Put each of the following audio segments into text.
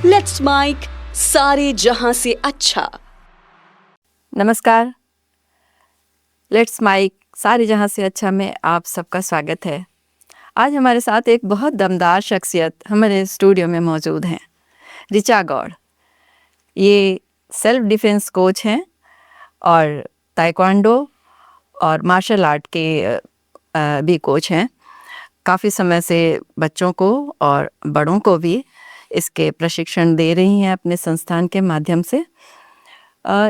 Let's mic सारे जहां से अच्छा। नमस्कार, लेट्स माइक सारे जहां से अच्छा में आप सबका स्वागत है। आज हमारे साथ एक बहुत दमदार शख्सियत हमारे स्टूडियो में मौजूद हैं, ऋचा गौड़। ये सेल्फ डिफेंस कोच हैं और ताइक्वांडो और मार्शल आर्ट के भी कोच हैं। काफ़ी समय से बच्चों को और बड़ों को भी इसके प्रशिक्षण दे रही हैं अपने संस्थान के माध्यम से।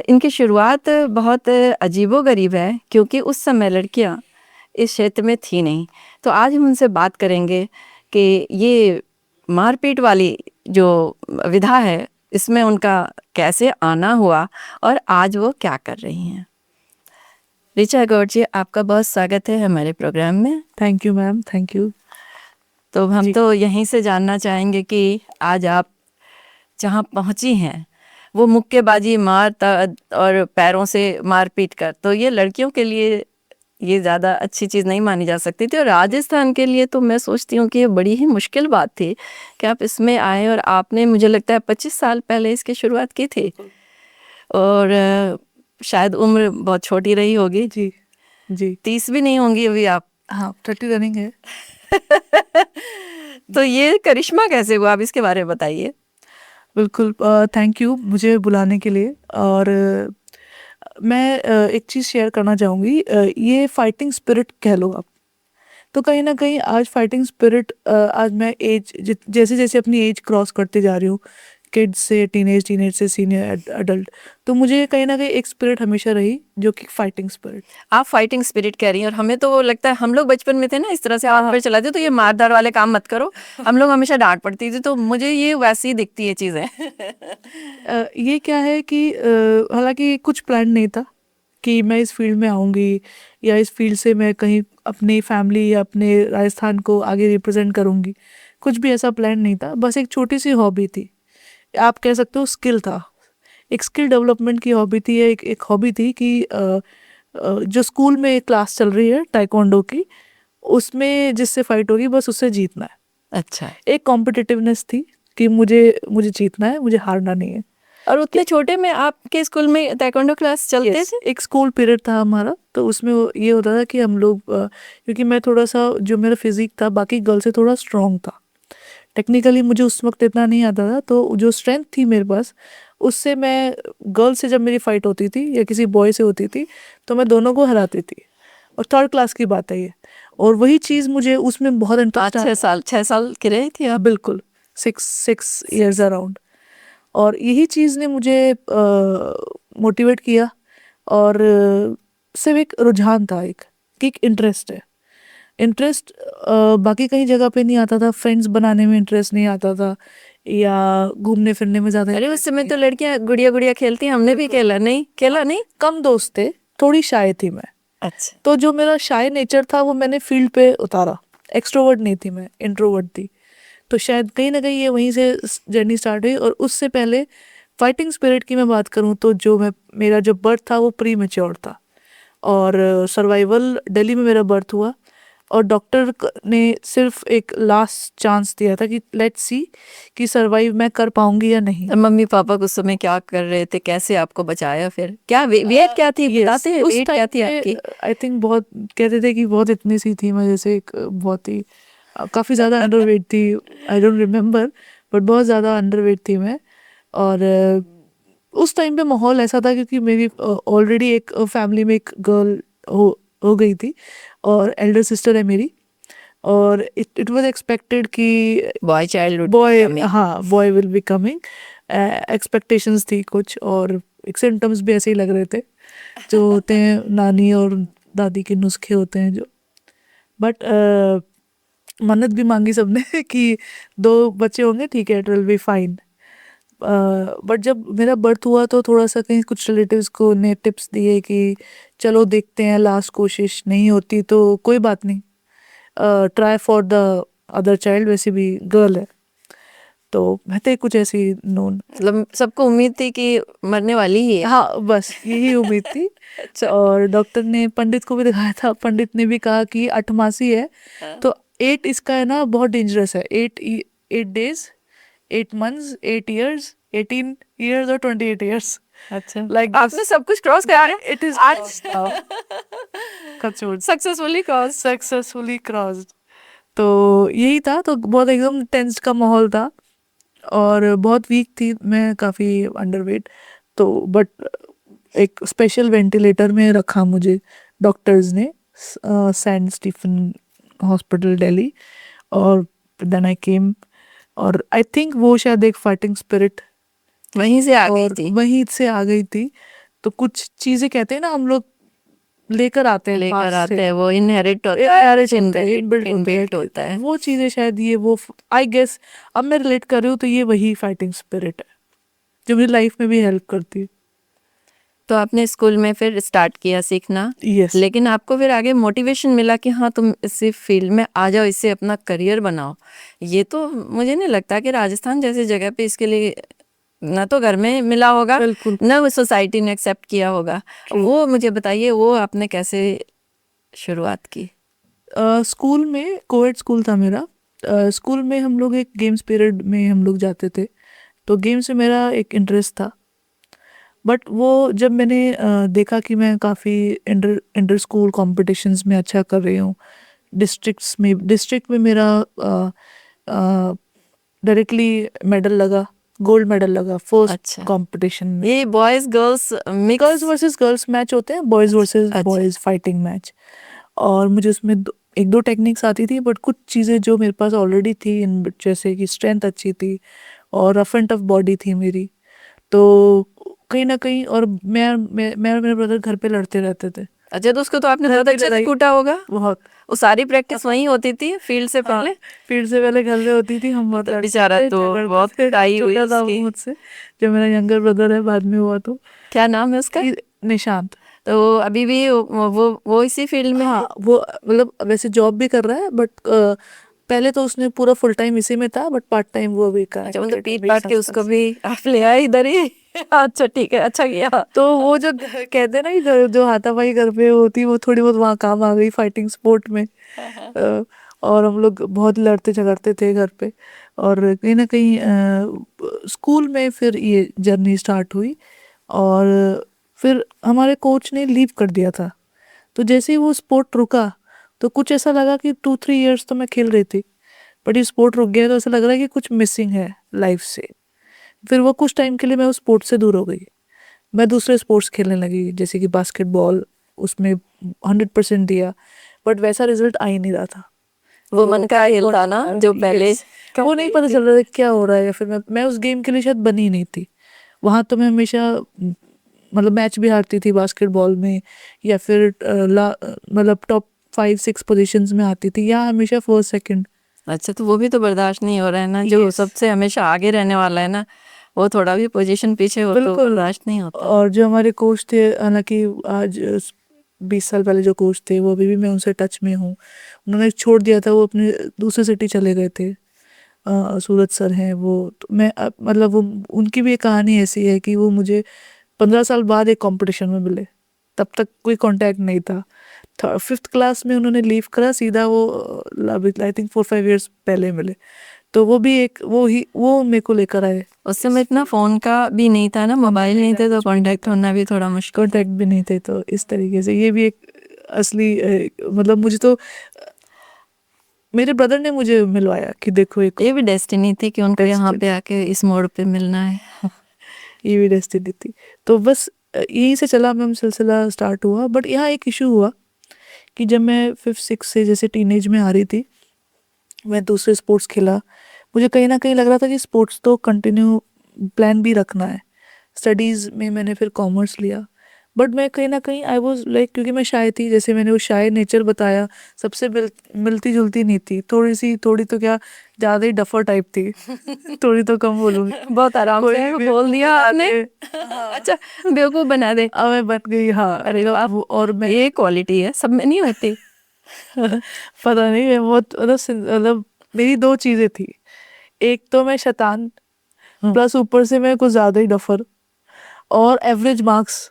इनकी शुरुआत बहुत अजीबोगरीब है क्योंकि उस समय लड़कियां इस क्षेत्र में थी नहीं। तो आज हम उनसे बात करेंगे कि ये मारपीट वाली जो विधा है इसमें उनका कैसे आना हुआ और आज वो क्या कर रही हैं। ऋचा गौड़ जी, आपका बहुत स्वागत है हमारे प्रोग्राम में। Thank you ma'am, thank you. तो हम तो यहीं से जानना चाहेंगे कि आज आप जहाँ पहुँची हैं वो मुक्केबाजी और पैरों से मारपीट कर, तो ये लड़कियों के लिए ये ज़्यादा अच्छी चीज़ नहीं मानी जा सकती थी। और राजस्थान के लिए तो मैं सोचती हूँ कि ये बड़ी ही मुश्किल बात थी कि आप इसमें आए और आपने, मुझे लगता है 25 साल पहले इसकी शुरुआत की थी और शायद उम्र बहुत छोटी रही होगी। जी जी 30 भी नहीं होंगी अभी आप। हाँ, 30 रनिंग है। तो ये करिश्मा कैसे हुआ, आप इसके बारे में बताइए। बिल्कुल, थैंक यू मुझे बुलाने के लिए। और मैं एक चीज़ शेयर करना चाहूँगी। ये फाइटिंग स्पिरिट कह लो आप, तो कहीं ना कहीं आज फाइटिंग स्पिरिट, आज मैं एज जैसे जैसे अपनी एज क्रॉस करते जा रही हूँ, किड्स से टीनेज, टीनेज से सीनियर अडल्ट, तो मुझे कहीं ना कहीं एक स्पिरिट हमेशा रही जो कि फाइटिंग स्पिरिट। आप फाइटिंग स्पिरिट कह रही हैं और हमें तो वो लगता है, हम लोग बचपन में थे ना इस तरह से हाथ पर चलाते, तो ये मारधाड़ वाले काम मत करो, हम लोग हमेशा डांट पड़ती थी, तो मुझे ये वैसी ही दिखती है चीज़ें। ये क्या है कि हालांकि कुछ प्लान नहीं था कि मैं इस फील्ड में आऊँगी या इस फील्ड से मैं कहीं अपनी फैमिली या अपने राजस्थान को आगे रिप्रेजेंट करूँगी। कुछ भी ऐसा प्लान नहीं था, बस एक छोटी सी हॉबी थी, आप कह सकते हो स्किल था, एक स्किल डेवलपमेंट की हॉबी थी। एक हॉबी थी कि जो स्कूल में एक क्लास चल रही है ताइक्वांडो की, उसमें जिससे फाइट होगी बस उससे जीतना है। अच्छा, एक कॉम्पिटिटिवनेस थी कि मुझे जीतना है, मुझे हारना नहीं है। और उतने छोटे में आपके स्कूल में ताइक्वांडो क्लास चलते थे? एक स्कूल पीरियड था हमारा, तो उसमें ये होता था कि हम लोग, क्योंकि मैं थोड़ा सा, जो मेरा फिजिक था बाकी गर्ल से थोड़ा स्ट्रॉन्ग था, टेक्निकली मुझे उस वक्त इतना नहीं आता था, तो जो स्ट्रेंथ थी मेरे पास उससे मैं गर्ल से जब मेरी फाइट होती थी या किसी बॉय से होती थी तो मैं दोनों को हराती थी। और 3rd क्लास की बात है ये, और वही चीज़ मुझे उसमें बहुत इंटरेस्ट। 6 साल की रही थी आप? बिल्कुल, 6 ईयर्स अराउंड। और यही चीज़ ने मुझे मोटिवेट किया, और सिर्फ एक रुझान था, एक इंटरेस्ट है। इंटरेस्ट बाकी कहीं जगह पे नहीं आता था, फ्रेंड्स बनाने में इंटरेस्ट नहीं आता था या घूमने फिरने में ज़्यादा। अरे उस समय तो लड़कियां गुड़िया गुड़िया खेलती हैं, हमने भी खेला नहीं। कम दोस्त थे, थोड़ी शाय थी मैं। अच्छा, तो जो मेरा शाय नेचर था वो मैंने फील्ड पे उतारा। एक्सट्रोवर्ट नहीं थी मैं, इंट्रोवर्ट थी। तो शायद कहीं ना कहीं ये वहीं से जर्नी स्टार्ट हुई। और उससे पहले फाइटिंग स्पिरिट की मैं बात करूँ तो मेरा जो बर्थ था वो प्री मेच्योर था, और सर्वाइवल दिल्ली में मेरा बर्थ हुआ, और डॉक्टर ने सिर्फ एक लास्ट चांस दिया था कि लेट्स सी कि सर्वाइव मैं कर पाऊंगी या नहीं। मम्मी पापा उस समय क्या कर रहे थे, कैसे आपको बचाया? फिर क्या वेट क्या थी, बताते हैं उस वेट क्या थी आपकी? आई थिंक बहुत कहते थे कि बहुत इतनी सी थी मैं, जैसे एक बहुत ही काफ़ी ज़्यादा अंडरवेट थी। आई डोंट रिमेम्बर, बट बहुत ज़्यादा अंडरवेट थी मैं। और उस टाइम पे माहौल ऐसा था क्योंकि मेरी ऑलरेडी एक फैमिली में एक गर्ल हो गई थी, और एल्डर सिस्टर है मेरी, और इट वाज एक्सपेक्टेड कि boy will be coming. Expectations थी कुछ, और एक सिम्टम्स भी ऐसे ही लग रहे थे जो होते हैं नानी और दादी के नुस्खे होते हैं जो। बट मन्नत भी मांगी सबने कि 2 बच्चे होंगे, ठीक है, it will be fine. But जब मेरा बर्थ हुआ तो थोड़ा सा कहीं कुछ रिलेटिव्स को ने टिप्स दिए कि चलो देखते हैं, लास्ट कोशिश नहीं होती तो कोई बात नहीं, try for the other child, वैसे भी गर्ल है। तो मैं तो कुछ ऐसी नोन, मतलब सबको उम्मीद थी कि मरने वाली ही है। हाँ बस यही उम्मीद थी। अच्छा। और डॉक्टर ने पंडित को भी दिखाया था, पंडित ने भी कहा कि 8 मासी है, तो 8 इसका है ना बहुत डेंजरस है, 8 8 days 8 months, 8 years, 18 years or 28 years. अच्छा, Like आपने सब कुछ क्रॉस करा है? It is आज crossed now. Kachod. Successfully cross. Successfully crossed. तो यही था, तो बहुत एकदम टेंस का माहौल था और बहुत वीक थी मैं, काफ़ी अंडरवेट। तो बट एक स्पेशल वेंटिलेटर में रखा मुझे डॉक्टर्स ने, सेंट स्टीफन हॉस्पिटल दिल्ली। और देन आई केम, और आई थिंक वो शायद एक फाइटिंग स्पिरिट वहीं से आ गई और थी, वहीं से आ गई थी। तो कुछ चीज़ें कहते हैं ना हम लोग लेकर आते हैं लेकर पास आते से, हैं, वो इनहेरिट होता है, Inherit होता है, inbuilt इनबिल्ट होता है। वो चीज़ें शायद ये वो, आई गेस अब मैं रिलेट कर रही हूँ तो ये वही फाइटिंग स्पिरिट है जो मेरी लाइफ में भी हेल्प करती है। तो आपने स्कूल में फिर स्टार्ट किया सीखना, यस, लेकिन आपको फिर आगे मोटिवेशन मिला कि हाँ तुम इसी फील्ड में आ जाओ, इससे अपना करियर बनाओ। ये तो मुझे नहीं लगता कि राजस्थान जैसी जगह पे इसके लिए ना तो घर में मिला होगा, बिल्कुल। ना वो सोसाइटी ने एक्सेप्ट किया होगा। वो मुझे बताइए, वो आपने कैसे शुरुआत की? स्कूल में कोएड स्कूल था मेरा। स्कूल में हम लोग एक गेम्स पीरियड में हम लोग जाते थे, तो गेम्स में मेरा एक इंटरेस्ट था। बट वो जब मैंने देखा कि मैं काफ़ी इंटर इंटर स्कूल कॉम्पिटिशन्स में अच्छा कर रही हूँ, डिस्ट्रिक्ट में मेरा डायरेक्टली मेडल लगा, गोल्ड मेडल लगा फर्स्ट अच्छा, कंपटीशन में। ये boys girls mix? Girls versus girls match होते हैं, बॉयज़ वर्सेस अच्छा। Boys fighting match. और मुझे उसमें एक दो टेक्निक्स आती थी, बट कुछ चीज़ें जो मेरे पास ऑलरेडी थी, जैसे कि स्ट्रेंथ अच्छी थी और रफ एंड टफ बॉडी थी मेरी, तो कहीं ना कहीं, और मैं और मेरे ब्रदर घर पे लड़ते रहते थे अच्छा, तो उसको तो आपने घर बहुत की अच्छे से लड़ाई। कूटा होगा। बहुत। वो सारी प्रैक्टिस वहीं होती थी फील्ड से हाँ, पहले? फील्ड से पहले घर पे होती थी, हम बहुत तो लड़ते बेचारा थे, तो झगड़ते बहुत थे। पिटाई हुई छोटा था वो उसकी। मुझसे, जो मेरा यंगर ब्रदर है बाद में हुआ, तो क्या नाम है उसका? निशांत। तो अभी भी वो इसी फील्ड में है? हाँ, वो मतलब वैसे जॉब भी कर रहा है, बट पहले तो उसने पूरा फुल टाइम इसी में था, बट पार्ट टाइम वो भी अच्छा, मतलब कनेक्टेड पीट पाट के उसको भी आप ले आए इधर ही। अच्छा ठीक है, अच्छा किया। तो वो जो कहते हैं ना कि जो हाथापाई घर पे होती, वो थोड़ी बहुत वहाँ काम आ गई फाइटिंग स्पोर्ट में। और हम लोग बहुत लड़ते झगड़ते थे घर पे। और कहीं ना कहीं स्कूल में फिर ये जर्नी स्टार्ट हुई, और फिर हमारे कोच ने लीव कर दिया था। तो जैसे ही वो स्पोर्ट रुका, तो कुछ ऐसा लगा कि 2-3 इयर्स तो मैं खेल रही थी, बट ये स्पोर्ट रुक गया, तो ऐसा लग रहा है कि कुछ मिसिंग है लाइफ से। फिर वो कुछ टाइम के लिए मैं उस स्पोर्ट से दूर हो गई, मैं दूसरे स्पोर्ट्स खेलने लगी, जैसे कि बास्केटबॉल। उसमें 100% दिया, बट वैसा रिजल्ट आ ही नहीं रहा था। वो मन का हिल था ना जो पहले। Yes. वो नहीं पता चल रहा था क्या हो रहा है, या फिर मैं उस गेम के लिए शायद बनी ही नहीं थी। वहाँ तो मैं हमेशा मतलब मैच भी हारती थी बास्केटबॉल में, या फिर मतलब टॉप 5-6 पोजीशंस में आती थी, या हमेशा फर्स्ट सेकंड। अच्छा, तो वो भी तो बर्दाश्त नहीं हो रहा है ना, जो Yes. सबसे हमेशा आगे रहने वाला है ना, वो थोड़ा भी पोजीशन पीछे हो तो बिल्कुल। बर्दाश्त नहीं होता। और जो हमारे कोच थे, हालांकि आज 20 साल पहले जो कोच थे, वो अभी भी मैं उनसे टच में हूँ। उन्होंने छोड़ दिया था, वो अपने दूसरे सिटी चले गए थे। सूरज सर हैं वो, तो मैं मतलब वो, उनकी भी एक कहानी ऐसी है कि वो मुझे 15 साल बाद एक कंपटीशन में मिले, तब तक कोई कांटेक्ट नहीं था। 5th क्लास में उन्होंने लीव करा, सीधा वो आई थिंक 4-5 इयर्स पहले मिले। तो वो भी एक वो मेरे को लेकर आए। उस समय इतना फोन का भी नहीं था ना, मोबाइल नहीं थे, तो कांटेक्ट होना भी थोड़ा मुश्किल। कांटेक्ट भी नहीं थे, तो इस तरीके से ये भी एक असली मतलब मुझे तो मेरे ब्रदर ने मुझे मिलवाया कि देखो एक ये भी डेस्टिनी थी कि उनको यहाँ पे आके इस मोड़ पे मिलना है। ये भी डेस्टिनी थी। तो बस यहीं से चला मैम, सिलसिला स्टार्ट हुआ। बट यहाँ एक इशू हुआ कि जब मैं 5th-6th से जैसे टीनेज में आ रही थी, मैं दूसरे स्पोर्ट्स खेला। मुझे कहीं ना कहीं लग रहा था कि स्पोर्ट्स तो कंटिन्यू प्लान भी रखना है। स्टडीज़ में मैंने फिर कॉमर्स लिया, बट मैं कहीं ना कहीं आई वॉज लाइक, क्योंकि मैं शाय थी, जैसे मैंने वो शाय नेचर बताया, सबसे मिलती जुलती नहीं थी, थोड़ी तो क्या, ज़्यादा ही डफर टाइप थी। थोड़ी तो कम बोलूँगी। बहुत आराम कोई से भी बोल दिया आपने। हाँ। अच्छा, बेवकूफ बना दे। अब मैं बन गई, हाँ। अरे वाह, और मैं ये क्वालिटी है, सब में नहीं होती। पता नहीं, मैं बहुत मतलब मेरी 2 चीज़ें थी। एक तो मैं शैतान, प्लस ऊपर से मैं कुछ ज़्यादा ही डफर, और एवरेज मार्क्स।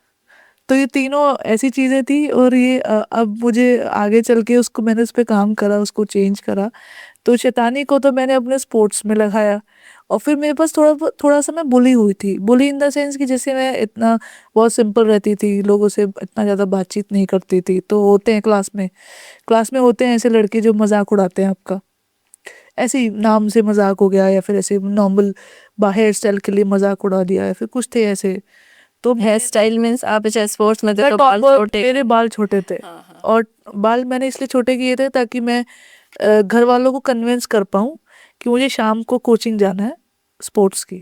तो ये तीनों ऐसी चीज़ें थी, और ये अब मुझे आगे चल के उसको मैंने उस पे काम करा, उसको चेंज करा। तो शैतानी को तो मैंने अपने स्पोर्ट्स में लगाया। और फिर मेरे पास थोड़ा सा मैं बुली हुई थी, बुली इन द सेंस कि जैसे मैं इतना बहुत सिंपल रहती थी, लोगों से इतना ज़्यादा बातचीत नहीं करती थी। तो होते हैं क्लास में होते हैं ऐसे लड़के जो मजाक उड़ाते हैं आपका, ऐसे ही नाम से मजाक हो गया, या फिर ऐसे नॉर्मल हेयर स्टाइल के लिए मजाक उड़ा दिया, या फिर कुछ थे ऐसे। तो हेयर स्टाइल मीन्स आप अच्छा स्पोर्ट्स में थे मैं तो बाल टॉपर, छोटे। मेरे बाल छोटे थे। और बाल मैंने इसलिए छोटे किए थे ताकि मैं घर वालों को कन्विंस कर पाऊँ कि मुझे शाम को कोचिंग जाना है स्पोर्ट्स की।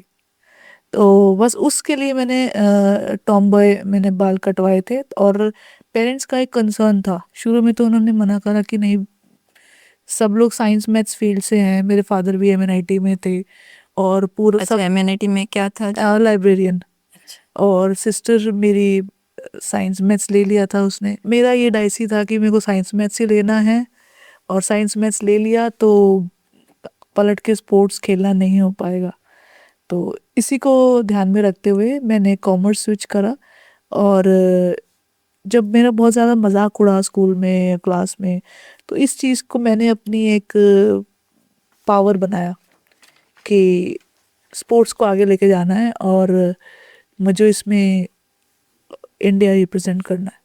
तो बस उसके लिए मैंने टॉम बॉय मैंने बाल कटवाए थे। और पेरेंट्स का एक कंसर्न था शुरू में, तो उन्होंने मना करा कि नहीं, सब लोग साइंस मैथ्स फील्ड से हैं, मेरे फादर भी एमएनआईटी में थे और पूरा अच्छा, सब एमएनआईटी में क्या था? लाइब्रेरियन। और सिस्टर मेरी साइंस मैथ्स ले लिया था उसने। मेरा ये डाइसी था कि मेरे को साइंस मैथ्स ही लेना है, और साइंस मैथ्स ले लिया तो पलट के स्पोर्ट्स खेलना नहीं हो पाएगा। तो इसी को ध्यान में रखते हुए मैंने कॉमर्स स्विच करा। और जब मेरा बहुत ज़्यादा मजाक उड़ा स्कूल में क्लास में, तो इस चीज़ को मैंने अपनी एक पावर बनाया कि स्पोर्ट्स को आगे लेके जाना है और मुझे इसमें इंडिया रिप्रेजेंट करना है।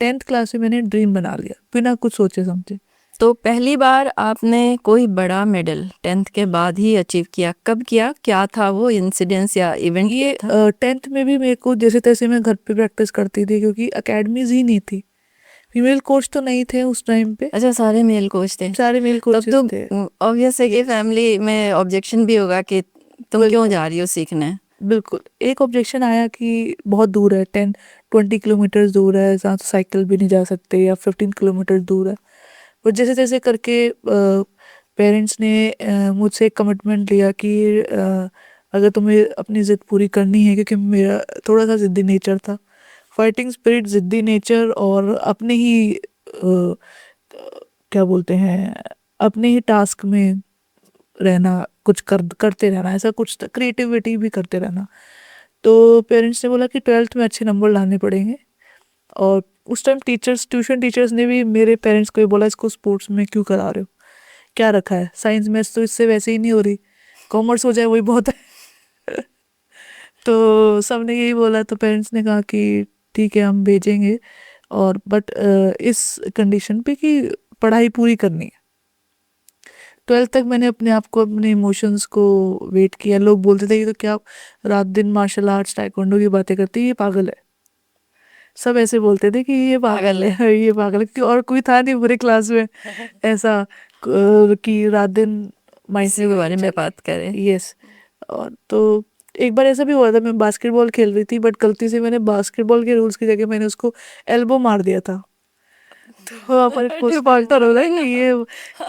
10th क्लास में मैंने ड्रीम बना लिया बिना कुछ सोचे समझे। तो पहली बार आपने कोई बड़ा मेडल 10th के बाद ही अचीव किया, कब किया? क्या था वो इंसिडेंस या इवेंट? ये 10th में भी मेरे को जैसे तैसे मैं घर पे प्रैक्टिस करती थी, क्योंकि अकेडमीज ही नहीं थी, फीमेल कोच तो नहीं थे उस टाइम पे, अच्छा, सारे मेल कोच थे। सारे मेल तब कोचेस तो थे। ऑब्वियस है कि फैमिली में ऑब्जेक्शन भी होगा कि तुम क्यों जा रही हो सीखने। बिल्कुल, एक ऑब्जेक्शन आया कि बहुत दूर है, 10-20 किलोमीटर दूर है, जहाँ तो साइकिल भी नहीं जा सकते, या 15 किलोमीटर दूर है। पर जैसे तैसे करके पेरेंट्स ने मुझसे एक कमिटमेंट लिया कि अगर तुम्हें अपनी ज़िद पूरी करनी है, क्योंकि मेरा थोड़ा सा ज़िद्दी नेचर था, फाइटिंग स्पिरिट, ज़िद्दी नेचर, और अपने ही क्या बोलते हैं, अपने ही टास्क में रहना, कुछ करते रहना, ऐसा कुछ क्रिएटिविटी भी करते रहना। तो पेरेंट्स ने बोला कि 12th में अच्छे नंबर लाने पड़ेंगे। और उस टाइम ट्यूशन टीचर्स ने भी मेरे पेरेंट्स को भी बोला, इसको स्पोर्ट्स में क्यों करा रहे हो, क्या रखा है, साइंस मैथ्स तो इससे वैसे ही नहीं हो रही, कॉमर्स हो जाए वही बहुत है। तो सब ने यही बोला। तो पेरेंट्स ने कहा कि ठीक है हम भेजेंगे, और बट इस कंडीशन पे कि पढ़ाई पूरी करनी है। 12th तक मैंने अपने आप को, अपने इमोशंस को वेट किया। लोग बोलते थे कि तो क्या रात दिन मार्शल आर्ट्स टाइकोंडो की बातें करती है, ये पागल है। सब ऐसे बोलते थे कि ये पागल है, ये पागल है। और कोई था नहीं पूरे क्लास में ऐसा कि रात दिन इसी के बारे में बात करें। यस। और तो एक बार ऐसा भी हुआ था, मैं बास्केटबॉल खेल रही थी, बट गलती से मैंने बास्केटबॉल के रूल्स की जगह मैंने उसको एल्बो मार दिया था। तो अपन फाल्टर हो रहा है कि ये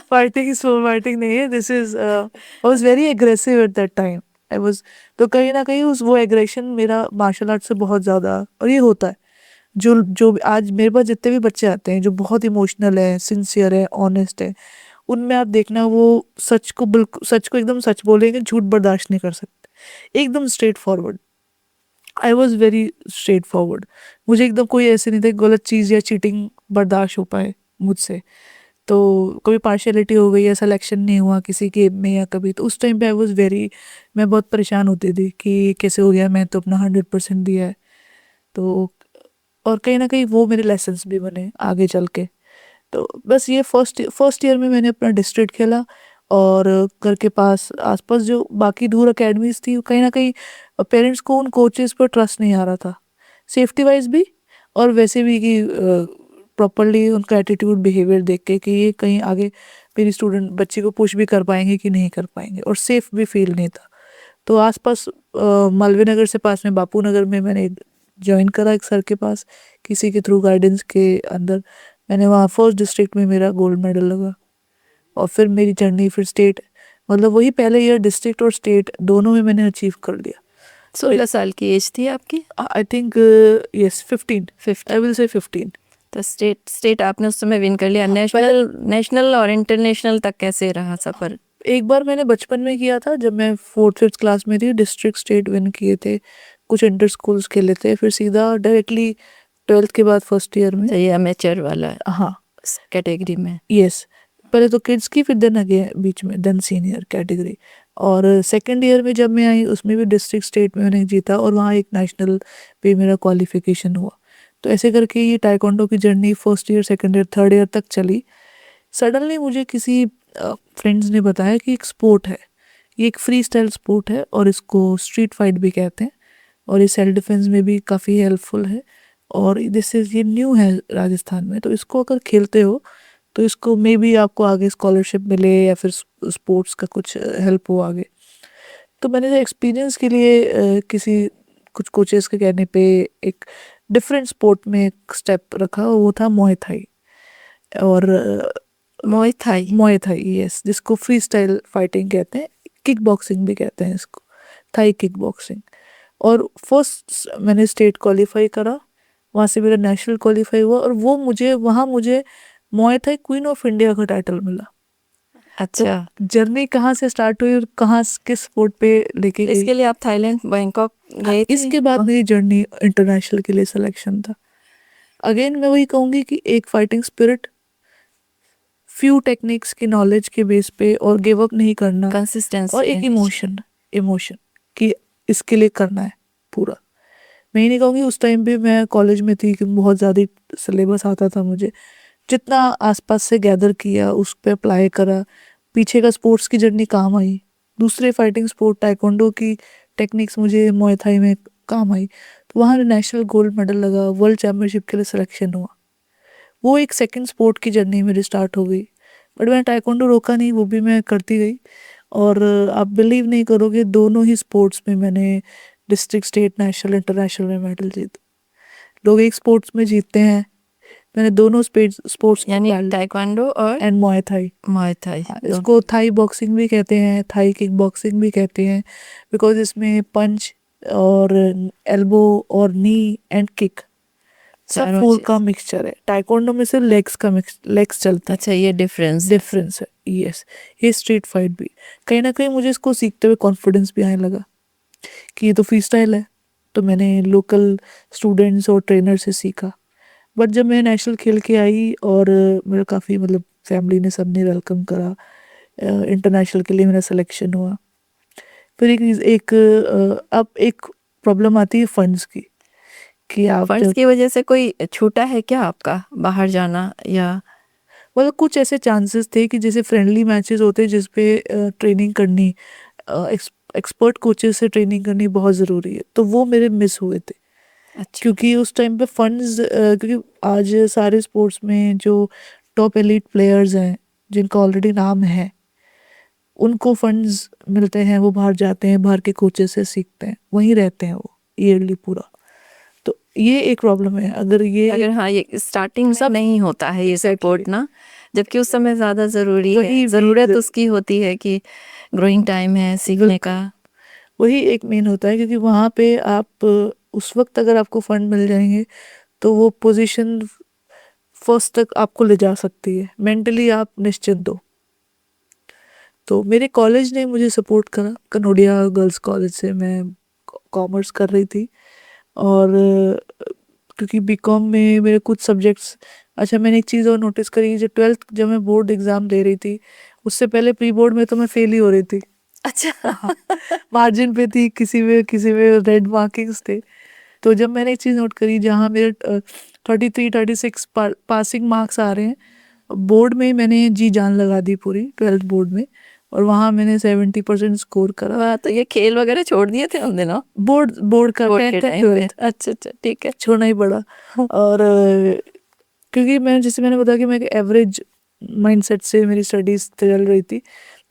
फाइटिंग नहीं है, this is I was very aggressive at that time. I was, तो कहीं ना कहीं उस वो एग्रेशन मेरा मार्शल आर्ट से बहुत ज़्यादा। और ये होता है, जो आज मेरे पास जितने भी बच्चे आते हैं जो बहुत इमोशनल है, सिंसियर है, ऑनेस्ट है, उनमें आप देखना वो सच को एकदम सच बोलेंगे, झूठ बर्दाश्त नहीं कर सकते, एकदम straight forward. I was very straight forward. मुझे एकदम कोई ऐसे नहीं था कि गलत चीज़ या चीटिंग बर्दाश्त हो पाए मुझसे। तो कभी पार्शियलिटी हो गई या सिलेक्शन नहीं हुआ किसी गेम में या कभी, तो उस टाइम पे आई वॉज वेरी, मैं बहुत परेशान होती थी कि कैसे हो गया, मैं तो अपना 100% दिया है। तो और कहीं ना कहीं वो मेरे लेसन्स भी बने आगे चल के। तो बस ये फर्स्ट ईयर में मैंने अपना डिस्ट्रिक्ट खेला, और घर के पास आसपास जो बाकी दूर अकेडमीज थी, कहीं ना कहीं पेरेंट्स को उन कोचेस पर ट्रस्ट नहीं आ रहा था, सेफ्टी वाइज भी और वैसे भी कि प्रॉपरली उनका एटीट्यूड बिहेवियर देख के कि ये कहीं आगे मेरी स्टूडेंट बच्ची को पुश भी कर पाएंगे कि नहीं कर पाएंगे, और सेफ भी फील नहीं था। तो आसपास मालवीय नगर से पास में बापू नगर में मैंने ज्वाइन करा एक सर के पास, किसी के थ्रू गाइडेंस के अंदर। मैंने वहाँ फर्स्ट डिस्ट्रिक्ट में मेरा गोल्ड मेडल लगा, और फिर मेरी जर्नी फिर स्टेट, मतलब वही पहले ईयर डिस्ट्रिक्ट और स्टेट दोनों में मैंने अचीव कर लिया। 16 साल की एज थी आपकी? I think yes 15, I will say 15। तो स्टेट आपने उस समय विन कर लिया। नेशनल और इंटरनेशनल तक कैसे रहा सफर? एक बार मैंने बचपन में किया था, जब मैं 4th-5th क्लास में थी, डिस्ट्रिक्ट स्टेट विन किए थे, कुछ इंटर स्कूल्स खेले थे, फिर सीधा डायरेक्टली 12th के बाद फर्स्ट ईयर में। ये अमेचर वाला हाँ कैटेगरी में? यस। पहले तो किड्स की, फिर देन अगेन बीच में देन सीनियर कैटेगरी। और सेकेंड ईयर में जब मैं आई उसमें भी डिस्ट्रिक्ट स्टेट में मैंने जीता और वहाँ एक नेशनल पे मेरा क्वालिफिकेशन हुआ। तो ऐसे करके ये टाइकोंडो की journey first year, second year, third year तक चली। सडनली मुझे किसी फ्रेंड्स ने बताया कि एक स्पोर्ट है, ये एक फ्री स्टाइल स्पोर्ट है और इसको स्ट्रीट फाइट भी कहते हैं और ये सेल्फ डिफेंस में भी काफ़ी हेल्पफुल है और दिस इज़ ये न्यू है राजस्थान में। तो इसको अगर खेलते हो तो इसको मे बी आपको आगे स्कॉलरशिप मिले या फिर स्पोर्ट्स का कुछ हेल्प हो आगे। तो मैंने एक्सपीरियंस के लिए किसी कुछ कोचेस के कहने पे एक डिफरेंट स्पोर्ट में एक स्टेप रखा, वो था मोए थाई। और मोए थाई यस, जिसको फ्री स्टाइल फाइटिंग कहते हैं, किक बॉक्सिंग भी कहते हैं इसको, थाई किक बॉक्सिंग। और फर्स्ट मैंने स्टेट क्वालिफाई करा, वहाँ से मेरा नेशनल क्वालिफाई हुआ और वो मुझे मोए थाई क्वीन ऑफ इंडिया का टाइटल मिला। अच्छा, जर्नी कहाँ से स्टार्ट हुई और किस स्पोर्ट पे लेके गई, इसके लिए आप थाईलैंड बैंकॉक गए थे? इसके बाद मेरी जर्नी इंटरनेशनल के लिए सिलेक्शन था। अगेन मैं वही कहूँगी कि एक फाइटिंग स्पिरिट, फ्यू टेक्निक्स की नॉलेज के बेस पे और गिव अप नहीं करना, कंसिस्टेंसी और एक इमोशन कि इसके लिए करना है पूरा। मैं ही नहीं कहूँगी, उस टाइम पे मैं कॉलेज में थी कि बहुत ज़्यादा सिलेबस आता था मुझे, जितना आसपास से गैदर किया उस पर अप्लाई करा, पीछे का स्पोर्ट्स की जर्नी काम आई, दूसरे फाइटिंग स्पोर्ट टाइकोंडो की टेक्निक्स मुझे मुay थाई में काम आई। तो वहाँ नेशनल गोल्ड मेडल लगा, वर्ल्ड चैम्पियनशिप के लिए सिलेक्शन हुआ। वो एक सेकंड स्पोर्ट की जर्नी मेरी स्टार्ट हो गई, बट मैंने टाइकोंडो रोका नहीं, वो भी मैं करती गई। और आप बिलीव नहीं करोगे, दोनों ही स्पोर्ट्स में मैंने डिस्ट्रिक्ट, स्टेट, नेशनल, इंटरनेशनल में मेडल जीते। लोग एक स्पोर्ट्स में जीतते हैं, मैंने दोनों स्पोर्ट्स यानी टाइक्वांडो और एंड मुay थाई। मुay थाई। इसको थाई बॉक्सिंग भी कहते हैं, थाई किक बॉक्सिंग भी कहते हैं, बिकॉज इसमें पंच और एल्बो और नी एंड किक सब चारों फोर चीज। का मिक्सचर है। टाइकोंडो में से लेग्स चलता है, अच्छा, ये डिफरेंस है। यस, ये स्ट्रीट फाइट भी कहीं ना कहीं मुझे इसको सीखते हुए कॉन्फिडेंस भी आने लगा कि ये तो फ्री स्टाइल है। तो मैंने लोकल स्टूडेंट्स और ट्रेनर से सीखा। बट जब मैं नेशनल खेल के आई और मेरा काफ़ी मतलब फैमिली ने, सब ने वेलकम करा, इंटरनेशनल के लिए मेरा सिलेक्शन हुआ। फिर अब एक प्रॉब्लम आती है फंड्स की, कि आप फंड्स की वजह से कोई छूटा है क्या आपका बाहर जाना? या मतलब कुछ ऐसे चांसेस थे कि जैसे फ्रेंडली मैचेस होते हैं जिस पे ट्रेनिंग करनी, एक्सपर्ट कोचेस से ट्रेनिंग करनी बहुत ज़रूरी है, तो वो मेरे मिस हुए थे। अच्छा, क्योंकि उस टाइम पे फंड्स, क्योंकि आज सारे स्पोर्ट्स में जो टॉप एलीट प्लेयर्स हैं जिनका ऑलरेडी नाम है, उनको फंड्स मिलते हैं, वो बाहर जाते हैं, बाहर के कोचेस से सीखते हैं, वहीं रहते हैं वो ईयरली पूरा। तो ये एक प्रॉब्लम है। अगर हाँ, ये स्टार्टिंग में सब नहीं होता है ये सपोर्ट ना, जबकि उस समय ज़्यादा ज़रूरी है, ज़रूरत उसकी होती है कि ग्रोइंग टाइम है सीखने का। वही एक मेन होता है, क्योंकि वहाँ पे आप उस वक्त अगर आपको फंड मिल जाएंगे तो वो पोजीशन फर्स्ट तक आपको ले जा सकती है, मेंटली आप निश्चिंत हो। तो मेरे कॉलेज ने मुझे सपोर्ट करा, कनोडिया गर्ल्स कॉलेज से मैं कॉमर्स कर रही थी। और क्योंकि बीकॉम में मेरे कुछ सब्जेक्ट्स, अच्छा मैंने एक चीज़ और नोटिस करी, जब 12th जब मैं बोर्ड एग्ज़ाम दे रही थी, उससे पहले प्री बोर्ड में तो मैं फेल ही हो रही थी। अच्छा, मार्जिन पे थी, किसी में रेड मार्किंग्स थे। तो जब मैंने एक चीज़ नोट करी, जहाँ मेरे 33-36 पासिंग मार्क्स आ रहे हैं, बोर्ड में मैंने जी जान लगा दी पूरी 12th बोर्ड में, और वहाँ मैंने 70% स्कोर करा। वाह, तो ये खेल वगैरह छोड़ दिए थे उन दिनों बोर्ड का बोर्ड के 10th टाइम पे? 12th अच्छा अच्छा, ठीक है। छोड़ना ही पड़ा। और क्योंकि जैसे मैंने बताया कि मैं एक एवरेज माइंडसेट से मेरी स्टडीज चल रही थी,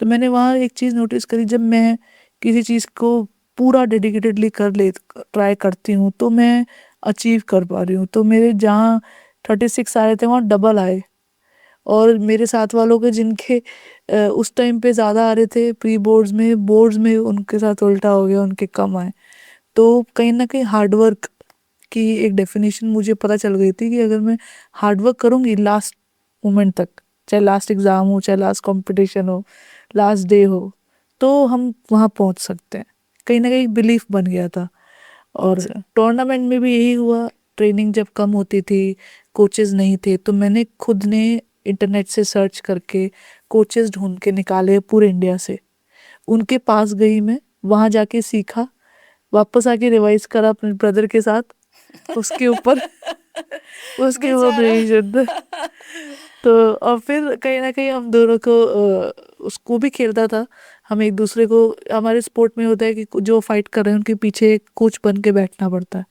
तो मैंने वहाँ एक चीज़ नोटिस करी, जब मैं किसी चीज़ को पूरा डेडिकेटेडली ट्राई करती हूँ तो मैं अचीव कर पा रही हूँ। तो मेरे जहाँ 36 आ रहे थे वहाँ डबल आए, और मेरे साथ वालों के जिनके उस टाइम पे ज़्यादा आ रहे थे प्री बोर्ड्स में उनके साथ उल्टा हो गया, उनके कम आए। तो कहीं ना कहीं हार्डवर्क की एक डेफिनेशन मुझे पता चल गई थी कि अगर मैं हार्डवर्क करूँगी लास्ट मोमेंट तक, चाहे लास्ट एग्ज़ाम हो, चाहे लास्ट कंपटीशन हो, लास्ट डे हो, तो हम वहाँ पहुँच सकते हैं। कहीं ना कहीं बिलीफ बन गया था। और टूर्नामेंट में भी यही हुआ। ट्रेनिंग जब कम होती थी, कोचेस नहीं थे, तो मैंने खुद ने इंटरनेट से सर्च करके कोचेस ढूंढ के निकाले पूरे इंडिया से, उनके पास गई मैं, वहाँ जाके सीखा, वापस आके रिवाइज करा अपने ब्रदर के साथ उसके ऊपर उसके ऊपर रिवीजन। तो और फिर कहीं ना कहीं हम दोनों को उसको भी खेलता था, हम एक दूसरे को, हमारे स्पोर्ट में होता है कि जो फाइट कर रहे हैं उनके पीछे एक कोच बन के बैठना पड़ता है,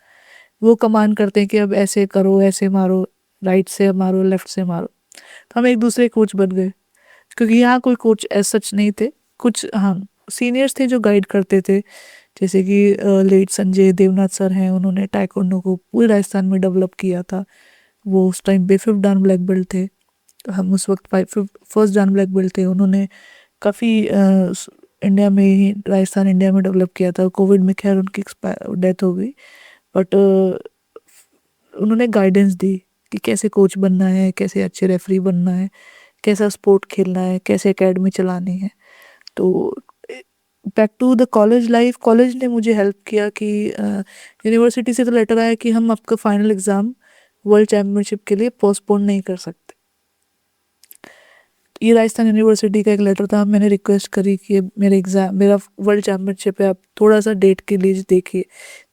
वो कमांड करते हैं कि अब ऐसे करो, ऐसे मारो, राइट से मारो, लेफ्ट से मारो। तो हम एक दूसरे कोच बन गए, क्योंकि यहाँ कोई कोच एज सच नहीं थे, कुछ हाँ सीनियर्स थे जो गाइड करते थे, जैसे कि लेट संजय देवनाथ सर हैं, उन्होंने टाइकोंडो को पूरे राजस्थान में डेवलप किया था। वो उस टाइम पे 5th डान ब्लैक बेल्ट थे, हम उस वक्त 1st डान ब्लैक बेल्ट थे। उन्होंने काफ़ी इंडिया में ही, राजस्थान इंडिया में डेवलप किया था। कोविड में खैर उनकी डेथ हो गई, बट उन्होंने गाइडेंस दी कि कैसे कोच बनना है, कैसे अच्छे रेफरी बनना है, कैसा स्पोर्ट खेलना है, कैसे एकेडमी चलानी है। तो back to the college life, college ने मुझे हेल्प किया कि यूनिवर्सिटी से तो लेटर आया कि हम आपका फाइनल एग्ज़ाम वर्ल्ड चैम्पियनशिप के लिए पोस्टपोन नहीं कर सकते। ये राजस्थान यूनिवर्सिटी का एक लेटर था, मैंने रिक्वेस्ट करी कि मेरे एग्ज़ाम, मेरा वर्ल्ड चैम्पियनशिप है, आप थोड़ा सा डेट के लिए देखिए।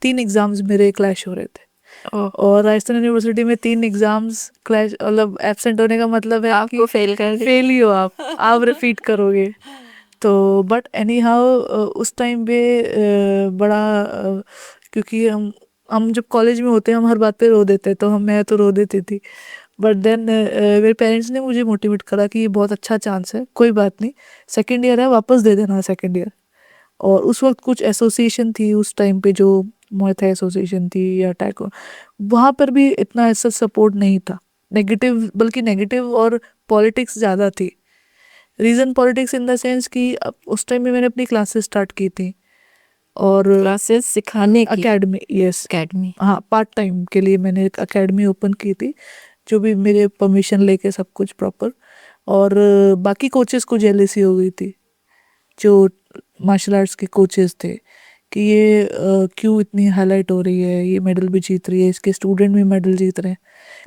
3 एग्ज़ाम्स मेरे क्लैश हो रहे थे, और राजस्थान यूनिवर्सिटी में 3 एग्ज़ाम्स क्लैश, मतलब एब्सेंट होने का मतलब है आपको फेल कर दिया। फेल ही हो आप रिपीट करोगे। तो बट एनी हाउ उस टाइम पे बड़ा क्योंकि हम जब कॉलेज में होते हैं हम हर बात पे रो देते हैं, तो मैं तो रो देती थी। बट देन मेरे पेरेंट्स ने मुझे मोटिवेट करा कि ये बहुत अच्छा चांस है, कोई बात नहीं, सेकेंड ईयर है, वापस दे देना सेकेंड ईयर। और उस वक्त कुछ एसोसिएशन थी उस टाइम पे, जो मुay थाई एसोसिएशन थी या टैको, वहाँ पर भी इतना ऐसा सपोर्ट नहीं था, नेगेटिव, बल्कि नेगेटिव और पॉलिटिक्स ज़्यादा थी। Reason politics in the sense कि उस टाइम में मैंने अपनी क्लासेस स्टार्ट की थी, और क्लासेस सिखाने की अकेडमी, यस, एकेडमी। हाँ, पार्ट टाइम के लिए मैंने एक अकेडमी ओपन की थी, जो भी मेरे परमिशन लेके सब कुछ प्रॉपर। और बाकी कोचेस को जेलेसी हो गई थी, जो मार्शल आर्ट्स के कोचेस थे, कि ये क्यों इतनी हाईलाइट हो रही है, ये मेडल भी जीत रही है, इसके स्टूडेंट भी मेडल जीत रहे हैं।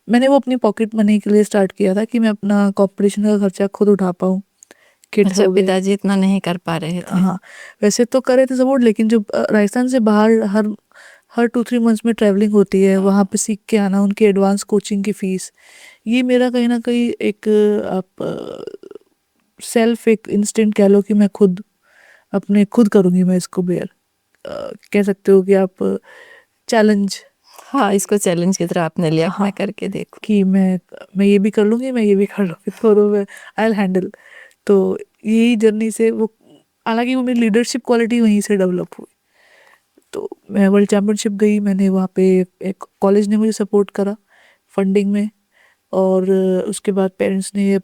मैंने वो अपनी पॉकेट मनी के लिए स्टार्ट किया था कि मैं अपना कॉम्पिटिशन का खर्चा खुद उठा पाऊँ। किड्स अच्छा, हो गए, पिताजी इतना नहीं कर पा रहे थे। हाँ, वैसे तो करे थे सपोर्ट, लेकिन जो राजस्थान से बाहर हर 2-3 मंथ्स में ट्रैवलिंग होती है, वहाँ पे सीख के आना, उनकी एडवांस कोचिंग की फ़ीस, ये मेरा कहीं ना कहीं एक आप सेल्फ एक इंस्टेंट कह लो कि मैं खुद करूँगी मैं इसको बेयर, कह सकते हो कि आप चैलेंज, हाँ, इसको चैलेंज की तरह आपने लिया, हाँ, मैं करके देखूं। कि मैं ये भी कर लूँगी, मैं ये भी कर लूँगी, तो मैं आई विल हैंडल। तो यही जर्नी से वो, हालांकि वो मेरी लीडरशिप क्वालिटी वहीं से डेवलप हुई। तो मैं वर्ल्ड चैम्पियनशिप गई, मैंने वहाँ पे एक कॉलेज ने मुझे सपोर्ट करा फंडिंग में, और उसके बाद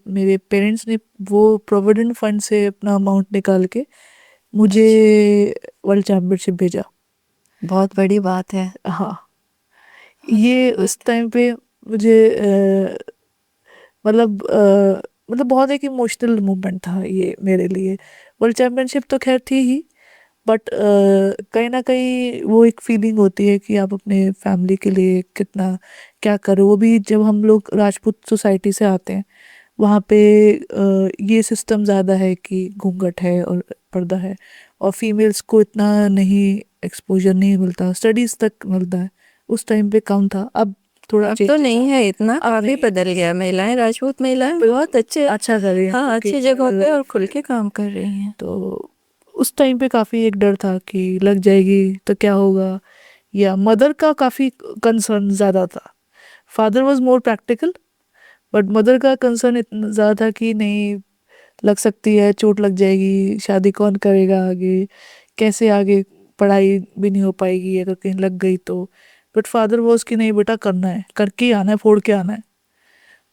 मेरे पेरेंट्स ने वो प्रोविडेंट फंड से अपना अमाउंट निकाल के मुझे वर्ल्ड चैम्पियनशिप भेजा। बहुत बड़ी बात है। हाँ, ये उस टाइम पे मुझे मतलब बहुत एक इमोशनल मोमेंट था ये मेरे लिए। वर्ल्ड चैम्पियनशिप तो खैर थी ही, बट कहीं ना कहीं वो एक फीलिंग होती है कि आप अपने फैमिली के लिए कितना क्या करो। वो भी जब हम लोग राजपूत सोसाइटी से आते हैं, वहाँ पे ये सिस्टम ज़्यादा है कि घूंघट है और पर्दा है, और फीमेल्स को इतना नहीं एक्सपोजर नहीं मिलता, स्टडीज़ तक मिलता है, उस टाइम पे कम था। अब थोड़ा अब तो नहीं है इतना, काफी बदल गया। महिलाएं, राजपूत महिलाएं बहुत अच्छा कर रही हैं, हाँ, अच्छी जगहों पे और खुल के काम कर रही हैं। तो उस टाइम पे काफ़ी एक डर था कि लग जाएगी तो क्या होगा, या मदर का काफ़ी कंसर्न ज़्यादा था। Father was more practical, but mother का कंसर्न इतना ज़्यादा था कि नहीं, लग सकती है, चोट लग जाएगी, शादी कौन करेगा आगे, कैसे आगे पढ़ाई भी नहीं हो पाएगी अगर कहीं लग गई तो। बट फादर वॉज कि नहीं बेटा, करना है, करके ही आना है, फोड़ के आना है।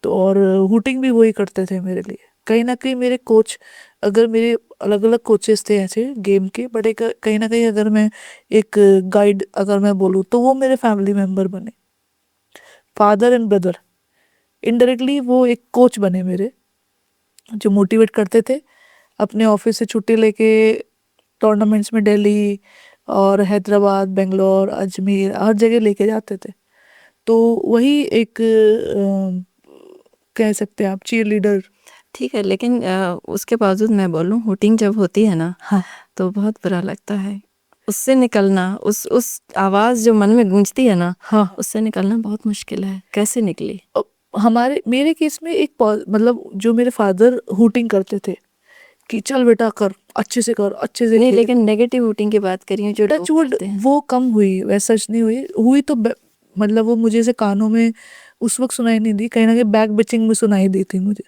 तो और हुटिंग भी वही करते थे मेरे लिए। कहीं ना कहीं मेरे कोच, अगर मेरे अलग अलग कोचेस थे ऐसे गेम के, बट एक कहीं ना कहीं अगर मैं एक गाइड अगर मैं बोलूँ तो वो मेरे फैमिली मेम्बर बने, फादर एंड ब्रदर। इनडायरेक्टली वो एक कोच बने मेरे, जो मोटिवेट करते थे, अपने ऑफिस से छुट्टी लेके टूर्नामेंट्स में दिल्ली और हैदराबाद, बेंगलोर, अजमेर, हर जगह लेके जाते थे। तो वही एक कह सकते हैं आप, चीयर लीडर। ठीक है, लेकिन उसके बावजूद मैं बोलूँ, हुटिंग जब होती है ना, हाँ तो बहुत बुरा लगता है। उससे निकलना, उस आवाज़ जो मन में गूंजती है ना, हाँ। उससे निकलना बहुत मुश्किल है। कैसे निकली? हमारे मेरे केस में एक मतलब जो मेरे फादर हुटिंग करते थे कि चल बेटा कर, अच्छे से कर, अच्छे से नहीं, खेल। लेकिन नेगेटिव हुटिंग की बात करी हूँ जो लोग टचवुड करते हैं। वो कम हुई, वैसा नहीं हुई, हुई तो मतलब वो मुझे से कानों में उस वक्त सुनाई नहीं दी, कहीं ना कहीं बैक बिचिंग में सुनाई दी थी मुझे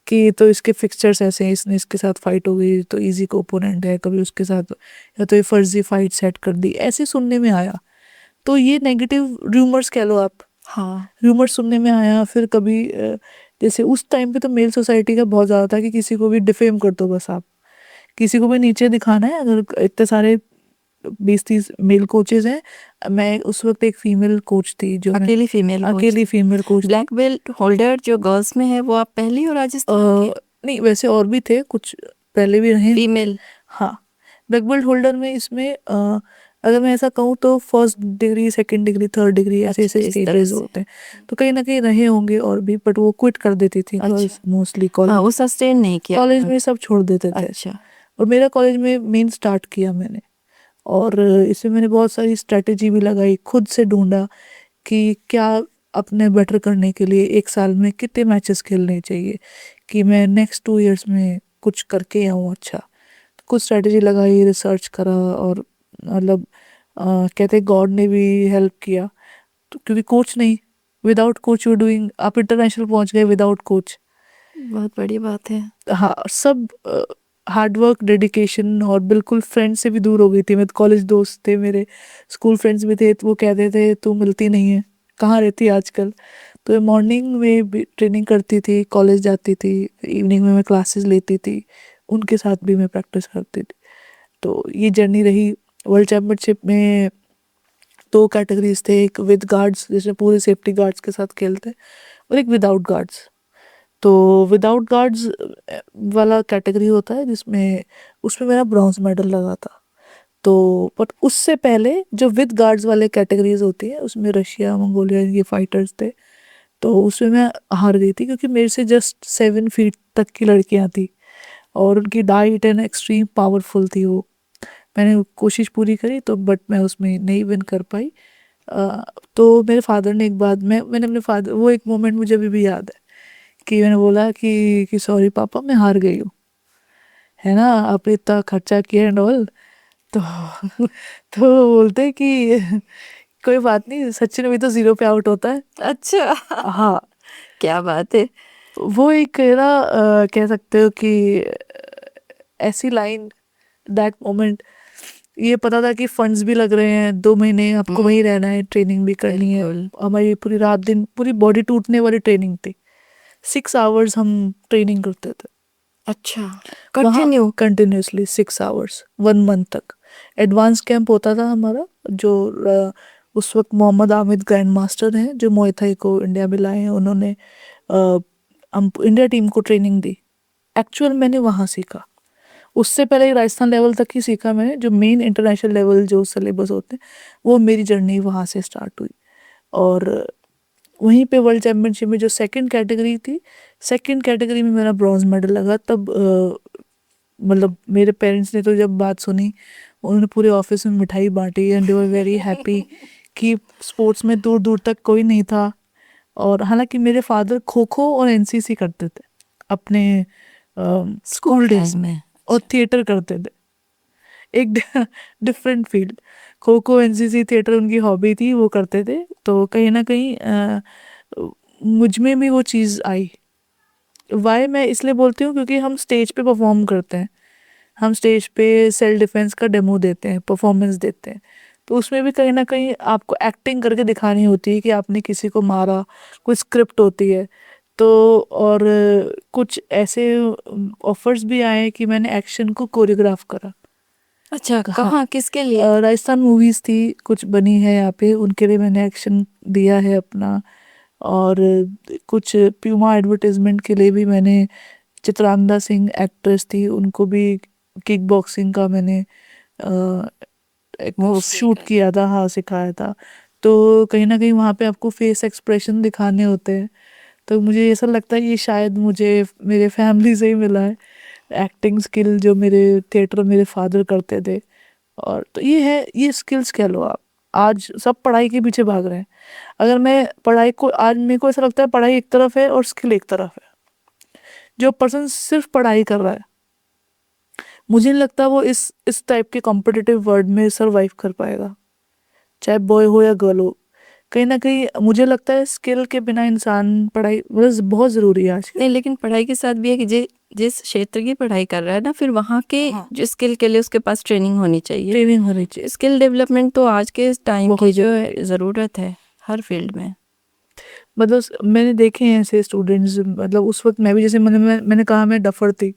कि तो इसके फिक्सचर्स ऐसे हैं, इसने इसके साथ फाइट हो गई तो इजी को ओपोनेंट है, कभी उसके साथ, या तो ये फर्जी फाइट सेट कर दी, ऐसे सुनने में आया। तो ये नेगेटिव र्यूमर्स कह लो आप, हाँ, र्यूमर्स सुनने में आया। फिर कभी जैसे उस टाइम पे तो मेल सोसाइटी का बहुत ज़्यादा था कि किसी को भी डिफेम कर दो, बस आप किसी को भी नीचे दिखाना है। अगर इतने सारे 20-30 मेल कोचेज हैं, मैं उस वक्त एक फीमेल कोच थी जो मैं अकेली फीमेल कोच। अकेली female coach. Black belt holder जो गर्ल्स में है, वो आप पहली हो राजस्थान की? नहीं, वैसे और भी थे कुछ, पहले भी रहे। फीमेल? हाँ, ब्लैक बेल्ट होल्डर में इसमें अगर मैं ऐसा कहूँ तो first degree, second degree, third degree, ऐसे अच्छा, ऐसे इस तरह स्टेजेस से। होते हैं। तो कहीं ना कहीं रहे होंगे और भी, बट वो क्विट कर देती थी गर्ल्स अच्छा, मोस्टली। हाँ, कॉलेज वो सस्टेन नहीं किया कॉलेज उन्होंने। में सब छोड़ देते थे। अच्छा, और मेरा कॉलेज में मेन स्टार्ट किया मैंने, और इसमें मैंने बहुत सारी स्ट्रेटेजी भी लगाई, खुद से ढूंढा कि क्या अपने बेटर करने के लिए एक साल में कितने मैचेस खेलने चाहिए कि मैं नेक्स्ट 2 इयर्स में कुछ करके आऊँ अच्छा। कुछ स्ट्रेटेजी लगाई, रिसर्च करा, और मतलब कहते गॉड ने भी हेल्प किया। तो क्योंकि कोच नहीं, विदाउट कोच यू डूइंग, आप इंटरनेशनल पहुंच गए विदाउट कोच। बहुत बड़ी बात है। हाँ, सब हार्डवर्क, डेडिकेशन, और बिल्कुल फ्रेंड से भी दूर हो गई थी मैं। कॉलेज दोस्त थे मेरे, स्कूल फ्रेंड्स भी थे, तो वो कहते थे तू मिलती नहीं है, कहाँ रहती है आजकल। तो मॉर्निंग में भी ट्रेनिंग करती थी, कॉलेज जाती थी, इवनिंग में मैं क्लासेस लेती थी, उनके साथ भी मैं प्रैक्टिस करती थी। तो ये जर्नी रही। वर्ल्ड चैम्पियनशिप में 2 कैटेगरीज थे, एक विद गार्ड्स जिसमें पूरे सेफ्टी गार्ड्स के साथ खेलते, और एक विदाउट गार्ड्स। तो विदाउट गार्ड्स वाला कैटेगरी होता है जिसमें, उसमें मेरा ब्रॉन्ज मेडल लगा था। तो बट उससे पहले जो विद गार्ड्स वाले कैटेगरीज होती है, उसमें रशिया, मंगोलिया, ये फाइटर्स थे। तो उसमें मैं हार गई थी क्योंकि मेरे से जस्ट 7 फीट तक की लड़कियां थी, और उनकी डाइट एंड एक्सट्रीम पावरफुल थी वो। मैंने कोशिश पूरी करी तो, बट मैं उसमें नहीं विन कर पाई। तो मेरे फादर ने एक बात, मैंने अपने फादर, वो एक मोमेंट मुझे अभी भी याद है कि मैंने बोला कि सॉरी पापा, मैं हार गई हूँ, है ना, आपने इतना खर्चा किया एंड ऑल। तो तो वो बोलते हैं कि कोई बात नहीं, सचिन भी तो 0 पे आउट होता है। अच्छा, हाँ, क्या बात है। वो एक ना कह सकते हो कि ऐसी लाइन, दैट मोमेंट, ये पता था कि फंड्स भी लग रहे हैं, 2 महीने आपको वहीं रहना है, ट्रेनिंग भी करनी है। बिल्कुल। हमारी पूरी रात दिन, पूरी बॉडी टूटने वाली ट्रेनिंग थी। 6 आवर्स हम ट्रेनिंग करते थे अच्छा, वहाँ, कंटिन्यू? कंटिन्यूसली 6 आवर्स, 1 मंथ तक। एडवांस कैंप होता था हमारा, जो उस वक्त मोहम्मद आमिद ग्रैंड मास्टर हैं जो मुay थाई को इंडिया में लाए हैं, उन्होंने हम इंडिया टीम को ट्रेनिंग दी। एक्चुअल मैंने वहाँ सीखा, उससे पहले राजस्थान लेवल तक ही सीखा मैंने। जो मेन इंटरनेशनल लेवल जो सिलेबस होते हैं, वो मेरी जर्नी वहाँ से स्टार्ट हुई। और वहीं पे वर्ल्ड चैम्पियनशिप में जो सेकंड कैटेगरी थी, सेकंड कैटेगरी में मेरा ब्रॉन्ज मेडल लगा। तब मतलब मेरे पेरेंट्स ने तो जब बात सुनी, उन्होंने पूरे ऑफिस में मिठाई बांटी, and they were very happy कि स्पोर्ट्स में दूर दूर तक कोई नहीं था। और हालांकि मेरे फादर खो खो और एनसीसी करते थे अपने स्कूल डेज टाइम में, में? और थिएटर करते थे। एक different field, kho kho, NCC, theatre उनकी हॉबी थी, वो करते थे। तो कहीं ना कहीं मुझ में भी वो चीज़ आई। वाई मैं इसलिए बोलती हूँ क्योंकि हम स्टेज पे परफॉर्म करते हैं, हम स्टेज पे सेल्फ डिफेंस का डेमो देते हैं, परफॉर्मेंस देते हैं। तो उसमें भी कहीं ना कहीं आपको एक्टिंग करके दिखानी होती है कि आपने किसी को मारा, कोई स्क्रिप्ट होती है। तो और कुछ ऐसे ऑफर्स भी आए कि मैंने एक्शन को कोरियोग्राफ करा। अच्छा, हाँ, कहाँ, किसके लिए? राजस्थान मूवीज़ थी कुछ बनी है यहाँ पे, उनके लिए मैंने एक्शन दिया है अपना। और कुछ प्यूमा एडवर्टाइजमेंट के लिए भी मैंने, चित्रांगदा सिंह एक्ट्रेस थी, उनको भी किक बॉक्सिंग का मैंने एक मूव शूट किया था, हाँ, सिखाया था। तो कहीं ना कहीं वहाँ पे आपको फेस एक्सप्रेशन दिखाने होते हैं। तो मुझे ऐसा लगता है ये शायद मुझे मेरे फैमिली से ही मिला है, एक्टिंग स्किल जो मेरे थिएटर मेरे फादर करते थे। और तो ये है, ये स्किल्स कह लो आप। आज सब पढ़ाई के पीछे भाग रहे हैं। अगर मैं पढ़ाई को, आज मेरे को ऐसा लगता है पढ़ाई एक तरफ है और स्किल एक तरफ है। जो पर्सन सिर्फ पढ़ाई कर रहा है, मुझे नहीं लगता वो इस टाइप के कॉम्पिटिटिव वर्ल्ड में सरवाइव कर पाएगा, चाहे बॉय हो या गर्ल हो। कहीं ना कहीं मुझे लगता है स्किल के बिना इंसान, पढ़ाई मतलब बहुत ज़रूरी है आज के। नहीं, लेकिन पढ़ाई के साथ भी है कि जिस क्षेत्र की पढ़ाई कर रहा है ना, फिर वहाँ के जो स्किल के लिए उसके पास ट्रेनिंग होनी चाहिए। ट्रेनिंग होनी चाहिए। स्किल डेवलपमेंट तो आज के टाइम की जो है ज़रूरत है हर फील्ड में। मतलब मैंने देखे हैं ऐसे स्टूडेंट्स, मतलब उस वक्त मैं भी, जैसे मैंने कहा मैं डफर थी,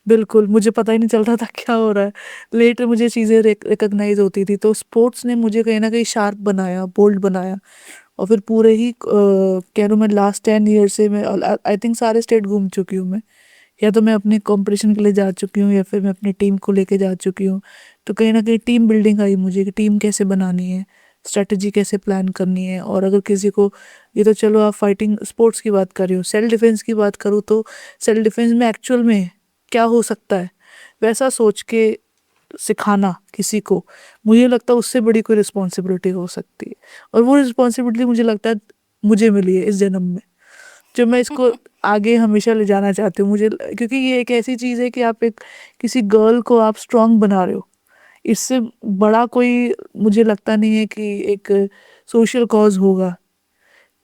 बिल्कुल मुझे पता ही नहीं चलता था क्या हो रहा है। लेटर मुझे चीज़ें रिकग्नाइज होती थी। तो स्पोर्ट्स ने मुझे कहीं ना कहीं शार्प बनाया, बोल्ड बनाया। और फिर पूरे ही कह लूँ मैं लास्ट 10 ईयर से मैं आई थिंक सारे स्टेट घूम चुकी हूँ मैं। या तो मैं अपने कंपटीशन के लिए जा चुकी हूँ या फिर मैं अपनी टीम को लेके जा चुकी हूँ। तो कहीं ना कहीं टीम बिल्डिंग आई मुझे कि टीम कैसे बनानी है, स्ट्रेटजी कैसे प्लान करनी है। और अगर किसी को, ये तो चलो आप फाइटिंग स्पोर्ट्स की बात कर रही हो, सेल्फ डिफेंस की बात करूँ तो सेल्फ डिफेंस में एक्चुअल में क्या हो सकता है वैसा सोच के सिखाना किसी को, मुझे लगता है उससे बड़ी कोई रिस्पॉन्सिबिलिटी हो सकती है। और वो रिस्पॉन्सिबिलिटी मुझे लगता है मुझे मिली है इस जन्म में, जो मैं इसको आगे हमेशा ले जाना चाहती हूँ। मुझे क्योंकि ये एक ऐसी चीज़ है कि आप एक किसी गर्ल को आप स्ट्रांग बना रहे हो, इससे बड़ा कोई मुझे लगता नहीं है कि एक सोशल कॉज होगा।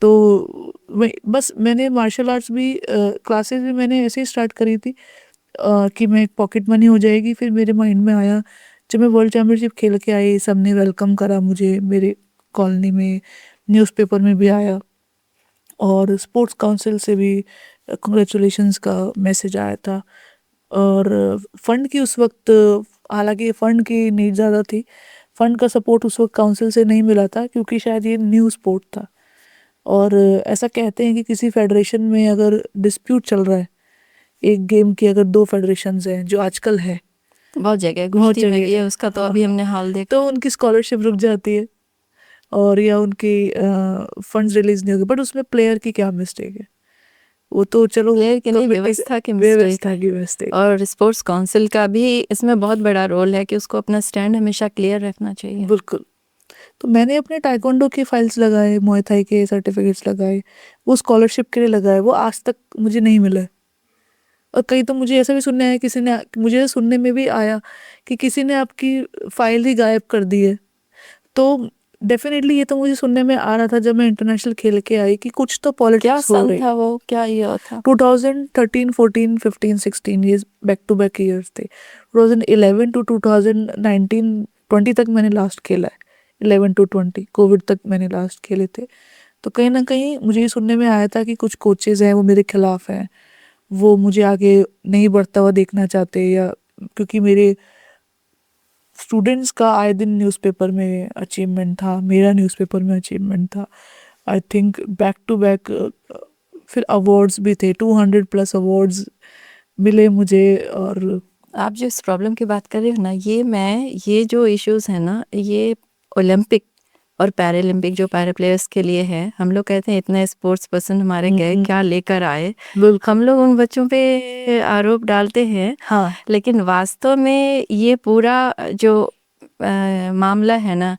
तो मैंने मार्शल आर्ट्स भी क्लासेस भी मैंने ऐसे ही स्टार्ट करी थी कि मैं एक पॉकेट मनी हो जाएगी। फिर मेरे माइंड में आया, जब मैं वर्ल्ड चैम्पियनशिप खेल के आई, सबने वेलकम करा मुझे, मेरे कॉलोनी में न्यूज़पेपर में भी आया और स्पोर्ट्स काउंसिल से भी कंग्रेचुलेशंस का मैसेज आया था। और फंड की उस वक्त, हालांकि फंड की नीड ज़्यादा थी, फंड का सपोर्ट उस वक्त काउंसिल से नहीं मिला था क्योंकि शायद ये न्यू स्पोर्ट था। और ऐसा कहते हैं कि किसी फेडरेशन में अगर डिस्प्यूट चल रहा है एक गेम की, अगर दो फेडरेशंस हैं जो आजकल है बहुत जगह बहुत कुश्ती में जगह भी है, उसका तो अभी हमने हाल देखा। तो उनकी स्कॉलरशिप रुक जाती है और या उनकी फंड्स रिलीज नहीं होगी। बट उसमें प्लेयर की क्या मिस्टेक है, वो तो चलो प्लेयर की नहीं, व्यवस्था की मिस्टेक। और स्पोर्ट्स काउंसिल का भी इसमें बहुत बड़ा रोल है कि उसको अपना स्टैंड हमेशा क्लियर रखना चाहिए। बिल्कुल। तो मैंने अपने टाइकोंडो के फाइल्स लगाए, मुay थाई के सर्टिफिकेट्स लगाए, वो स्कॉलरशिप के लिए लगाए, वो आज तक मुझे नहीं मिला है। और कहीं तो मुझे ऐसा भी सुनने आया, किसी ने, मुझे सुनने में भी आया कि किसी ने आपकी फाइल ही गायब कर दी है। तो डेफिनेटली ये तो मुझे सुनने में आ रहा था जब मैं इंटरनेशनल खेल के आई कि कुछ तो क्या पॉलिटिक्स हो साल रही। था वो, क्या ईयर था? 2013, 14, 15, 16 ये बैक टू बैक ईयर्स थे। 2011 टू 2019, 20 तक मैंने लास्ट खेला है। 11 टू 20 कोविड तक मैंने लास्ट खेले थे। तो कहीं ना कहीं मुझे ये सुनने में आया था कि कुछ कोचेज़ हैं वो मेरे खिलाफ हैं, वो मुझे आगे नहीं बढ़ता हुआ देखना चाहते, या क्योंकि मेरे स्टूडेंट्स का आए दिन न्यूज़पेपर में अचीवमेंट था, मेरा न्यूज़पेपर में अचीवमेंट था। I think back to back फिर अवार्ड्स भी थे, 200+ अवार्ड्स मिले मुझे। और आप जो इस प्रॉब्लम की बात कर रहे हो ना, ये जो इश्यूज है ना, ये ओलंपिक और पैरालंपिक जो पैरा प्लेयर्स के लिए है। हम लोग कहते हैं इतने स्पोर्ट्स पर्सन हमारे गए, क्या लेकर आए, हम लोग उन बच्चों पे आरोप डालते हैं। हाँ, लेकिन वास्तव में ये पूरा जो मामला है ना,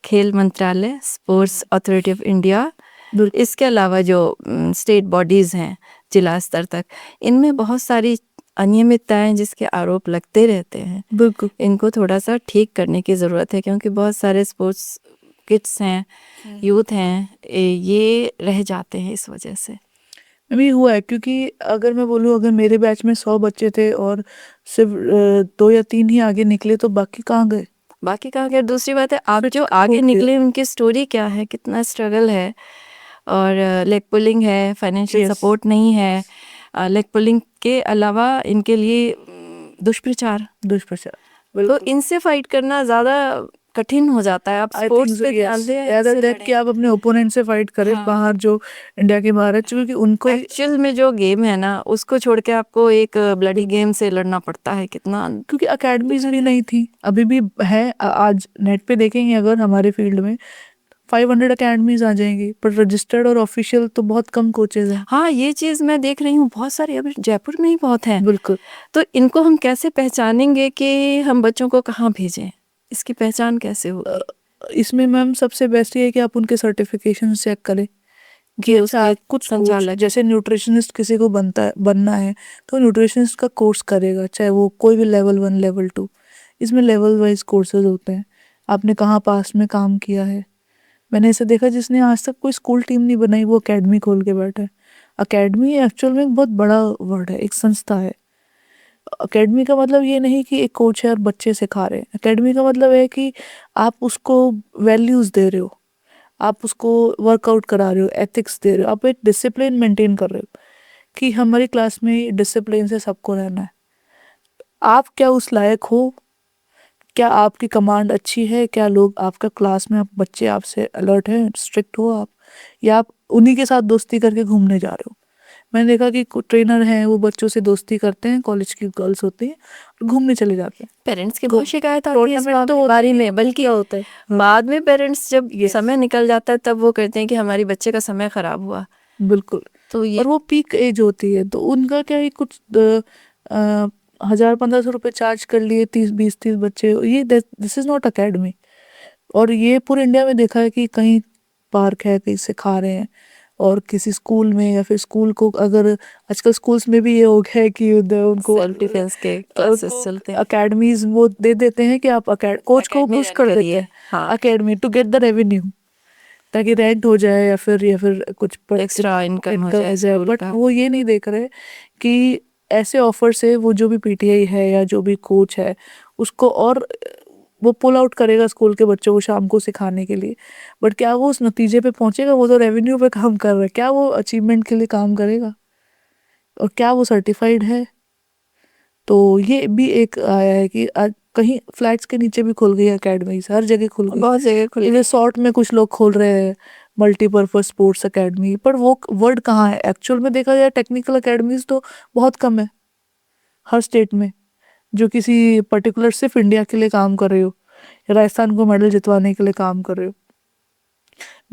खेल मंत्रालय, स्पोर्ट्स अथॉरिटी ऑफ इंडिया, इसके अलावा जो स्टेट बॉडीज़ हैं जिला स्तर तक, इनमें बहुत सारी अनियमितताएं जिसके आरोप लगते रहते हैं। बिल्कुल। इनको थोड़ा सा ठीक करने की ज़रूरत है, क्योंकि बहुत सारे स्पोर्ट्स किड्स हैं, यूथ हैं, ये रह जाते हैं इस वजह से। भी हुआ है क्योंकि अगर मैं बोलूँ, अगर मेरे बैच में 100 बच्चे थे और सिर्फ 2 या 3 ही आगे निकले तो बाकी कहाँ गए? बाकी कहाँ गए? दूसरी बात है, आप जो आगे निकले उनकी स्टोरी क्या है, कितना स्ट्रगल है। और लेग पुलिंग है, फाइनेंशियल सपोर्ट नहीं है, लेग पुलिंग के अलावा इनके लिए दुष्प्रचार। तो इनसे फाइट करना ज़्यादा कठिन हो जाता है। आप स्पोर्ट्स पे ध्यान दें कि आप अपने ओपोनेंट से फाइट करें। हाँ। बाहर जो इंडिया के बाहर है, क्योंकि उनको एक्चुअल में जो गेम है ना, उसको छोड़ के आपको एक ब्लडी गेम से लड़ना पड़ता है। कितना, क्योंकि अकेडमीज भी नहीं थी, अभी भी है। आज नेट पे देखेंगे अगर हमारे फील्ड में 500 अकेडमीज आ जाएंगी, पर रजिस्टर्ड और ऑफिशियल तो बहुत कम कोचेज हैं। हाँ, ये चीज़ मैं देख रही हूँ, बहुत सारे अभी जयपुर में ही बहुत हैं। बिल्कुल। तो इनको हम कैसे पहचानेंगे कि हम बच्चों को कहाँ भेजें? इसकी पहचान कैसे होगी? इसमें मैम सबसे बेस्ट ये है कि आप उनके सर्टिफिकेशन चेक करें कि कि अच्छा उसके आप कुछ कोच, संचालक जैसे न्यूट्रिशनिस्ट किसी को बनना है तो न्यूट्रिशनिस्ट का कोर्स करेगा, चाहे वो कोई भी लेवल 1 लेवल 2, इसमें लेवल वाइज कोर्सेज होते हैं। आपने कहाँ पास में काम किया है। मैंने ऐसे देखा जिसने आज तक कोई स्कूल टीम नहीं बनाई वो अकेडमी खोल के बैठा है। अकेडमी एक्चुअल में एक बहुत बड़ा वर्ड है, एक संस्था है। अकेडमी का मतलब ये नहीं कि एक कोच है और बच्चे सिखा रहे हैं। अकेडमी का मतलब है कि आप उसको वैल्यूज़ दे रहे हो, आप उसको वर्कआउट करा रहे हो, एथिक्स दे रहे हो, आप एक डिसिप्लिन मेंटेन कर रहे हो कि हमारी क्लास में डिसिप्लिन से सबको रहना है। आप क्या उस लायक हो, क्या आपकी कमांड अच्छी है, क्या लोग आपका क्लास में आप बच्चे आपसे अलर्ट हैं, स्ट्रिक्ट हो आप, या आप उन्हीं के साथ दोस्ती करके घूमने जा रहे हो। मैंने देखा कि ट्रेनर हैं वो बच्चों से दोस्ती करते हैं, कॉलेज की गर्ल्स होती हैं और घूमने चले जाते हैं। पेरेंट्स की बहुत शिकायत आती है इस टूर्नामेंट तो बारे में, बल्कि होता है। बाद में पेरेंट्स जब Yes. समय निकल जाता है तब वो कहते हैं कि हमारी बच्चे का समय खराब हुआ। बिल्कुल। तो ये और वो पीक एज होती है तो उनका क्या है, कुछ 1,000-1,500 रुपये चार्ज कर लिए, 30 बच्चे, ये दिस इज़ नॉट अकेडमी। और ये पूरे इंडिया में देखा है कि कहीं पार्क है, कहीं सिखा रहे हैं, और किसी स्कूल में, या फिर स्कूल को अगर आजकल स्कूल्स में भी ये हो गया है कि उनको सेल्फ डिफेंस के क्लासेस चलते हैं। अकेडमीज वो दे देते हैं कि आप कोच को Academy पुश run कर देते करिए, हैं हाँ। Academy to get the revenue, ताकि रेंट हो जाए या फिर कुछ Extra income हो जाए जाए। स्कूल बट का। वो ये नहीं देख रहे कि ऐसे ऑफर से वो जो भी पीटीआई है या जो भी कोच है उसको, और वो पुल आउट करेगा स्कूल के बच्चों को शाम को सिखाने के लिए, बट क्या वो उस नतीजे पे पहुंचेगा? वो तो रेवेन्यू पे काम कर रहा है, क्या वो अचीवमेंट के लिए काम करेगा? और क्या वो सर्टिफाइड है? तो ये भी एक आया है कि कहीं फ्लैट्स के नीचे भी खुल गई अकेडमीज, हर जगह खुल गई। बहुत जगह खुल गई। रिसोर्ट में कुछ लोग खोल रहे हैं मल्टीपर्पज स्पोर्ट्स अकेडमी, पर वो वर्ड कहाँ है एक्चुअल में? देखा जाए टेक्निकल अकेडमीज तो बहुत कम है हर स्टेट में, जो किसी पर्टिकुलर सिर्फ इंडिया के लिए काम कर रहे हो या राजस्थान को मेडल जितवाने के लिए काम कर रहे हो।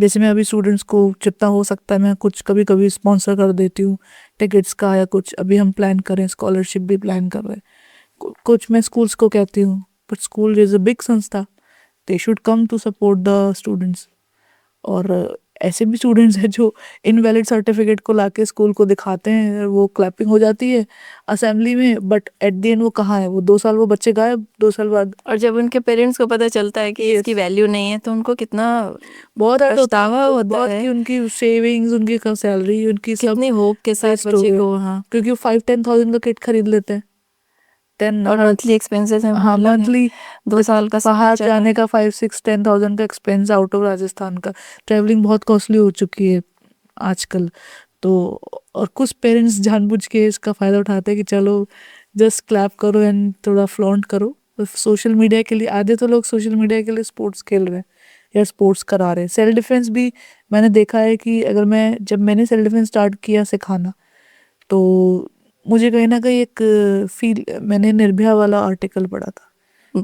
जैसे मैं अभी स्टूडेंट्स को जितना हो सकता है मैं कुछ कभी कभी स्पॉन्सर कर देती हूँ टिकट्स का, या कुछ अभी हम प्लान करें, स्कॉलरशिप भी प्लान कर रहे हैं। कुछ मैं स्कूल्स को कहती हूँ, but school is a big संस्था, they should come to support the students. और ऐसे भी स्टूडेंट्स हैं जो इनवैलिड सर्टिफिकेट को लाके स्कूल को दिखाते हैं, वो क्लैपिंग हो जाती है असेंबली में, बट एट द एंड वो कहाँ है? वो 2 साल वो बच्चे गायब, 2 साल बाद। और जब उनके पेरेंट्स को पता चलता है कि इसकी वैल्यू नहीं है तो उनको कितना बहुत hurt होता है, पछतावा होता बहुत है कि उनकी सेविंग्स, उनकी सैलरी, उनकी सब कितनी होप के साथ waste हो बच्चे गए। को। हाँ, क्योंकि वो 5-10 thousand का किट खरीद लेते हैं। 10 और मंथली एक्सपेंसेस हैं, हाँ, मंथली 2 साल का बाहर समय जाने का 5-6-10 thousand का एक्सपेंस आउट ऑफ राजस्थान का। ट्रैवलिंग बहुत कॉस्टली हो चुकी है आजकल। तो और कुछ पेरेंट्स जानबूझ के इसका फ़ायदा उठाते हैं कि चलो जस्ट क्लैप करो एंड थोड़ा फ्लॉन्ट करो सोशल मीडिया के लिए। आधे तो लोग सोशल मीडिया के लिए स्पोर्ट्स खेल रहे हैं या स्पोर्ट्स करा रहे हैं। सेल्फ डिफेंस भी मैंने देखा है कि अगर जब मैंने सेल्फ डिफेंस स्टार्ट किया सिखाना, तो मुझे कहीं ना कहीं एक मैंने निर्भया वाला आर्टिकल पढ़ा था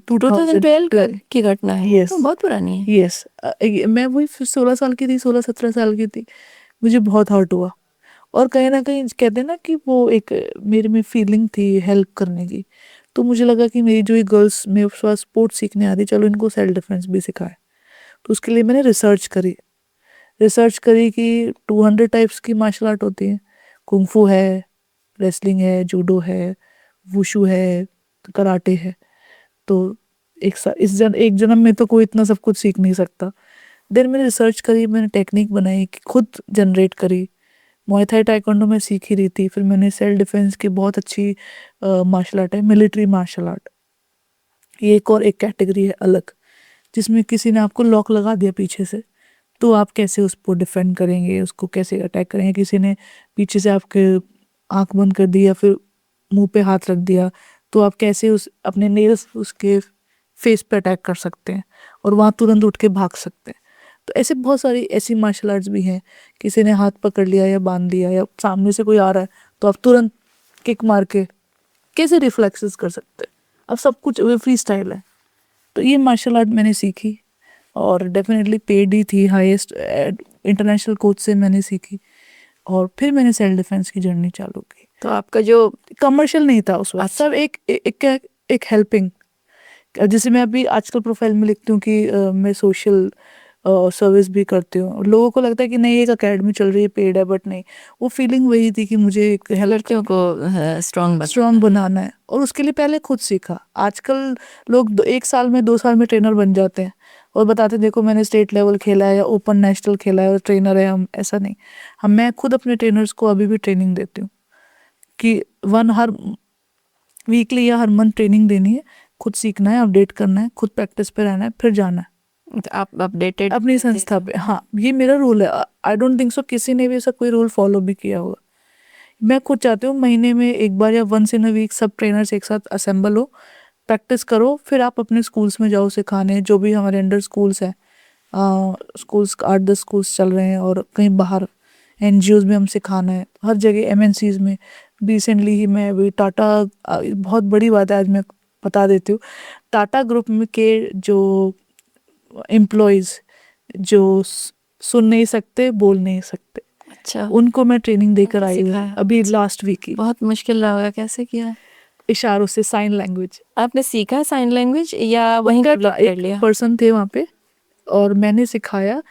2012 की घटना है। Yes. तो बहुत पुरानी है। यस, मैं वही 16 साल की थी, 16-17 साल की थी। मुझे बहुत हर्ट हुआ, और कहीं ना कहीं कहते हैं ना कि वो एक मेरे में फीलिंग थी हेल्प करने की। तो मुझे लगा कि मेरी जो ये गर्ल्स मेरे पास स्पोर्ट्स सीखने आती, चलो इनको सेल्फ डिफेंस भी सिखाए। तो उसके लिए मैंने रिसर्च करी कि 200 टाइप्स की मार्शल आर्ट होती हैं। कुंफू है, रेसलिंग है, जूडो है, वुशु है, कराटे है। तो एक जन्म में तो कोई इतना सब कुछ सीख नहीं सकता। देन मैंने रिसर्च करी, मैंने टेक्निक बनाई कि खुद जनरेट करी। मुay थाई टाइकोंडो में सीख ही रही थी, फिर मैंने सेल्फ डिफेंस की बहुत अच्छी मार्शल आर्ट है, मिलिट्री मार्शल आर्ट। ये एक कैटेगरी है अलग, जिसमें किसी ने आपको लॉक लगा दिया पीछे से, तो आप कैसे उसको डिफेंड करेंगे, उसको कैसे अटैक करेंगे। किसी ने पीछे से आपके आंख बंद कर दी या फिर मुंह पे हाथ रख दिया, तो आप कैसे अपने नेल्स उसके फेस पे अटैक कर सकते हैं और वहाँ तुरंत उठ के भाग सकते हैं। तो ऐसे बहुत सारी ऐसी मार्शल आर्ट्स भी हैं। किसी ने हाथ पकड़ लिया या बांध दिया, या सामने से कोई आ रहा है तो आप तुरंत किक मार के कैसे रिफ्लेक्सेस कर सकते हैं। अब सब कुछ फ्री स्टाइल है। तो ये मार्शल आर्ट मैंने सीखी, और डेफिनेटली पेड ही थी, हाईएस्ट इंटरनेशनल कोच से मैंने सीखी और फिर मैंने सेल्फ डिफेंस की जर्नी चालू की। तो आपका जो कमर्शियल नहीं था उस वक्त, सब एक हेल्पिंग, जैसे मैं अभी आजकल प्रोफाइल में लिखती हूँ कि मैं सोशल सर्विस भी करती हूँ। लोगों को लगता है कि नहीं एक अकेडमी चल रही है पेड है, बट नहीं, वो फीलिंग वही थी कि मुझे एक हेल्प लड़कियों को स्ट्रॉन्ग बनाना है और उसके लिए पहले खुद सीखा। आजकल लोग 1 साल में 2 साल में ट्रेनर बन जाते हैं और बताते हैं, देखो मैंने स्टेट लेवल खेला है या ओपन नेशनल खेला है और ट्रेनर है हम। ऐसा नहीं, मैं खुद अपने ट्रेनर्स को अभी भी ट्रेनिंग देती हूँ कि हर वीकली या हर मंथ ट्रेनिंग देनी है, खुद सीखना है, अपडेट करना है, खुद प्रैक्टिस पे रहना है, फिर जाना है तो आप अपडेटेड अपनी संस्था पे। हाँ, ये मेरा रूल है। आई डोंट थिंक सो किसी ने भी ऐसा कोई रूल फॉलो भी किया होगा। मैं खुद चाहती हूँ महीने में एक बार या वंस इन अ वीक सब ट्रेनर्स एक साथ असेंबल हो, प्रैक्टिस करो, फिर आप अपने स्कूल्स में जाओ सिखाने। जो भी हमारे अंडर स्कूल्स हैं, स्कूल्स 8-10 स्कूल्स चल रहे हैं और कहीं बाहर एनजीओज में हम सिखाना है, हर जगह एमएनसीज में। रिसेंटली ही मैं अभी टाटा, बहुत बड़ी बात है आज मैं बता देती हूँ, टाटा ग्रुप में के जो एम्प्लॉयज़ जो सुन नहीं सकते, बोल नहीं सकते, अच्छा, उनको मैं ट्रेनिंग देकर आई हूँ सिखाया। अभी लास्ट वीक ही। बहुत मुश्किल रहा होगा, कैसे किया? इशारों से, साइन लैंग्वेज। आपने सीखा साइन लैंग्वेज या वहीं डेवलप कर लिया? पर्सन थे वहाँ पे और मैंने सिखाया,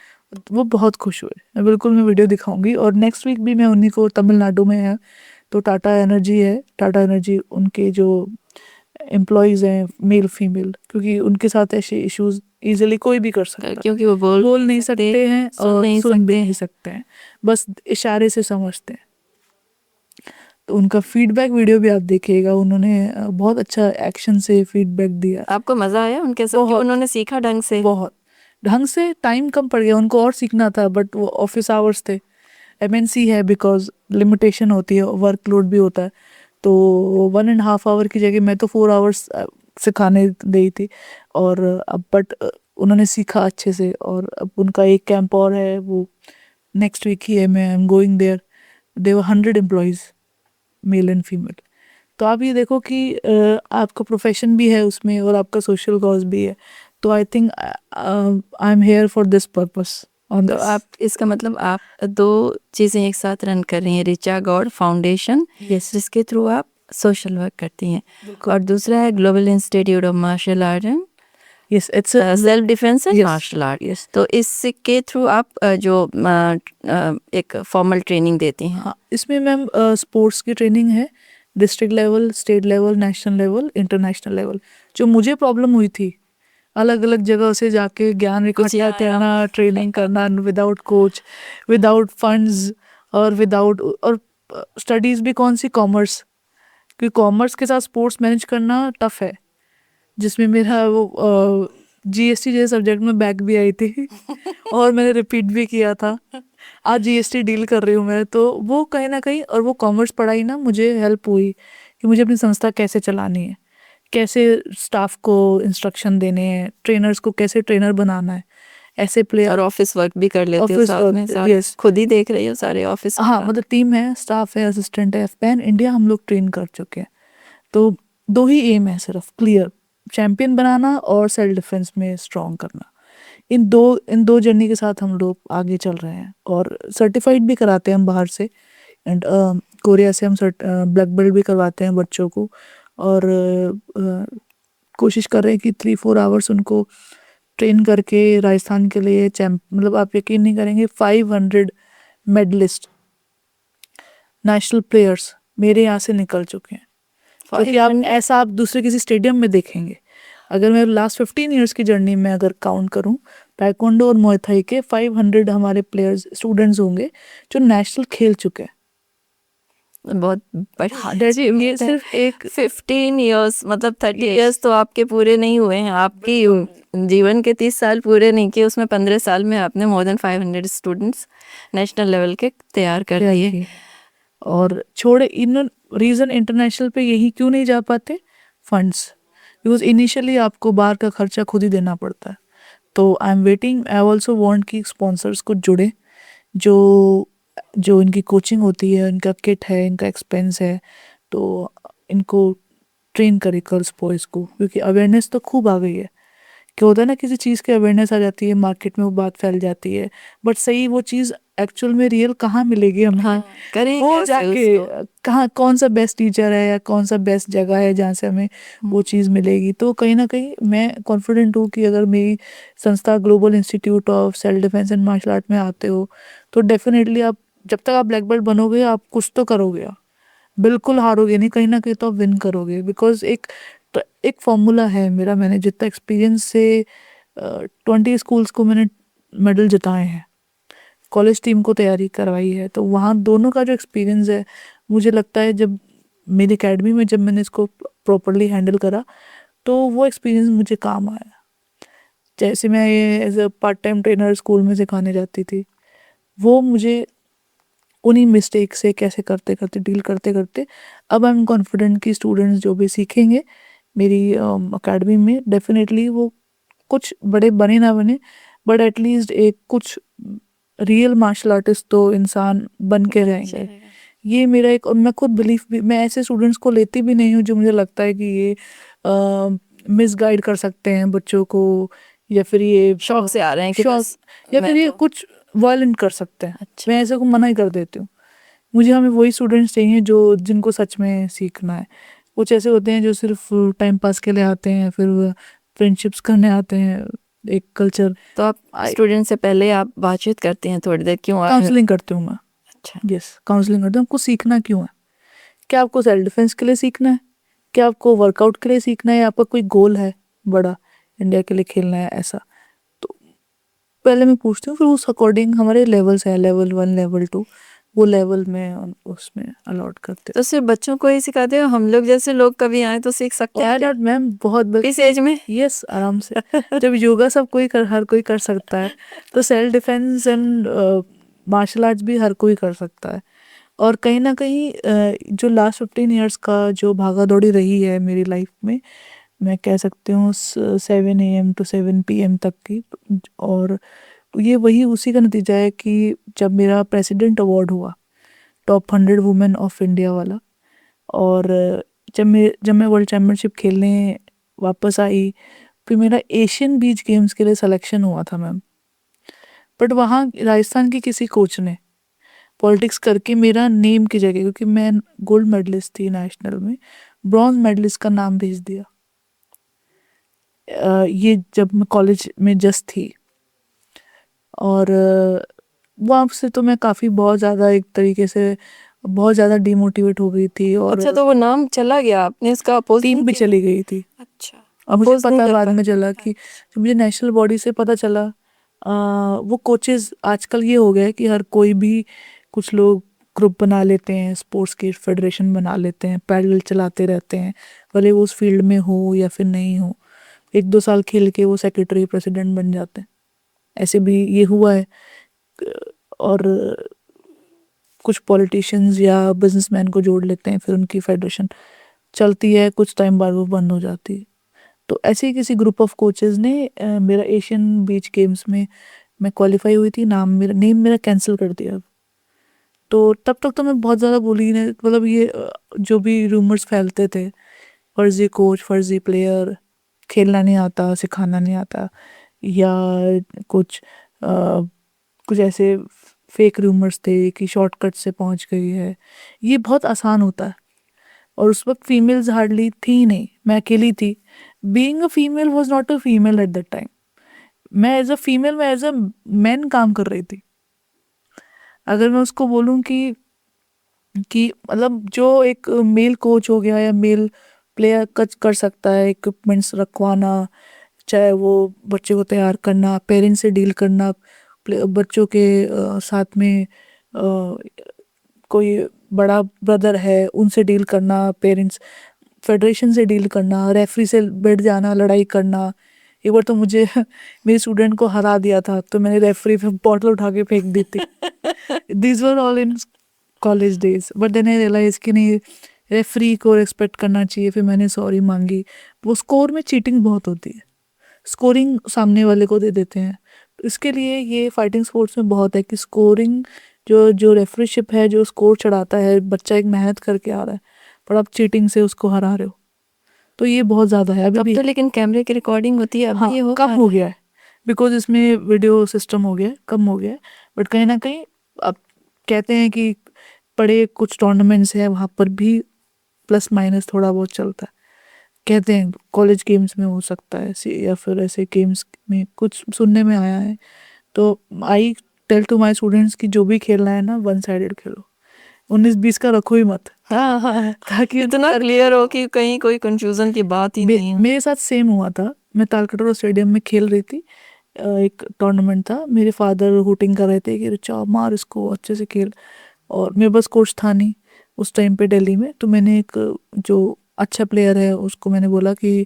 वो बहुत खुश हुए। मैं वीडियो दिखाऊंगी। और नेक्स्ट वीक भी मैं उन्हीं को, तमिलनाडु में है तो टाटा एनर्जी है, टाटा एनर्जी उनके जो एम्प्लॉयज़ हैं मेल फीमेल, क्योंकि उनके साथ ऐसे इश्यूज इजीली कोई भी कर सकता है, क्योंकि वो बोल नहीं सकते हैं सुन और नहीं सुन भी सकते नहीं सकते हैं, बस इशारे से समझते हैं। तो उनका फीडबैक वीडियो भी आप देखिएगा, उन्होंने बहुत अच्छा एक्शन से फीडबैक दिया। आपको मजा आया उनके साथ? बहुत। उन्होंने सीखा ढंग से? बहुत ढंग से। टाइम कम पड़ गया उनको और सीखना था, बट वो ऑफिस आवर्स थे, एमएनसी है, बिकॉज लिमिटेशन होती है, वर्कलोड भी होता है। तो 1.5 आवर की जगह मैं तो 4 आवर्स सिखाने गई थी। और अब बट उन्होंने सीखा अच्छे से और अब उनका एक कैंप और है, वो नेक्स्ट वीक ही है। मैं I am going there. There were 100 employees, male and female. तो आप ये देखो कि आपका प्रोफेशन भी है उसमें और आपका सोशल कॉज भी है। तो I think I am here for this purpose on तो दिस। आप, इसका मतलब आप दो चीज़ें एक साथ रन कर रही हैं, ऋचा गौड़ फाउंडेशन, यस, जिसके थ्रू आप सोशल वर्क करती हैं, और दूसरा है global institute of martial art and yes, it's self defence and Yes, martial art. yes. तो इसके थ्रू आप जो एक फॉर्मल ट्रेनिंग देती हैं। हाँ, इसमें मैम स्पोर्ट्स की ट्रेनिंग है, district level, state level, national level, international level. जो मुझे प्रॉब्लम हुई थी, अलग अलग जगह से जाके ज्ञान इकट्ठा करना, ट्रेनिंग करना विदाउट कोच, विदाउट फंड्स और विदाउट, और स्टडीज़ भी कौन सी, कॉमर्स, क्योंकि कॉमर्स के साथ स्पोर्ट्स मैनेज करना टफ है, जिसमें मेरा वो जीएसटी जैसे सब्जेक्ट में बैक भी आई थी और मैंने रिपीट भी किया था। आज जीएसटी डील कर रही हूँ मैं, तो वो कहीं ना कहीं, और वो कॉमर्स पढ़ाई ना मुझे हेल्प हुई कि मुझे अपनी संस्था कैसे चलानी है, कैसे स्टाफ को इंस्ट्रक्शन देने हैं, ट्रेनर्स को कैसे ट्रेनर बनाना है, ऐसे प्लेयर। और ऑफिस वर्क भी कर लेते हो ऑफिस साथ में? साथ यस, खुद ही देख रही हो सारे ऑफिस? हाँ, मतलब टीम है, स्टाफ है, असिस्टेंट है, पैन इंडिया हम लोग ट्रेन कर चुके हैं। तो 2 ही एम है सिर्फ, क्लियर, चैंपियन बनाना और सेल्फ डिफेंस में स्ट्रॉन्ग करना। इन दो जर्नी के साथ हम लोग आगे चल रहे हैं और सर्टिफाइड भी कराते हैं हम बाहर से। एंड कोरिया से हम ब्लैक बेल्ट भी करवाते हैं बच्चों को। और कोशिश कर रहे हैं कि 3-4 आवर्स उनको ट्रेन करके राजस्थान के लिए मतलब आप यकीन नहीं करेंगे, 500 मेडलिस्ट नेशनल प्लेयर्स मेरे यहाँ से निकल चुके हैं। क्योंकि आप दूसरे किसी स्टेडियम में देखेंगे। अगर मैं लास्ट 15 ईयर्स की जर्नी में अगर काउंट करूं, ताइक्वांडो और मुay थाई के 500 हमारे प्लेयर्स, स्टूडेंट्स होंगे जो नेशनल खेल चुके हैं। बहुत हाँ, ये सिर्फ एक 15 इयर्स, मतलब 30 इयर्स तो आपके पूरे नहीं हुए हैं, आपकी जीवन के 30 साल पूरे नहीं किए, उसमें 15 साल में आपने more than 500 students national level के तैयार कर दिए। और छोड़े इन रीज़न इंटरनेशनल पे यही क्यों नहीं जा पाते, फंड्स, बिकॉज इनिशियली आपको बाहर का खर्चा खुद ही देना पड़ता है। तो I am waiting, I also want कि स्पॉन्सर्स को जुड़े, जो इनकी कोचिंग होती है, इनका किट है, इनका एक्सपेंस है, तो इनको ट्रेन करे गर्ल्स बॉयज़ को, क्योंकि अवेयरनेस तो खूब आ गई है क्या होता है ना, किसी चीज़ की अवेयरनेस आ जाती है, मार्केट में वो बात फैल जाती है, बट सही वो चीज़ एक्चुअल में रियल कहाँ मिलेगी हमें? हाँ, करें वो कैसे जाके उसको? कहाँ कौन सा बेस्ट टीचर है या कौन सा बेस्ट जगह है जहाँ से हमें वो चीज़ मिलेगी? तो कहीं ना कहीं मैं कॉन्फिडेंट हूँ कि अगर मेरी संस्था global institute of self defence and martial art में आते हो तो डेफिनेटली आप, जब तक आप ब्लैक बेल्ट बनोगे, आप कुछ तो करोगे, आप बिल्कुल हारोगे नहीं, कहीं ना कहीं तो आप विन करोगे। बिकॉज एक फॉर्मूला है मेरा, मैंने जितना एक्सपीरियंस से 20 स्कूल्स को मैंने मेडल जिताए हैं, कॉलेज टीम को तैयारी करवाई है, तो वहाँ दोनों का जो एक्सपीरियंस है, मुझे लगता है जब मेरी एकेडमी में जब मैंने इसको प्रॉपरली हैंडल करा तो वो एक्सपीरियंस मुझे काम आया। जैसे मैं ये as a part time trainer school में सिखाने जाती थी, वो मुझे उन्हीं मिस्टेक से कैसे करते करते डील करते करते अब आई एम कॉन्फिडेंट कि स्टूडेंट्स जो भी सीखेंगे मेरी एकेडमी में, डेफिनेटली वो कुछ बड़े बने ना बने, बट एटलीस्ट एक कुछ रियल मार्शल आर्टिस्ट तो इंसान बन के रहेंगे। ये मेरा एक, और मैं खुद बिलीफ भी, मैं ऐसे स्टूडेंट्स को लेती भी नहीं हूँ जो मुझे लगता है कि ये मिसगाइड कर सकते हैं बच्चों को, या फिर ये शौक से आ रहे हैं कि शौक, बस या मैं फिर ये तो कुछ वायलेंट कर सकते हैं। अच्छा। मैं ऐसे को मना ही कर देती हूँ। मुझे, हमें वही स्टूडेंट्स चाहिए जो जिनको सच में सीखना है। कुछ ऐसे होते हैं जो सिर्फ टाइम पास के लिए आते हैं, फिर फ्रेंडशिप्स करने आते हैं, एक कल्चर। तो आप स्टूडेंट से पहले आप बातचीत करती हैं थोड़ी देर, क्यों काउंसलिंग करती हूँ मैं। अच्छा। यस, काउंसलिंग करती हूँ। आपको सीखना क्यों है? क्या आपको सेल्फ डिफेंस के लिए सीखना है? क्या आपको वर्कआउट के लिए सीखना है? या आपका कोई गोल है बड़ा, इंडिया के लिए खेलना है, ऐसा? तो पहले मैं पूछती हूँ, फिर उस अकॉर्डिंग हमारे लेवल्स हैं, लेवल 1, लेवल 2, वो लेवल में उसमें अलॉट करते तो सिर्फ बच्चों को ही सिखाते हो? हम लोग जैसे लोग कभी आए तो सीख सकते हैं क्या? मैम बहुत इस एज में? यस, आराम से। जब योगा सब कोई कर, हर कोई कर सकता है, तो self defence and martial arts भी हर कोई कर सकता है। और कहीं ना कहीं जो लास्ट 15 ईयर्स का जो भागा दौड़ी रही है मेरी लाइफ में, मैं कह सकती हूँ 7 AM to 7 PM तक की, और ये वही उसी का नतीजा है कि जब मेरा प्रेसिडेंट अवार्ड हुआ, टॉप 100 वुमेन ऑफ इंडिया वाला, और जब मैं वर्ल्ड चैम्पियनशिप खेलने वापस आई, फिर मेरा एशियन बीच गेम्स के लिए सिलेक्शन हुआ था मैम। बट वहाँ राजस्थान की किसी कोच ने पॉलिटिक्स करके मेरा नेम की जगह, क्योंकि मैं गोल्ड मेडलिस्ट थी नेशनल में, ब्रॉन्ज मेडलिस्ट का नाम भेज दिया। ये जब मैं कॉलेज में जस्ट थी, और वहाँ से तो मैं काफ़ी बहुत ज़्यादा एक तरीके से बहुत ज़्यादा डिमोटिवेट हो गई थी, और अच्छा, तो वो नाम चला गया, आपने इसका अपोज टीम नहीं भी किया? चली गई थी। अच्छा, और मुझे अपोज नहीं पता कर बाद पाए? में चला कि जब मुझे नेशनल बॉडी से पता चला, वो कोचेस आजकल ये हो गया है कि हर कोई भी, कुछ लोग ग्रुप बना लेते हैं, स्पोर्ट्स की फेडरेशन बना लेते हैं, पैडल चलाते रहते हैं, भले वो उस फील्ड में हो या फिर नहीं हो, 1-2 साल खेल के वो सेक्रेटरी प्रेसिडेंट बन जाते हैं। ऐसे भी ये हुआ है। और कुछ पॉलिटिशियंस या बिजनेसमैन को जोड़ लेते हैं, फिर उनकी फेडरेशन चलती है, कुछ टाइम बाद वो बंद हो जाती है। तो ऐसे ही किसी ग्रुप ऑफ कोचेस ने मेरा एशियन बीच गेम्स में मैं क्वालिफाई हुई थी, नेम मेरा कैंसिल कर दिया। तो तब तक तो मैं बहुत ज़्यादा बोली नहीं, मतलब ये जो भी रूमर्स फैलते थे, फर्जी कोच, फर्जी प्लेयर, खेलना नहीं आता, सिखाना नहीं आता, या कुछ कुछ ऐसे फेक रूमर्स थे कि शॉर्टकट से पहुंच गई है, ये बहुत आसान होता है। और उस वक्त फीमेल्स हार्डली थी ही नहीं, मैं अकेली थी। Being a female was not a female at that time. मैं एज अ फीमेल, मैं एज अ मैन काम कर रही थी। अगर मैं उसको बोलूँ कि मतलब जो एक मेल कोच हो गया या मेल प्लेयर कर सकता है, इक्विपमेंट्स रखवाना, चाहे वो बच्चे को तैयार करना, पेरेंट्स से डील करना, बच्चों के साथ में कोई बड़ा ब्रदर है उनसे डील करना, पेरेंट्स, फेडरेशन से डील करना, रेफरी से बैठ जाना, लड़ाई करना। एक बार तो मुझे मेरे स्टूडेंट को हरा दिया था, तो मैंने रेफरी पे बॉटल उठा के फेंक दी थी। This were all in college days, but then I realise कि नहीं, रेफरी को रिस्पेक्ट करना चाहिए। फिर मैंने सॉरी मांगी। वो स्कोर में चीटिंग बहुत होती है, स्कोरिंग सामने वाले को दे देते हैं। तो इसके लिए ये फाइटिंग स्पोर्ट्स में बहुत है कि स्कोरिंग, जो जो रेफरीशिप है, जो स्कोर चढ़ाता है, बच्चा एक मेहनत करके आ रहा है, पर आप चीटिंग से उसको हरा रहे हो। तो ये बहुत ज़्यादा है अभी अब भी। तो लेकिन कैमरे की रिकॉर्डिंग होती है, अब हाँ ये हो कम हो गया है बिकॉज इसमें वीडियो सिस्टम हो गया है, कम हो गया है। बट कहीं ना कहीं अब कहते हैं कि बड़े कुछ टूर्नामेंट्स हैं वहाँ पर भी प्लस माइनस थोड़ा बहुत चलता है। कहते हैं कॉलेज गेम्स में हो सकता है या फिर ऐसे गेम्स में कुछ सुनने में आया है। तो I tell to my students कि जो भी खेलना है ना 1 साइडेड खेलो, 19-20 का रखो ही मत, हाँ हाँ, ताकि इतना क्लियर हो कि कहीं कोई कंफ्यूजन की बात ही नहीं हो। मेरे साथ सेम हुआ था। मैं तालकटोरा स्टेडियम में खेल रही थी, एक टूर्नामेंट था। मेरे फादर हुटिंग कर रहे थे कि रिचा मार इसको, अच्छे से खेल। और मेरे पास कोच था नहीं उस टाइम पे दिल्ली में। तो मैंने एक जो अच्छा प्लेयर है उसको मैंने बोला कि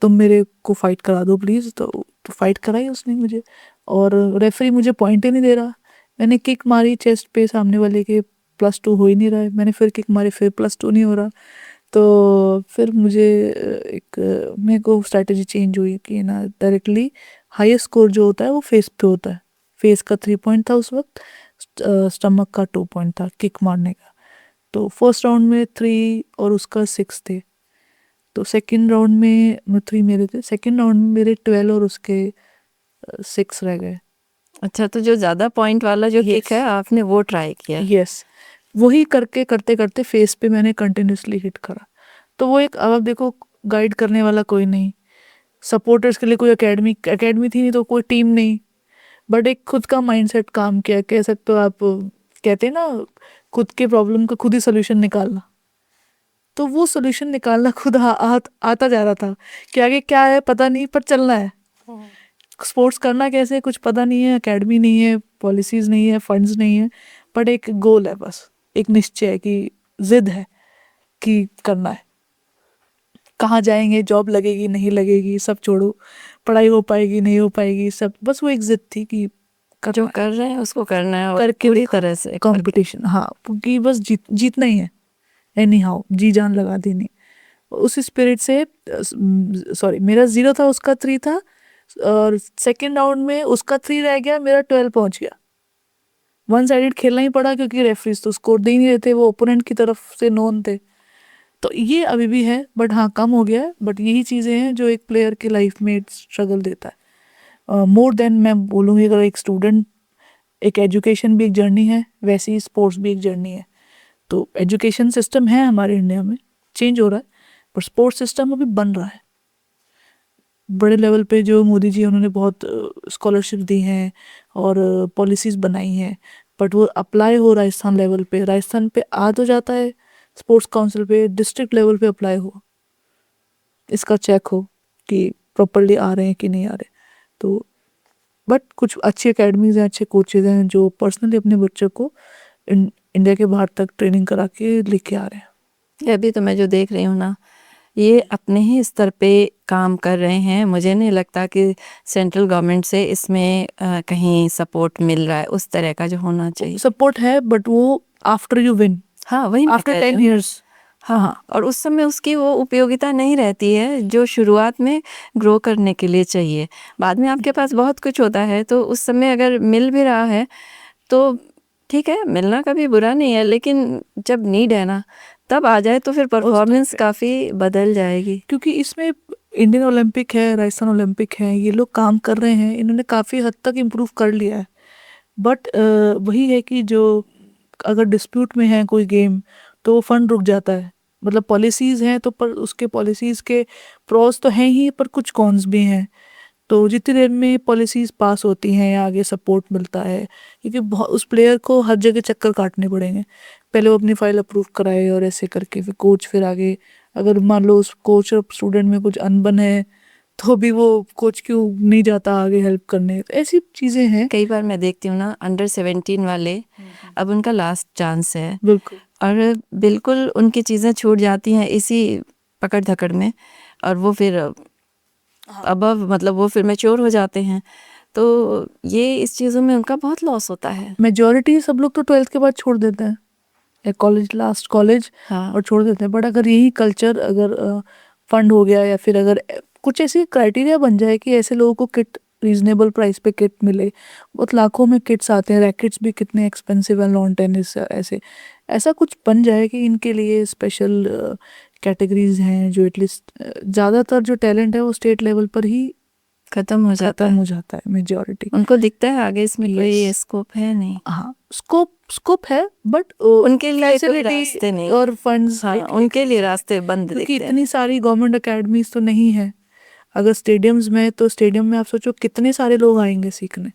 तुम मेरे को फाइट करा दो प्लीज़। तो फाइट कराई उसने मुझे, और रेफरी मुझे पॉइंट ही नहीं दे रहा। मैंने किक मारी चेस्ट पे सामने वाले के, +2 हो ही नहीं रहा है। मैंने फिर किक मारी, फिर +2 नहीं हो रहा। तो फिर मुझे मेरे को स्ट्रैटेजी चेंज हुई कि ना डायरेक्टली हाईएस्ट स्कोर जो होता है वो फेस पे होता है। फेस का 3 पॉइंट था उस वक्त, स्टमक का 2 पॉइंट था किक मारने का। तो फर्स्ट राउंड में 3 और उसका 6 थे। तो सेकंड राउंड में 3 मेरे थे, सेकंड राउंड में मेरे 12 और उसके 6 रह गए। अच्छा, तो जो ज़्यादा पॉइंट वाला जो किक है आपने वो ट्राई किया। यस, वही करके करते करते फेस पे मैंने कंटिन्यूसली हिट करा। तो वो एक, अब आप देखो गाइड करने वाला कोई नहीं, सपोर्टर्स के लिए कोई एकेडमी एकेडमी थी नहीं, तो कोई टीम नहीं। बट एक खुद का माइंडसेट काम किया, कह सकते हो आप। कहते हैं ना खुद के प्रॉब्लम का खुद ही सोल्यूशन निकालना। तो वो सोल्यूशन निकालना खुद आता जा रहा था कि आगे क्या है पता नहीं, पर चलना है। स्पोर्ट्स करना कैसे है, कुछ पता नहीं है, एकेडमी नहीं है, पॉलिसीज नहीं है, फंड्स नहीं है, बट एक गोल है, बस एक निश्चय है कि जिद है कि करना है। कहाँ जाएंगे, जॉब लगेगी नहीं लगेगी सब छोड़ो, पढ़ाई हो पाएगी नहीं हो पाएगी सब, बस वो एक जिद थी कि जो कर रहे हैं उसको करना है, और करके पूरी तरह से कंपटीशन। हाँ, क्योंकि बस जीतना ही है एनी हाउ, जी जान लगा देनी। उस स्पिरिट से सॉरी, मेरा 0 था उसका 3 था, और सेकेंड राउंड में उसका 3 रह गया, मेरा 12 पहुंच गया। 1 साइडेड खेलना ही पड़ा क्योंकि रेफरीज तो स्कोर दे ही नहीं रहे थे, वो ओपोनेंट की तरफ से नोन थे। तो ये अभी भी है, बट हाँ कम हो गया है। बट यही चीज़ें हैं जो एक प्लेयर की लाइफ में स्ट्रगल देता है। मोर देन मैं बोलूँगी, अगर एक स्टूडेंट, एक एजुकेशन भी एक जर्नी है, वैसे ही स्पोर्ट्स भी एक जर्नी है। तो एजुकेशन सिस्टम है हमारे इंडिया में, चेंज हो रहा है, पर स्पोर्ट्स सिस्टम अभी बन रहा है बड़े लेवल पे। जो मोदी जी उन्होंने बहुत स्कॉलरशिप दी हैं और पॉलिसीज़ बनाई हैं, बट वो अप्लाई हो राजस्थान लेवल पे, राजस्थान पे आ तो जाता है, स्पोर्ट्स काउंसिल पे डिस्ट्रिक्ट लेवल पे अप्लाई हो, इसका चेक हो कि प्रॉपरली आ रहे हैं कि नहीं आ रहे। तो बट कुछ अच्छी एकेडमीज हैं, अच्छे कोचेज हैं जो पर्सनली अपने बच्चों को इंडिया के बाहर तक ट्रेनिंग करा के लेके आ रहे हैं। ये अभी तो मैं जो देख रही हूँ ना, ये अपने ही स्तर पे काम कर रहे हैं। मुझे नहीं लगता कि सेंट्रल गवर्नमेंट से इसमें कहीं सपोर्ट मिल रहा है उस तरह का जो होना चाहिए। सपोर्ट है, बट वो आफ्टर यू विन, हाँ, वही मैं आफ्टर कह रही 10 हूँ। ईयर्स। हाँ हाँ, और उस समय उसकी वो उपयोगिता नहीं रहती है जो शुरुआत में ग्रो करने के लिए चाहिए। बाद में आपके पास बहुत कुछ होता है, तो उस समय अगर मिल भी रहा है तो ठीक है, मिलना कभी बुरा नहीं है, लेकिन जब नीड है ना तब आ जाए तो फिर परफॉर्मेंस काफ़ी बदल जाएगी। क्योंकि इसमें इंडियन ओलंपिक है, राजस्थान ओलंपिक है, ये लोग काम कर रहे हैं, इन्होंने काफ़ी हद तक इम्प्रूव कर लिया है। बट वही है कि जो अगर डिस्प्यूट में है कोई गेम, तो वो फंड रुक जाता है। मतलब पॉलिसीज़ हैं तो, पर उसके पॉलिसीज़ के प्रोस तो हैं ही, पर कुछ कॉन्स भी हैं। तो जितनी देर में पॉलिसीज़ पास होती हैं या आगे सपोर्ट मिलता है, क्योंकि उस प्लेयर को हर जगह चक्कर काटने पड़ेंगे। पहले वो अपनी फाइल अप्रूव कराए और ऐसे करके फिर कोच, फिर आगे अगर मान लो उस कोच और स्टूडेंट में कुछ अनबन है, तो भी वो कोच क्यों नहीं जाता आगे हेल्प करने। तो ऐसी चीज़ें हैं। कई बार मैं देखती हूँ ना, अंडर 17 वाले अब उनका लास्ट चांस है, बिल्कुल। और बिल्कुल उनकी चीज़ें छूट जाती हैं इसी पकड़ धकड़ में, और वो फिर अबव मतलब वो फिर मैच्योर हो जाते हैं। तो ये इस चीज़ों में उनका बहुत लॉस होता है। मेजॉरिटी सब लोग तो 12th के बाद छोड़ देते हैं, या कॉलेज, लास्ट कॉलेज, हाँ, और छोड़ देते हैं। बट अगर यही कल्चर, अगर फंड हो गया, या फिर अगर कुछ ऐसी क्राइटेरिया बन जाए कि ऐसे लोगों को किट रीजनेबल प्राइस पे किट मिले। बहुत लाखों में किट्स आते हैं, रैकेट्स भी कितने एक्सपेंसिव हैं, लॉन टेनिस, ऐसे ऐसा कुछ बन जाए कि इनके लिए स्पेशल कैटेगरीज हैं जो एटलीस्ट ज़्यादातर जो टैलेंट है वो स्टेट लेवल पर ही खत्म हो जाता खत्म है। हो जाता है मेजॉरिटी। उनको दिखता है आगे इसमें कोई Yes. स्कोप है नहीं, हाँ, स्कोप है बट उनके लिए कोई रास्ते फैसिलिटी नहीं। और फंड्स हाँ, उनके लिए रास्ते बंद क्योंकि दिखते हैं। इतनी सारी गवर्नमेंट अकेडमीज तो नहीं है। अगर स्टेडियम्स में, तो स्टेडियम में आप सोचो कितने सारे लोग आएंगे सीखने,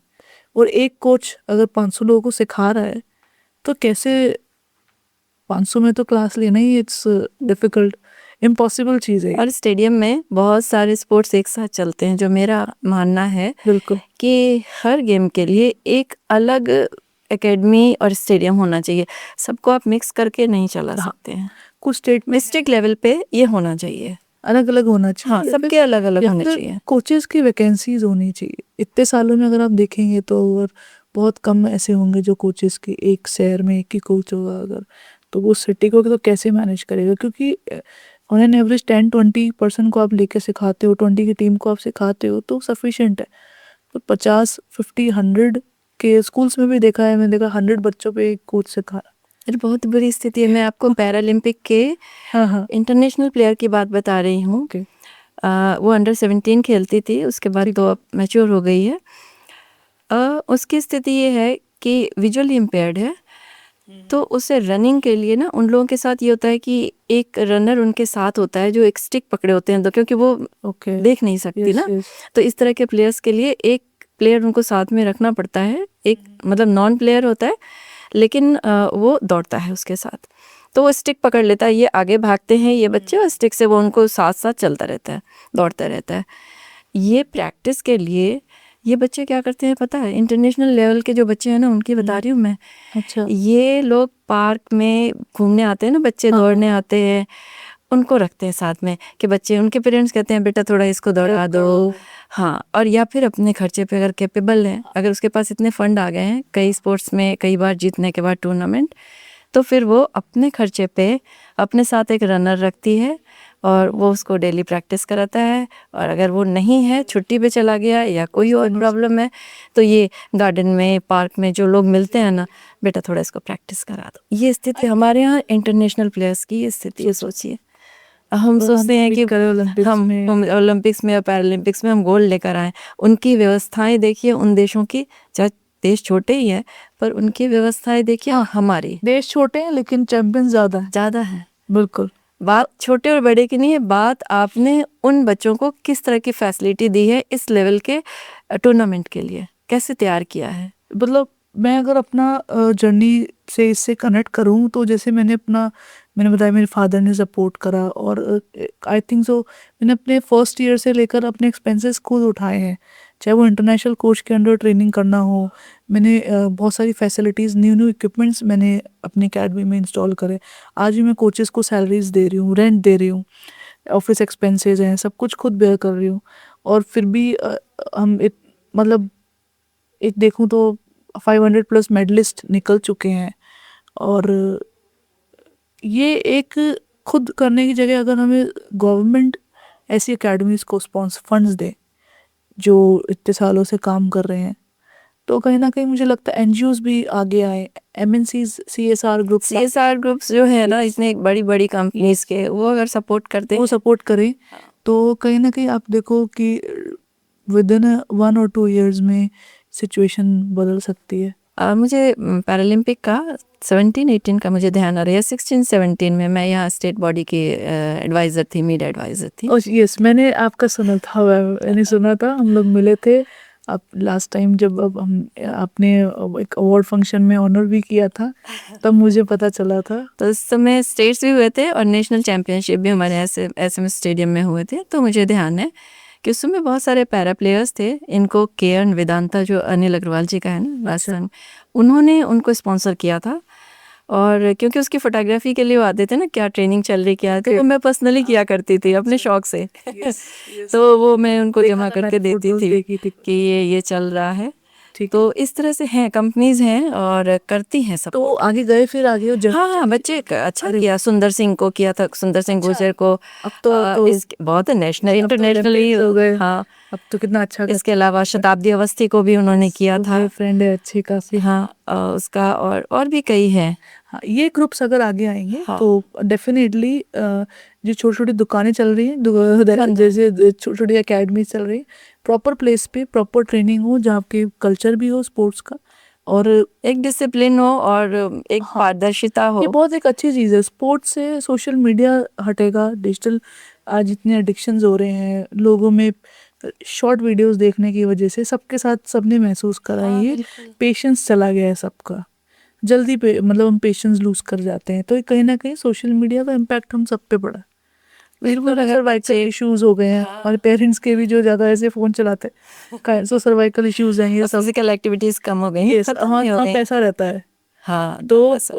और एक कोच अगर 500 लोगों को सिखा रहा है तो कैसे 500 में तो क्लास लेना ही इट्स डिफिकल्ट, इम्पॉसिबल चीज़ है। और स्टेडियम में बहुत सारे स्पोर्ट्स एक साथ चलते हैं। जो मेरा मानना है बिल्कुल कि हर गेम के लिए एक अलग एकेडमी और स्टेडियम होना चाहिए। सबको आप मिक्स करके नहीं चला सकते हैं। कुछ स्टेट में डिस्ट्रिक्ट लेवल पे ये होना चाहिए। अलग अलग होना चाहिए। हाँ, सबके अलग अलग होने चाहिए। कोचेस की वैकेंसीज होनी चाहिए। इतने सालों में अगर आप देखेंगे तो और बहुत कम ऐसे होंगे जो कोचेस की, एक शहर में एक ही कोच होगा अगर, तो वो सिटी को तो कैसे मैनेज करेगा? क्योंकि ऑन एन एवरेज 10-20% को आप लेके सिखाते हो, 20 की टीम को आप सिखाते हो तो सफिशिएंट है। तो 50-50-100 के स्कूल्स में भी देखा है, मैंने देखा 100 बच्चों पे एक कोच सिखा रहा। अरे बहुत बुरी स्थिति है। मैं आपको पैरालंपिक के हाँ इंटरनेशनल प्लेयर की बात बता रही हूँ। ओके। वो अंडर 17 खेलती थी, उसके बाद तो अब मैच्योर हो गई है। उसकी स्थिति ये है कि विजुअली इम्पेयर्ड है, तो उसे रनिंग के लिए ना उन लोगों के साथ ये होता है कि एक रनर उनके साथ होता है जो एक स्टिक पकड़े होते हैं, तो क्योंकि वो ओके देख नहीं सकती ना, तो इस तरह के प्लेयर्स के लिए एक प्लेयर उनको साथ में रखना पड़ता है। एक मतलब नॉन प्लेयर होता है, लेकिन वो दौड़ता है उसके साथ, तो वो स्टिक पकड़ लेता है। ये आगे भागते हैं ये बच्चे, और स्टिक से वो उनको साथ साथ चलता रहता है, दौड़ता रहता है। ये प्रैक्टिस के लिए ये बच्चे क्या करते हैं पता है? इंटरनेशनल लेवल के जो बच्चे हैं ना, उनकी बता रही हूँ मैं। अच्छा ये लोग पार्क में घूमने आते हैं ना, बच्चे दौड़ने आते हैं, उनको रखते हैं साथ में कि बच्चे, उनके पेरेंट्स कहते हैं बेटा थोड़ा इसको दौड़ा दो। हाँ, और या फिर अपने खर्चे पे अगर कैपेबल है, अगर उसके पास इतने फंड आ गए हैं कई स्पोर्ट्स में कई बार जीतने के बाद टूर्नामेंट, तो फिर वो अपने खर्चे पे अपने साथ एक रनर रखती है और वो उसको डेली प्रैक्टिस कराता है। और अगर वो नहीं है, छुट्टी पे चला गया या कोई और प्रॉब्लम है, तो ये गार्डन में पार्क में जो लोग मिलते हैं ना, बेटा थोड़ा इसको प्रैक्टिस करा दो। ये स्थिति हमारे यहाँ इंटरनेशनल प्लेयर्स की ये स्थिति है। सोचिए, हम सोचते हैं कि हम ओलंपिक्स में और पैरालंपिक्स में हम गोल्ड लेकर आए। उनकी व्यवस्थाएं देखिए उन देशों की, चाहे देश छोटे ही हैं पर उनकी व्यवस्थाएं देखिए। हमारी देश छोटे हैं लेकिन चैंपियन ज़्यादा है। बिल्कुल, बात छोटे और बड़े की नहीं है, बात आपने उन बच्चों को किस तरह की फैसिलिटी दी है इस लेवल के टूर्नामेंट के लिए, कैसे तैयार किया है। मतलब मैं अगर अपना जर्नी से इससे कनेक्ट करूँ तो जैसे मैंने बताया मेरे फादर ने सपोर्ट करा, और आई थिंक सो मैंने अपने फर्स्ट ईयर से लेकर अपने एक्सपेंसेस खुद उठाए हैं, चाहे वो इंटरनेशनल कोच के अंडर ट्रेनिंग करना हो। मैंने बहुत सारी फैसिलिटीज़, न्यू इक्विपमेंट्स मैंने अपनी अकेडमी में इंस्टॉल करे। आज भी मैं कोचेस को सैलरीज दे रही हूँ, रेंट दे रही हूँ, ऑफिस एक्सपेंसेस हैं, सब कुछ खुद बेयर कर रही हूँ। और फिर भी हम मतलब एक देखूँ तो 500+ मेडलिस्ट निकल चुके हैं। और ये एक खुद करने की जगह अगर हमें गवर्नमेंट ऐसी एकेडमीज को स्पॉन्सर फंड्स दे जो इतने सालों से काम कर रहे हैं, तो कहीं ना कहीं मुझे लगता है एनजीओज भी आगे आए, MNCs, CSR ग्रुप्स जो है ना, इसने एक बड़ी बड़ी कंपनीज के, वो अगर सपोर्ट करते वो सपोर्ट करें तो कहीं ना कहीं आप देखो कि विद इन 1 or 2 years में सिचुएशन बदल सकती है। मुझे पैरालंपिक का 17-18 का मुझे ध्यान आ रहा है, 16-17 में मैं यहाँ स्टेट बॉडी की एडवाइज़र थी, मीडिया एडवाइज़र थी। और यस, मैंने आपका सुना था, मैंने सुना था, हम लोग मिले थे आप लास्ट टाइम जब अब हम आपने एक अवार्ड फंक्शन में ऑनर भी किया था, तब मुझे पता चला था। तो उस समय स्टेट्स भी हुए थे और नेशनल चैम्पियनशिप भी हमारे SM स्टेडियम में हुए थे। तो मुझे ध्यान है कि उस समय बहुत सारे पैरा प्लेयर्स थे। इनको केएन वेदांता जो अनिल अग्रवाल जी का है ना राजस्थान, उन्होंने उनको स्पॉन्सर किया था। और क्योंकि उसकी फोटोग्राफी के लिए वो आते थे ना, क्या ट्रेनिंग चल रही क्या, तो वो मैं पर्सनली किया करती थी अपने शौक से। तो वो मैं उनको जमा करके देती थी कि ये चल रहा है। तो इस तरह से हैं, कंपनीज हैं और करती हैं सब। तो आगे गए, फिर आगे हाँ, बच्चे अच्छा किया। सुंदर सिंह को किया था, सुंदर सिंह गुर्जर को। अब तो बहुत नेशनल इंटरनेशनली हो गए। हाँ, अब तो कितना अच्छा। इसके अलावा शताब्दी अवस्थी को भी उन्होंने किया था। फ्रेंड है अच्छी काफी। हाँ, उसका और भी कई हैं। हाँ, ये ग्रुप्स अगर आगे आएंगे हाँ। तो डेफिनेटली जो छोटी छोटी दुकानें चल रही हैं जैसे छोटी छोटी अकेडमी चल रही है, प्रॉपर प्लेस पे प्रॉपर ट्रेनिंग हो जहाँ के कल्चर भी हो स्पोर्ट्स का, और एक डिसिप्लिन हो और एक पारदर्शिता ये हो। बहुत एक अच्छी चीज़ है। स्पोर्ट्स से सोशल मीडिया हटेगा, डिजिटल आज इतने एडिक्शंस हो रहे हैं लोगों में, शॉर्ट वीडियोस देखने की वजह से सबके साथ सबने महसूस करा ये पेशेंस चला गया है सबका, जल्दी पे मतलब हम पेशेंस लूज कर जाते हैं। तो ये कहीं ना कहीं सोशल मीडिया का इम्पैक्ट हम सब पे पड़ा। बिल्कुल, अगर सर्वाइकल इश्यूज हो गए हैं और पेरेंट्स के भी जो ज़्यादा ऐसे फ़ोन चलाते हैं, सो सर्वाइकल इश्यूज हैं ये सब। फिजिकल एक्टिविटीज कम हो गई, Yes, खत्म हाँ नहीं हो हाँ, गई। पैसा रहता है। हाँ, तो बस।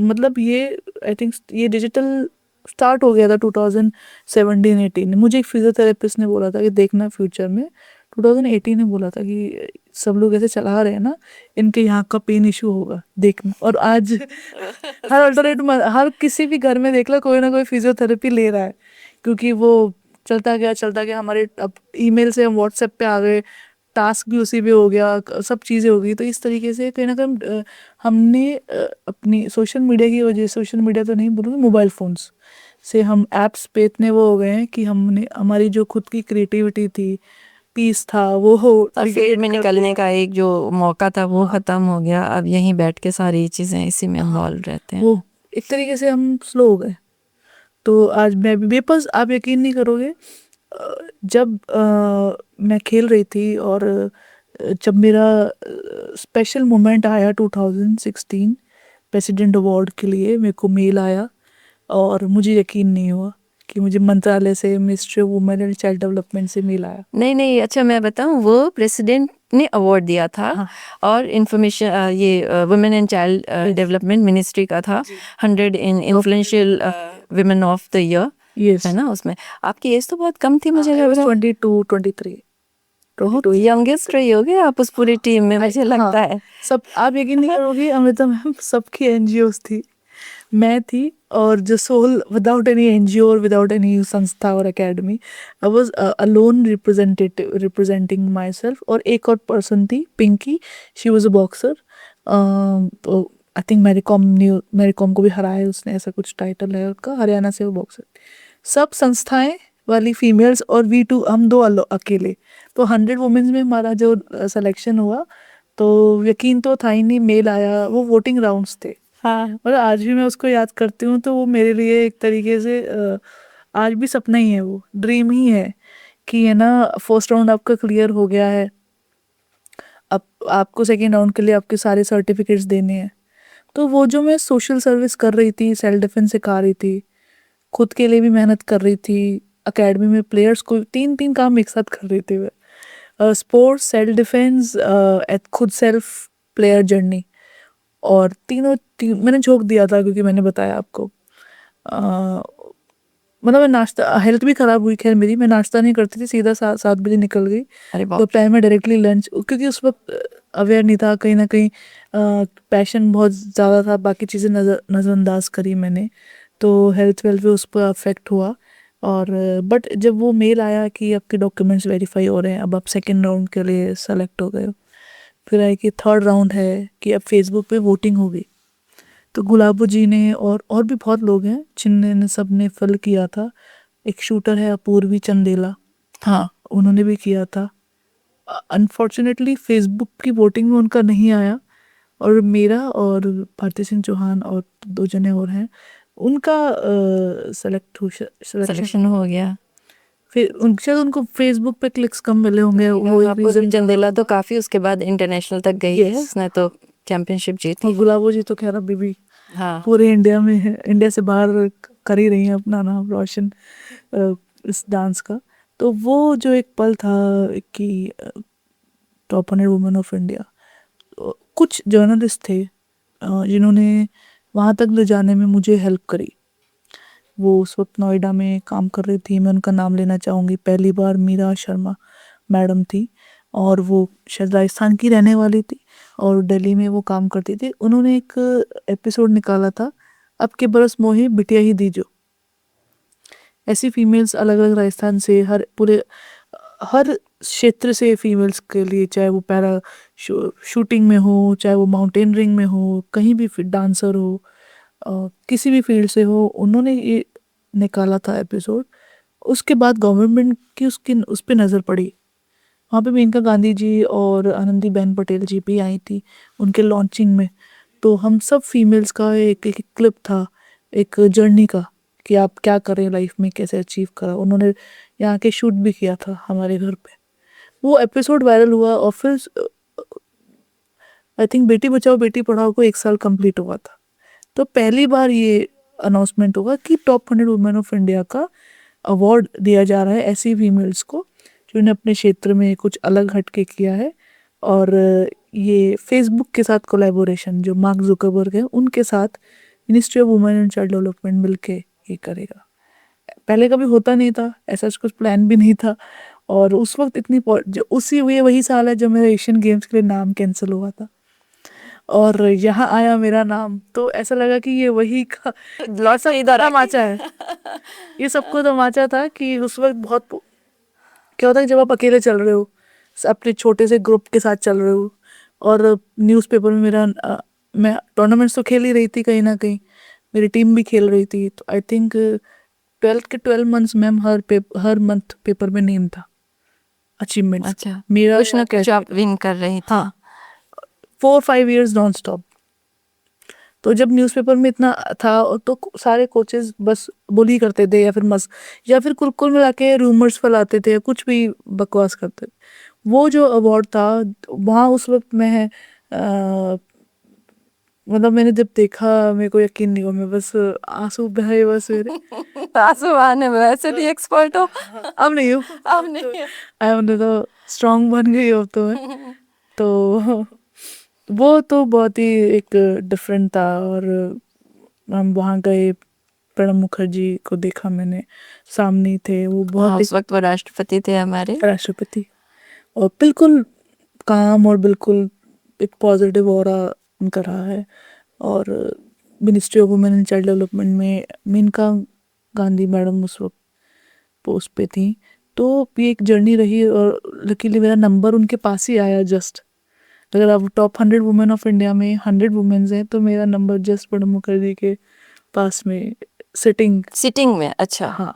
मतलब ये आई थिंक ये डिजिटल स्टार्ट हो गया था 2017-18 में। मुझे एक फिजियोथेरेपिस्ट ने बोला था कि देखना फ्यूचर में, 2018 में बोला था कि सब लोग ऐसे चला रहे हैं ना, इनके यहाँ का पेन इशू होगा देखना। और आज हर अल्टरनेट हर किसी भी घर में देख लो कोई ना कोई फिजियोथेरेपी ले रहा है, क्योंकि वो चलता गया हमारे, अब ईमेल से हम व्हाट्सएप पे आ गए, टास्क भी उसी पे हो गया, सब चीज़ें हो गई। तो इस तरीके से कहीं ना कहीं हमने अपनी सोशल मीडिया की वजह, सोशल मीडिया तो नहीं बोलूँगी, मोबाइल फ़ोन्स से हम ऐप्स पे इतने वो हो गए हैं कि हमने हमारी जो खुद की क्रिएटिविटी थी, पीस था, वो हो और फील्ड में निकलने का एक जो मौका था वो खत्म हो गया। अब यहीं बैठ के सारी चीजें इसी में इन्वॉल्व रहते हैं। वो एक तरीके से हम स्लो हो गए। तो आज मैं भी मेरे पास, आप यकीन नहीं करोगे, जब मैं खेल रही थी और जब मेरा स्पेशल मोमेंट आया 2016 प्रेसिडेंट अवार्ड के लिए, मेरे को मेल आया और मुझे यकीन नहीं हुआ कि मुझे मंत्रालय से, ministry of women and child development से मेल आया। नहीं, अच्छा मैं बताऊं, वो प्रेसिडेंट ने अवार्ड दिया था और इंफॉर्मेशन ये women and child development ministry का था, 100 in influential women of the year, yes, है ना। उसमें आपकी एज तो बहुत कम थी, मुझे लग रहा है 22-23। बहुत यंगेस्ट रही होगी आप उस पूरी टीम में, मुझे लगता है। सब, आप यकीन नहीं करोगे, अमृता मैम सबकी एनजीओस थी, मैं थी, और जो सोल विदाउट एनी एनजीओ और विदाउट एनी संस्था और academy, I was alone representing my self. और एक और पर्सन थी, Pinky, she was a boxer, I think Mary Kom को भी हराया है उसने, ऐसा कुछ टाइटल है उसका, हरियाणा से वो बॉक्सर। सब संस्थाएं वाली फीमेल्स और वी टू, हम दो अकेले। तो 100 वुमेन्स में हमारा जो सिलेक्शन हुआ, तो यकीन तो था ही नहीं, मेल आया, वो वोटिंग राउंड्स थे। हाँ, और आज भी मैं उसको याद करती हूँ, तो वो मेरे लिए एक तरीके से आज भी सपना ही है, वो ड्रीम ही है कि है ना, फर्स्ट राउंड आपका क्लियर हो गया है, अब आपको सेकेंड राउंड के लिए आपके सारे सर्टिफिकेट्स देने हैं। तो वो जो मैं सोशल सर्विस कर रही थी, सेल्फ डिफेंस सिखा रही थी, खुद के लिए भी मेहनत कर रही थी, एकेडमी में प्लेयर्स को 3-3 काम एक साथ कर रही थी मैं, स्पोर्ट्स, सेल्फ डिफेंस, खुद सेल्फ प्लेयर जर्नी, और मैंने झोंक दिया था, क्योंकि मैंने बताया आपको मतलब मैं नाश्ता, हेल्थ भी ख़राब हुई खैर मेरी, मैं नाश्ता नहीं करती थी, सीधा 7 बजे निकल गई, अरे बाप, दोपहर में डायरेक्टली लंच, क्योंकि उस वक्त अवेयर नहीं था, कहीं ना कहीं पैशन बहुत ज़्यादा था, बाकी चीज़ें नज़रअंदाज करी मैंने, तो हेल्थ वेल्थ भी उस पर अफेक्ट हुआ। और बट जब वो मेल आया कि आपके डॉक्यूमेंट्स वेरीफाई हो रहे हैं, अब आप सेकेंड राउंड के लिए सेलेक्ट हो गए हो, फिर आए कि थर्ड राउंड है कि अब फेसबुक पे वोटिंग होगी, तो गुलाबो जी ने और भी बहुत लोग हैं जिनने सब ने फिल किया था। एक शूटर है अपूर्वी चंदेला, हाँ, उन्होंने भी किया था। अनफॉर्चुनेटली फेसबुक की वोटिंग में उनका नहीं आया, और मेरा और भारती सिंह चौहान और 2 जने और हैं, उनका सिलेक्शन हो गया। फिर शायद उनको फेसबुक पे क्लिक्स कम मिले होंगे, वो एक अपूर्वी रीजन। चंदेला तो काफी उसके बाद इंटरनेशनल तक गई है, Yes. उसने तो चैंपियनशिप जीती। और गुलाबो जी तो खैर अभी भी हाँ, पूरे इंडिया में है, इंडिया से बाहर कर ही रही हैं अपना नाम रोशन इस डांस का। तो वो जो एक पल था कि टॉप 100 वुमेन ऑफ इंडिया, कुछ जर्नलिस्ट थे जिन्होंने वहाँ तक ले जाने में मुझे हेल्प करी। वो उस वक्त नोएडा में काम कर रही थी, मैं उनका नाम लेना चाहूँगी, पहली बार मीरा शर्मा मैडम थी, और वो शायद राजस्थान की रहने वाली थी और दिल्ली में वो काम करती थी। उन्होंने एक एपिसोड निकाला था, अब के बरस मोहे बिटिया ही दीजो। ऐसी फीमेल्स अलग अलग राजस्थान से, हर क्षेत्र से फीमेल्स के लिए, चाहे वो पैरा शूटिंग में हो, चाहे वो माउंटेनरिंग में हो, कहीं भी डांसर हो, किसी भी फील्ड से हो, उन्होंने ये निकाला था एपिसोड, उसके बाद गवर्नमेंट की उसकी उस पर नज़र पड़ी। वहाँ पे मेनका गांधी जी और आनंदीबेन पटेल जी भी आई थी उनके लॉन्चिंग में। तो हम सब फीमेल्स का एक एक क्लिप था, एक जर्नी का, कि आप क्या करें लाइफ में, कैसे अचीव करा। उन्होंने यहाँ के शूट भी किया था हमारे घर पे। वो एपिसोड वायरल हुआ और फिर आई थिंक बेटी बचाओ बेटी पढ़ाओ को 1 साल कंप्लीट हुआ था। तो पहली बार ये अनाउंसमेंट होगा कि टॉप 100 वुमेन ऑफ इंडिया का अवार्ड दिया जा रहा है ऐसी फीमेल्स को जिन्होंने अपने क्षेत्र में कुछ अलग हटके किया है। और ये फेसबुक के साथ कोलैबोरेशन, जो मार्क जुकरबर्ग है उनके साथ ministry of women and child development मिलके ये करेगा। पहले कभी होता नहीं था, ऐसा कुछ प्लान भी नहीं था। और उस वक्त इतनी जो उसी ये वही साल है जब मेरा एशियन गेम्स के लिए नाम कैंसिल हुआ था और यहाँ आया मेरा नाम, तो ऐसा लगा कि ये वही का लौसा इधर तमाचा है। ये सबको तमाचा था कि उस वक्त बहुत क्या होता है जब आप अकेले चल रहे हो, अपने छोटे से ग्रुप के साथ चल रहे हो, और न्यूज़पेपर में मेरा मैं टूर्नामेंट्स तो खेल ही रही थी, कहीं ना कहीं मेरी टीम भी खेल रही थी। तो I think 12 months ma'am her month paper में नेम था अचीवमेंट। अच्छा, मेरा कुछ ना कुछ आप विन कर रही थी। हाँ, 4-5 years नॉन स्टॉप। तो जब न्यूज़पेपर में इतना था तो सारे कोचेस बस बुली करते थे या फिर कुल मिला के रूमर्स फैलाते थे, कुछ भी बकवास करते थे। वो जो अवार्ड था वहाँ उस वक्त मैं मतलब मैंने जब देखा मेरे को यकीन नहीं हुआ, मैं बस आंसू बहे बस मेरे। आंसू आने में वैसे भी एक्सपर्ट हो। अब नहीं हूँ, अब नहीं है। अब तो स्ट्रांग बन गई हो तो मैं। तो वो तो बहुत ही एक डिफरेंट था। और हम वहाँ गए, प्रणब मुखर्जी को देखा मैंने, सामने थे वो, हाँ, बहुत उस वक्त वो राष्ट्रपति थे हमारे। राष्ट्रपति, और बिल्कुल काम और बिल्कुल एक पॉजिटिव ऑरा उनका रहा है। और ministry of women and child development में मेनका गांधी मैडम उस वक्त पोस्ट पे थी। तो ये एक जर्नी रही और लकीली मेरा नंबर उनके पास ही आया जस्ट। अगर आप टॉप 100 वुमेन ऑफ इंडिया में 100 वुमेन्स हैं तो मेरा नंबर जस्ट प्रणब मुखर्जी के पास में सिटिंग में। अच्छा। हाँ,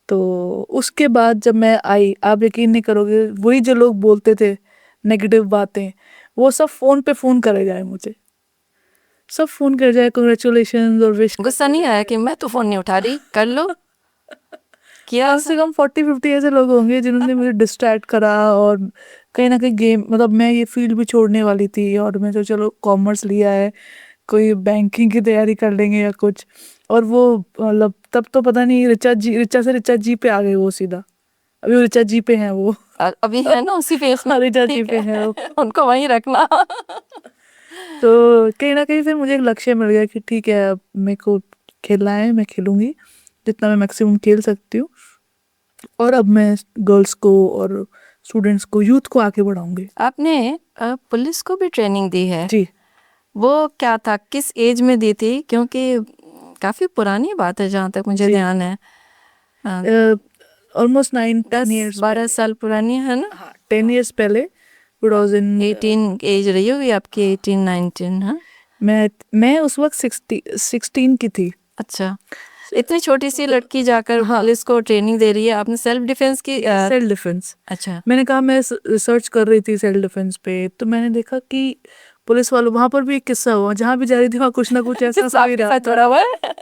तो उसके बाद जब मैं आई, आप यकीन नहीं करोगे, वही जो लोग बोलते थे नेगेटिव बातें, वो सब फ़ोन करे जाए मुझे, सब फ़ोन कर जाए, कंग्रेचुलेशन और विश। गुस्सा नहीं आया कि मैं तो फोन नहीं उठा रही, कर लो? किया कम से कम 40-50 ऐसे लोग होंगे जिन्होंने मुझे डिस्ट्रैक्ट करा। और कहीं ना कहीं गेम, मतलब मैं ये फील्ड भी छोड़ने वाली थी और मैं तो चलो कॉमर्स लिया है, कोई बैंकिंग की तैयारी कर लेंगे या कुछ। और वो मतलब तब तो पता नहीं, रिचा से रिचा जी पे आ गए वो सीधा। अभी वो रिचा जी पे हैं वो। अभी है ना उसी फेस में। हाँ, रिचा जी ठीक पे है, हैं वो। उनको वहीं रखना। तो कहीं ना कहीं फिर मुझे एक लक्ष्य मिल गया कि ठीक है, अब मेरे को खेलना है, मैं खेलूंगी जितना मैं मैक्सिमम खेल सकती हूँ। और अब मैं गर्ल्स को और स्टूडेंट्स को, यूथ को आगे बढ़ाऊंगी। आपने पुलिस को भी ट्रेनिंग दी है। जी, वो क्या था, किस एज में दी थी? क्योंकि काफी पुरानी बात है जहाँ तक मुझे जी। ध्यान है। ऑलमोस्ट 9-10 10 years 12 साल पुरानी है ना। हाँ, 10 years पहले, 2000 18 एज रही होगी आपकी, 18-19। हाँ, मैं उस वक्त 16 की थी। अच्छा। इतनी छोटी सी लड़की जाकर हाँ, पुलिस को ट्रेनिंग दे रही है। आपने सेल्फ डिफेंस की सेल्फ डिफेंस। अच्छा। मैंने कहा, मैं रिसर्च कर रही थी सेल्फ डिफेंस पे, तो मैंने देखा कि पुलिस वालों, वहां पर भी एक किस्सा हुआ, जहाँ भी जा रही थी वहाँ कुछ ना कुछ ऐसा किस्सा हो ही आपके रहा साथ जुड़ा हुआ है।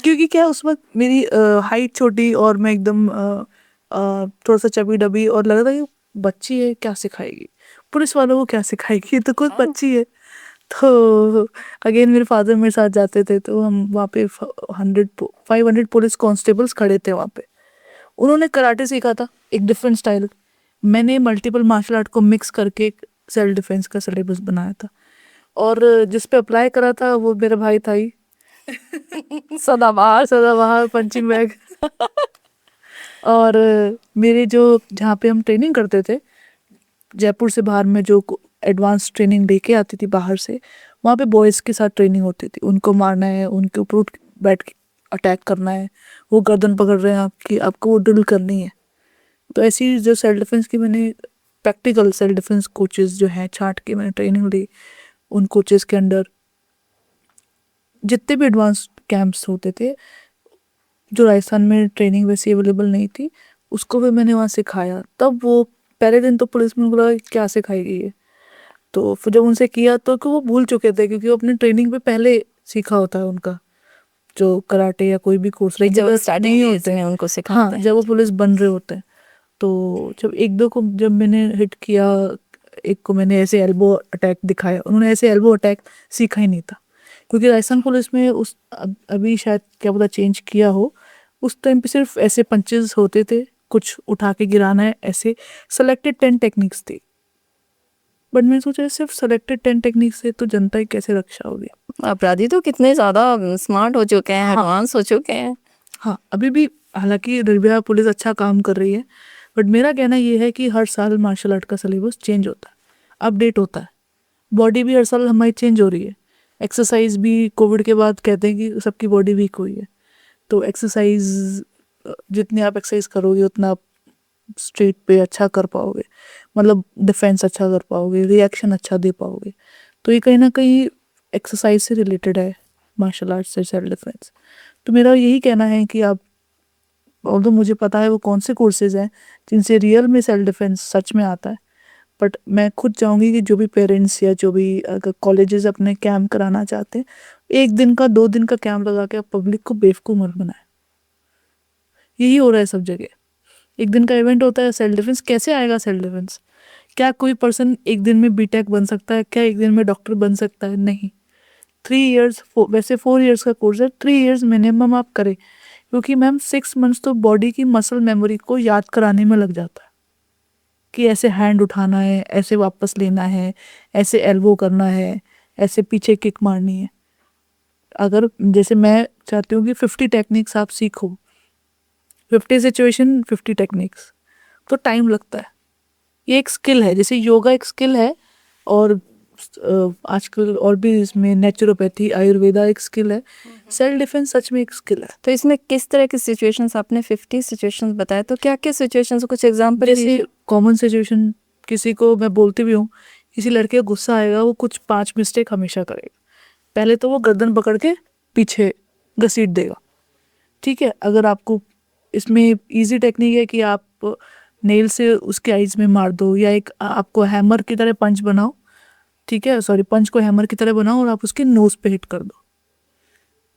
क्योंकि क्या उस वक्त मेरी हाइट छोटी और मैं एकदम थोड़ा सा चबी डबी, और लग रहा था कि बच्ची है, क्या सिखाएगी पुलिस वालों को, क्या सिखाएगी, ये तो खुद बच्ची है। तो अगेन मेरे फादर मेरे साथ जाते थे, तो हम वहाँ पे 500 पुलिस कांस्टेबल्स खड़े थे वहाँ पे। उन्होंने कराटे सीखा था, एक डिफरेंट स्टाइल। मैंने मल्टीपल मार्शल आर्ट को मिक्स करके एक सेल्फ डिफेंस का सिलेबस बनाया था, और जिस पे अप्लाई करा था वो मेरा भाई था ही। सदाबहार पंचिंग बैग। और मेरे जो, जहाँ पे हम ट्रेनिंग करते थे जयपुर से बाहर में, जो एडवांस ट्रेनिंग लेके आती थी बाहर से, वहाँ पे बॉयज़ के साथ ट्रेनिंग होती थी। उनको मारना है, उनके ऊपर बैठ के अटैक करना है, वो गर्दन पकड़ रहे हैं आपकी, आपको वो ड्रिल करनी है। तो ऐसी जो सेल्फ डिफेंस की मैंने प्रैक्टिकल सेल्फ डिफेंस कोचेस जो हैं छांट के मैंने ट्रेनिंग ली, उन कोचेस के अंडर जितने भी एडवांस कैंप्स होते थे, जो राजस्थान में ट्रेनिंग वैसी अवेलेबल नहीं थी, उसको भी मैंने वहाँ सिखाया। तब वो पहले दिन तो पुलिस में बोला क्या सिखाएगी ये, तो फिर जब उनसे किया तो कि वो भूल चुके थे, क्योंकि वो अपने ट्रेनिंग पे पहले सीखा होता है उनका जो कराटे या कोई भी कोर्स जब रेगुलर स्टार्टिंग नहीं डेज होते में हैं। उनको हाँ, सिखाते हैं। जब वो पुलिस बन रहे होते हैं, तो जब एक दो को जब मैंने हिट किया, एक को मैंने ऐसे एल्बो अटैक दिखाया, उन्होंने ऐसे एल्बो अटैक सीखा ही नहीं था, क्योंकि राजस्थान पुलिस में अभी शायद क्या पता चेंज किया हो, उस टाइम पे सिर्फ ऐसे पंचेस होते थे, कुछ उठा के गिराना है, ऐसे सेलेक्टेड 10 टेक्निक्स थी। बट मैंने सोचा सिर्फ सेलेक्टेड 10 टेक्निक से तो जनता की कैसे रक्षा होगी। अपराधी तो कितने ज़्यादा स्मार्ट हो चुके हैं, हाँ। एडवांस हो चुके हैं। हाँ, अभी भी हालांकि निर्भया पुलिस अच्छा काम कर रही है, बट मेरा कहना ये है कि हर साल मार्शल आर्ट का सिलेबस चेंज होता है, अपडेट होता है। बॉडी भी हर साल हमारी चेंज हो रही है। एक्सरसाइज भी कोविड के बाद कहते हैं कि सबकी बॉडी वीक हुई है, तो एक्सरसाइज जितनी आप एक्सरसाइज करोगे उतना आप स्ट्रीट पे अच्छा कर पाओगे, मतलब डिफेंस अच्छा कर पाओगे, रिएक्शन अच्छा दे पाओगे। तो ये कहीं ना कहीं एक्सरसाइज से रिलेटेड है, मार्शल आर्ट से सेल्फ डिफेंस। तो मेरा यही कहना है कि आप, ऑल्दो मुझे पता है वो कौन से कोर्सेज हैं जिनसे रियल में सेल्फ डिफेंस सच में आता है, बट मैं खुद चाहूँगी कि जो भी पेरेंट्स या जो भी अगर कॉलेजेस अपने कैंप कराना चाहते हैं, 1 दिन का 2 दिन का कैंप लगा के आप पब्लिक को बेवकूफ़ मत बनाए। यही हो रहा है सब जगह। 1 दिन का इवेंट होता है सेल्फ डिफेंस, कैसे आएगा सेल्फ डिफेंस? क्या कोई पर्सन 1 दिन में बीटेक बन सकता है? क्या 1 दिन में डॉक्टर बन सकता है? नहीं। 3 इयर्स, वैसे 4 इयर्स का कोर्स है, 3 इयर्स मिनिमम आप करें, क्योंकि मैम 6 मंथ्स तो बॉडी की मसल मेमोरी को याद कराने में लग जाता है कि ऐसे हैंड उठाना है, ऐसे वापस लेना है, ऐसे एल्बो करना है, ऐसे पीछे किक मारनी है। अगर जैसे मैं चाहती हूँ कि 50 टेक्निक्स आप सीखो, 50 सिचुएशन 50 टेक्निक्स, तो टाइम लगता है। ये एक स्किल है, जैसे योगा एक स्किल है, और आजकल और भी इसमें नेचुरोपैथी आयुर्वेदा एक स्किल है, सेल्फ डिफेंस सच में एक स्किल है। तो इसमें किस तरह की सिचुएशंस, आपने 50 सिचुएशंस बताए, तो क्या क्या सिचुएशंस, कुछ एग्जांपल जैसे कॉमन सिचुएशन, किसी को मैं बोलती भी हूँ, किसी लड़के को गुस्सा आएगा, वो कुछ 5 मिस्टेक हमेशा करेगा। पहले तो वो गर्दन पकड़ के पीछे घसीट देगा, ठीक है। अगर आपको इसमें इजी टेक्निक है कि आप नेल से उसके आईज में मार दो, या एक आपको हैमर की तरह पंच बनाओ, ठीक है, सॉरी, पंच को हैमर की तरह बनाओ और आप उसके नोज पे हिट कर दो।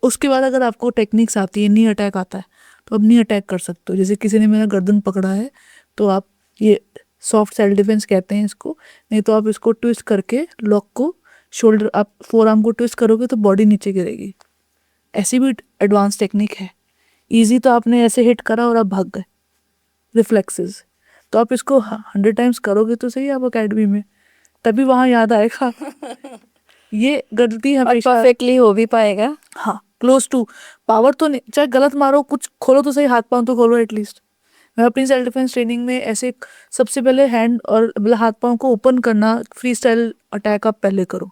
उसके बाद अगर आपको टेक्निक्स आती है, नी अटैक आता है, तो अब नी अटैक कर सकते हो। जैसे किसी ने मेरा गर्दन पकड़ा है, तो आप ये सॉफ्ट सेल्फ डिफेंस कहते हैं इसको, नहीं तो आप इसको ट्विस्ट करके लॉक को, शोल्डर, आप फोर आर्म को ट्विस्ट करोगे तो बॉडी नीचे गिरेगी। ऐसी भी एडवांस टेक्निक है। इजी तो आपने ऐसे हिट करा और आप भाग गए, रिफ्लेक्सेस। तो आप इसको 100 टाइम्स करोगे तो सही आप अकेडमी में, तभी वहाँ याद आएगा। ये गलती हमेशा परफेक्टली हो भी पाएगा। हाँ, क्लोज टू पावर तो नहीं, चाहे गलत मारो, कुछ खोलो तो सही, हाथ पांव तो खोलो एटलीस्ट। मैं अपनी सेल्फ डिफेंस ट्रेनिंग में ऐसे सबसे पहले हैंड और मतलब हाथ पांव को ओपन करना, फ्री स्टाइल अटैक आप पहले करो,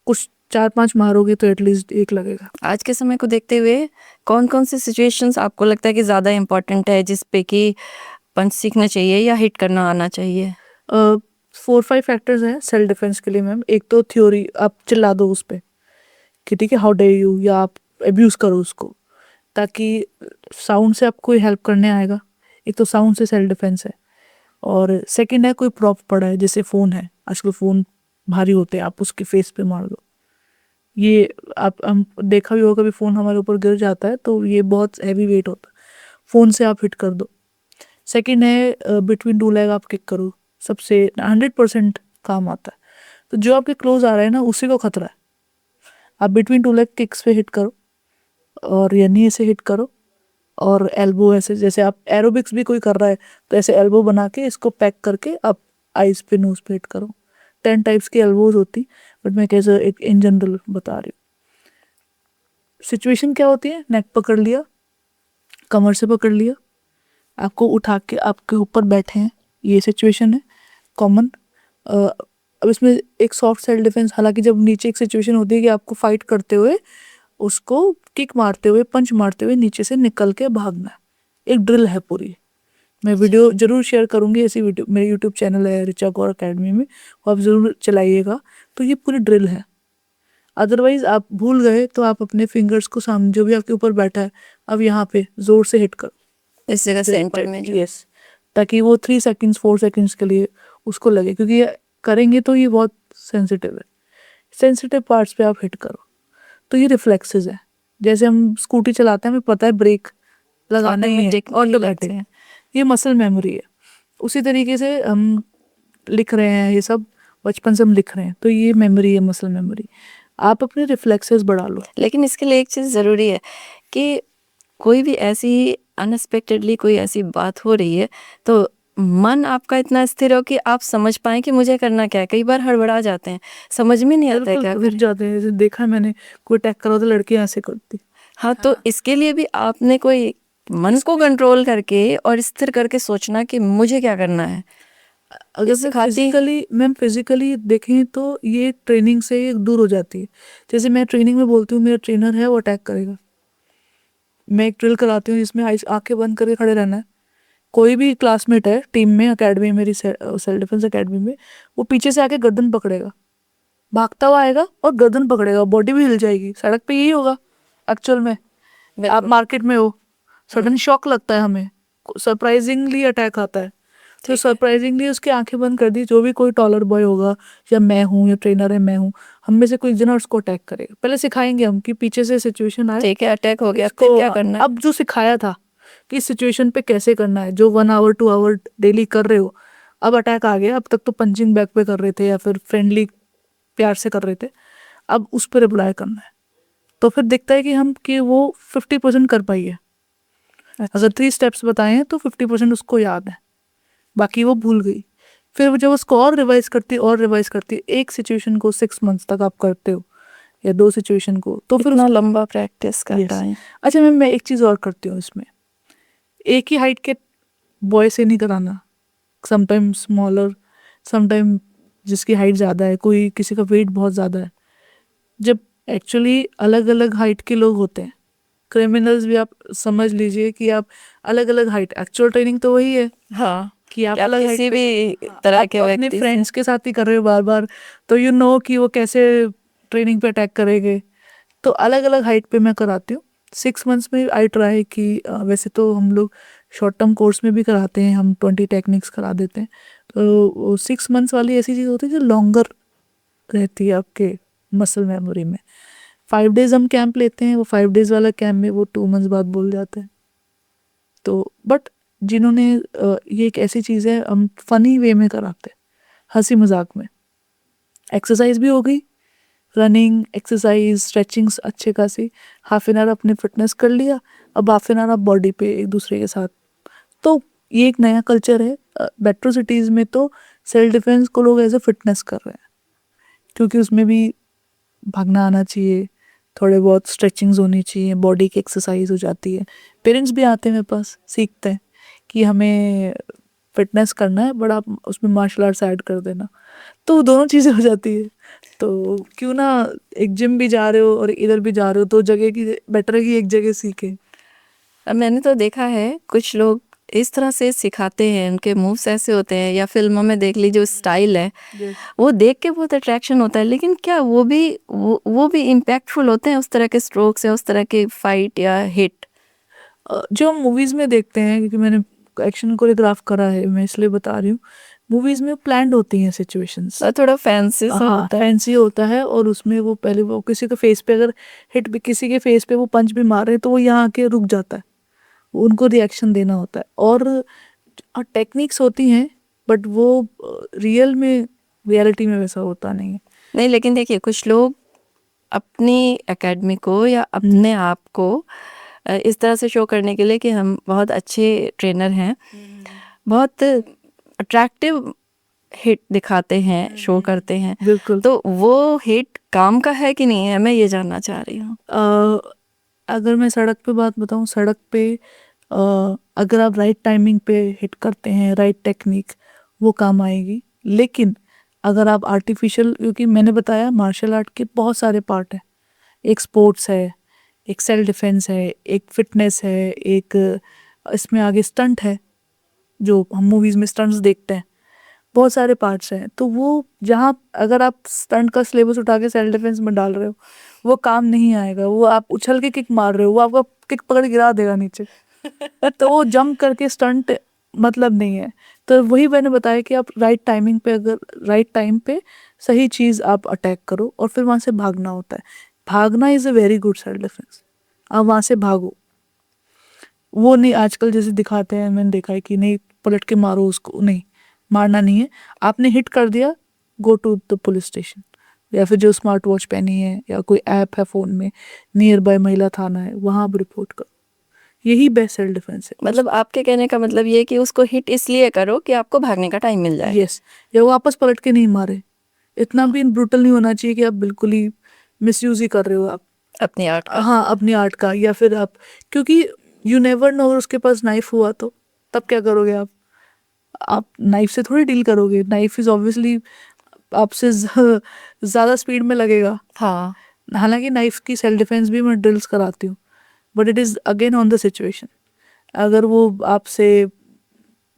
कुछ 4-5 मारोगे तो एटलीस्ट एक लगेगा। आज के समय को देखते हुए कौन कौन सी सिचुएशंस आपको लगता है कि ज़्यादा इम्पोर्टेंट है, जिस पे कि पंच सीखना चाहिए या हिट करना आना चाहिए? 4-5 फैक्टर्स हैं सेल्फ डिफेंस के लिए मैम। एक तो थ्योरी, आप चिल्ला दो उस पर कि ठीक है हाउ डे यू, या आप एब्यूज़ करो उसको, ताकि साउंड से आपको हेल्प करने आएगा। एक तो साउंड से सेल्फ डिफेंस है, और सेकंड है कोई प्रॉप पड़ा है, जैसे फ़ोन है, आजकल फ़ोन भारी होते हैं, आप उसके फेस पे मार दो। ये आप हम देखा भी होगा, कभी फ़ोन हमारे ऊपर गिर जाता है तो ये बहुत हैवी वेट होता है, फ़ोन से आप हिट कर दो। सेकंड है बिटवीन टू लेग आप किक करो, सबसे 100% काम आता है। तो जो आपके क्लोज आ रहा है ना, उसी को खतरा है। आप बिटवीन टू लेग किक्स पे हिट करो, और या नी से हिट करो, और एल्बो ऐसे, जैसे आप एरोबिक्स भी कोई कर रहा है तो ऐसे एल्बो बना के इसको पैक करके आप आइज पे, नोज पे हिट करो। 10 टाइप्स की एल्बोज होती, बट मैं कैसे एक इन जनरल बता रही हूँ। सिचुएशन क्या होती है, नेक पकड़ लिया, कमर से पकड़ लिया, आपको उठा के आपके ऊपर बैठे हैं, ये सिचुएशन है कॉमन। अब इसमें एक सॉफ्ट सेल्फ डिफेंस, हालांकि जब नीचे एक सिचुएशन होती है कि आपको फाइट करते हुए, उसको किक मारते हुए, पंच मारते हुए नीचे से निकल के भागना है। एक ड्रिल है पूरी, मैं वीडियो जरूर शेयर करूंगी, ऐसी वीडियो मेरे यूट्यूब चैनल है ऋचा गौर अकेडमी में, वो आप ज़रूर चलाइएगा। तो ये पूरी ड्रिल है, अदरवाइज आप भूल गए तो आप अपने फिंगर्स को सामने जो भी आपके ऊपर बैठा है अब यहाँ पे जोर से हिट करो इस जगह सेंटर में जो यस, ताकि वो 3 सेकेंड्स 4 सेकेंड्स के लिए उसको लगे, क्योंकि ये करेंगे तो ये बहुत सेंसिटिव है। सेंसिटिव पार्ट्स पे आप हिट करो। तो ये रिफ्लेक्सेस है। जैसे हम स्कूटी चलाते हैं हमें पता है ब्रेक लगाना ही है, Automatic ऑटोमेटिक, reflex है। ये मसल मेमोरी है। उसी तरीके से हम लिख रहे हैं, ये सब बचपन से हम लिख रहे हैं, तो ये मेमोरी है, मसल मेमोरी। आप अपने रिफ्लेक्सेस बढ़ा लो। लेकिन इसके लिए एक चीज़ ज़रूरी है कि कोई भी ऐसी अनएक्सपेक्टेडली कोई ऐसी बात हो रही है तो मन आपका इतना स्थिर हो कि आप समझ पाएं कि मुझे करना क्या है। कई बार हड़बड़ा जाते हैं, समझ में नहीं आता है क्या रुक करें। जाते हैं। जैसे देखा है मैंने, कोई अटैक करा तो लड़कियां ऐसे करती। हाँ, तो इसके लिए भी आपने कोई मन को कंट्रोल करके और स्थिर करके सोचना कि मुझे क्या करना है। अगर इससे खाती मैम फिजिकली देखें तो ये ट्रेनिंग से दूर हो जाती है। जैसे मैं ट्रेनिंग में बोलती हूँ मेरा ट्रेनर है वो अटैक करेगा, मैं एक ड्रिल कराती हूँ जिसमें आंखें बंद करके खड़े रहना है। कोई भी क्लासमेट है टीम में, अकेडमी मेरी सेल्फ डिफेंस अकेडमी में, वो पीछे से आके गर्दन पकड़ेगा, भागता हुआ आएगा और गर्दन पकड़ेगा, बॉडी भी हिल जाएगी। सड़क पे यही होगा एक्चुअल में। आप मार्केट में हो, सडन शॉक लगता है हमें, सरप्राइजिंगली अटैक आता है, तो सरप्राइजिंगली उसकी आंखें बंद कर दी। जो भी कोई टॉलर बॉय होगा या मैं हूँ या ट्रेनर है मैं हूँ, हम में से कोई एक जना उसको अटैक करेगा। पहले सिखाएंगे हम कि पीछे से सिचुएशन आए, ठीक है, अटैक हो गया, इसको फिर क्या करना है? अब जो सिखाया था कि इस सिचुएशन पे कैसे करना है, जो 1 आवर 2 आवर डेली कर रहे हो, अब अटैक आ गया। अब तक तो पंचिंग बैग पे कर रहे थे या फिर फ्रेंडली प्यार से कर रहे थे, अब उस पर रिप्लाई करना है। तो फिर दिखता है कि हम कि वो 50% कर पाई है। अगर 3 स्टेप्स बताए हैं तो 50% उसको याद है, बाकी वो भूल गई। फिर वो जब उसको और रिवाइज करती, एक सिचुएशन को 6 मंथ्स तक आप करते हो या 2 सिचुएशन को, तो फिर इतना लंबा प्रैक्टिस करता Yes. है। अच्छा मैम, मैं एक चीज़ और करती हूँ इसमें, एक ही हाइट के बॉय से नहीं कराना। समटाइम स्मॉलर, समटाइम जिसकी हाइट ज़्यादा है, कोई किसी का वेट बहुत ज़्यादा है। जब एक्चुअली अलग अलग हाइट के लोग होते हैं, क्रिमिनल्स भी आप समझ लीजिए कि आप अलग अलग हाइट, एक्चुअल ट्रेनिंग तो वही है हाँ, कि आप कि आप अलग किसी हाइट भी तरह के अपने व्यक्ति से फ्रेंड्स के साथ ही कर रहे हो बार बार, तो यू नो कि वो कैसे ट्रेनिंग पे अटैक करेंगे। तो अलग अलग हाइट पे मैं कराती हूँ 6 मंथ्स में। आई ट्राई कि वैसे तो हम लोग शॉर्ट टर्म कोर्स में भी कराते हैं, हम 20 टेक्निक्स करा देते हैं। तो 6 मंथ्स वाली ऐसी चीज़ होती है जो लॉन्गर रहती है आपके मसल मेमोरी में। 5 डेज हम कैंप लेते हैं, वो 5 डेज वाला कैंप में वो 2 मंथ्स बाद भूल जाते हैं। तो बट जिन्होंने ये एक ऐसी चीज़ है, हम फनी वे में कराते हैं, हंसी मजाक में। एक्सरसाइज भी हो गई, रनिंग एक्सरसाइज स्ट्रेचिंग्स अच्छे खासी, ½ अपने फिटनेस कर लिया, अब ½ आप बॉडी पे एक दूसरे के साथ। तो ये एक नया कल्चर है। मेट्रो सिटीज़ में तो सेल्फ डिफेंस को लोग एज ए फिटनेस कर रहे हैं, क्योंकि उसमें भी भागना आना चाहिए, थोड़े बहुत स्ट्रेचिंग्स होनी चाहिए, बॉडी की एक्सरसाइज हो जाती है। पेरेंट्स भी आते हैं मेरे पास, सीखते हैं कि हमें फिटनेस करना है, बड़ा उसमें मार्शल आर्ट्स ऐड कर देना, तो दोनों चीज़ें हो जाती है। तो क्यों ना एक जिम भी जा रहे हो और इधर भी जा रहे हो, तो जगह की बेटर है कि एक जगह सीखे। अब मैंने तो देखा है कुछ लोग इस तरह से सिखाते हैं, उनके मूव्स ऐसे होते हैं, या फिल्मों में देख लीजिए जो स्टाइल है वो देख के बहुत अट्रैक्शन होता है। लेकिन क्या वो भी इम्पैक्टफुल होते हैं, उस तरह के स्ट्रोक्स या उस तरह के फाइट या हिट? जो हम मूवीज़ में देखते हैं, क्योंकि मैंने एक्शन कोरियोग्राफ करा है, मैं इसलिए बता रही हूँ, मूवीज़ में प्लान्ड होती हैं सिचुएशंस, थोड़ा फैंसी सा हाँ होता है। फैंसी होता है। और उसमें वो पहले वो किसी के फेस पे अगर हिट भी, किसी के फेस पे वो पंच भी मार रहे हैं, तो वो यहाँ आके रुक जाता है, उनको रिएक्शन देना होता है। और टेक्निक्स होती हैं, बट वो रियलिटी में वैसा होता नहीं है। नहीं, लेकिन देखिए कुछ लोग अपनी एकेडमी को या अपने आप को इस तरह से शो करने के लिए कि हम बहुत अच्छे ट्रेनर हैं, बहुत अट्रैक्टिव हिट दिखाते हैं, शो करते हैं। बिल्कुल। तो वो हिट काम का है कि नहीं है, मैं ये जानना चाह रही हूँ। अगर मैं सड़क पे बात बताऊँ, सड़क पे अगर आप राइट टाइमिंग पे हिट करते हैं, राइट टेक्निक, वो काम आएगी। लेकिन अगर आप आर्टिफिशियल, क्योंकि मैंने बताया मार्शल आर्ट के बहुत सारे पार्ट हैं, एक स्पोर्ट्स है, एक सेल्फ डिफेंस है, एक फिटनेस है, एक इसमें आगे स्टंट है, जो हम मूवीज़ में स्टंट्स देखते हैं। बहुत सारे पार्ट्स हैं, तो वो जहाँ अगर आप स्टंट का सिलेबस उठा के सेल्फ डिफेंस में डाल रहे हो वो काम नहीं आएगा। वो आप उछल के किक मार रहे हो, वो आपका किक पकड़ के गिरा देगा नीचे। तो वो जंप करके स्टंट मतलब नहीं है। तो वही मैंने बताया कि आप राइट टाइमिंग पे, अगर राइट टाइम पे सही चीज़ आप अटैक करो और फिर वहाँ से भागना होता है। भागना is a very good self defence. आप वहाँ से भागो, वो नहीं आजकल जैसे दिखाते हैं, मैंने देखा है कि नहीं पलट के मारो उसको, नहीं, मारना नहीं है। आपने हिट कर दिया, go to the police station, या फिर जो स्मार्ट वॉच पहनी है या कोई ऐप है फ़ोन में, नियर बाय महिला थाना है, वहाँ आप रिपोर्ट करो। यही बेस्ट सेल्फ डिफेंस है। मतलब आपके कहने का मतलब ये कि उसको हिट इसलिए करो कि आपको भागने का टाइम मिल जाए। यस, या वो वापस पलट के नहीं मारे। इतना भी ब्रूटल नहीं होना चाहिए कि आप बिल्कुल ही मिसयूज ही कर रहे हो आप अपनी आर्ट का। हाँ अपनी आर्ट का। या फिर आप, क्योंकि यू नेवर नो, अगर उसके पास नाइफ हुआ तो तब क्या करोगे आप नाइफ से थोड़ी डील करोगे। नाइफ इज ऑब्वियसली आपसे ज़्यादा स्पीड में लगेगा। हाँ, हालांकि नाइफ की सेल्फ डिफेंस भी मैं ड्रिल्स कराती हूँ, but it is again on the situation. अगर वो आपसे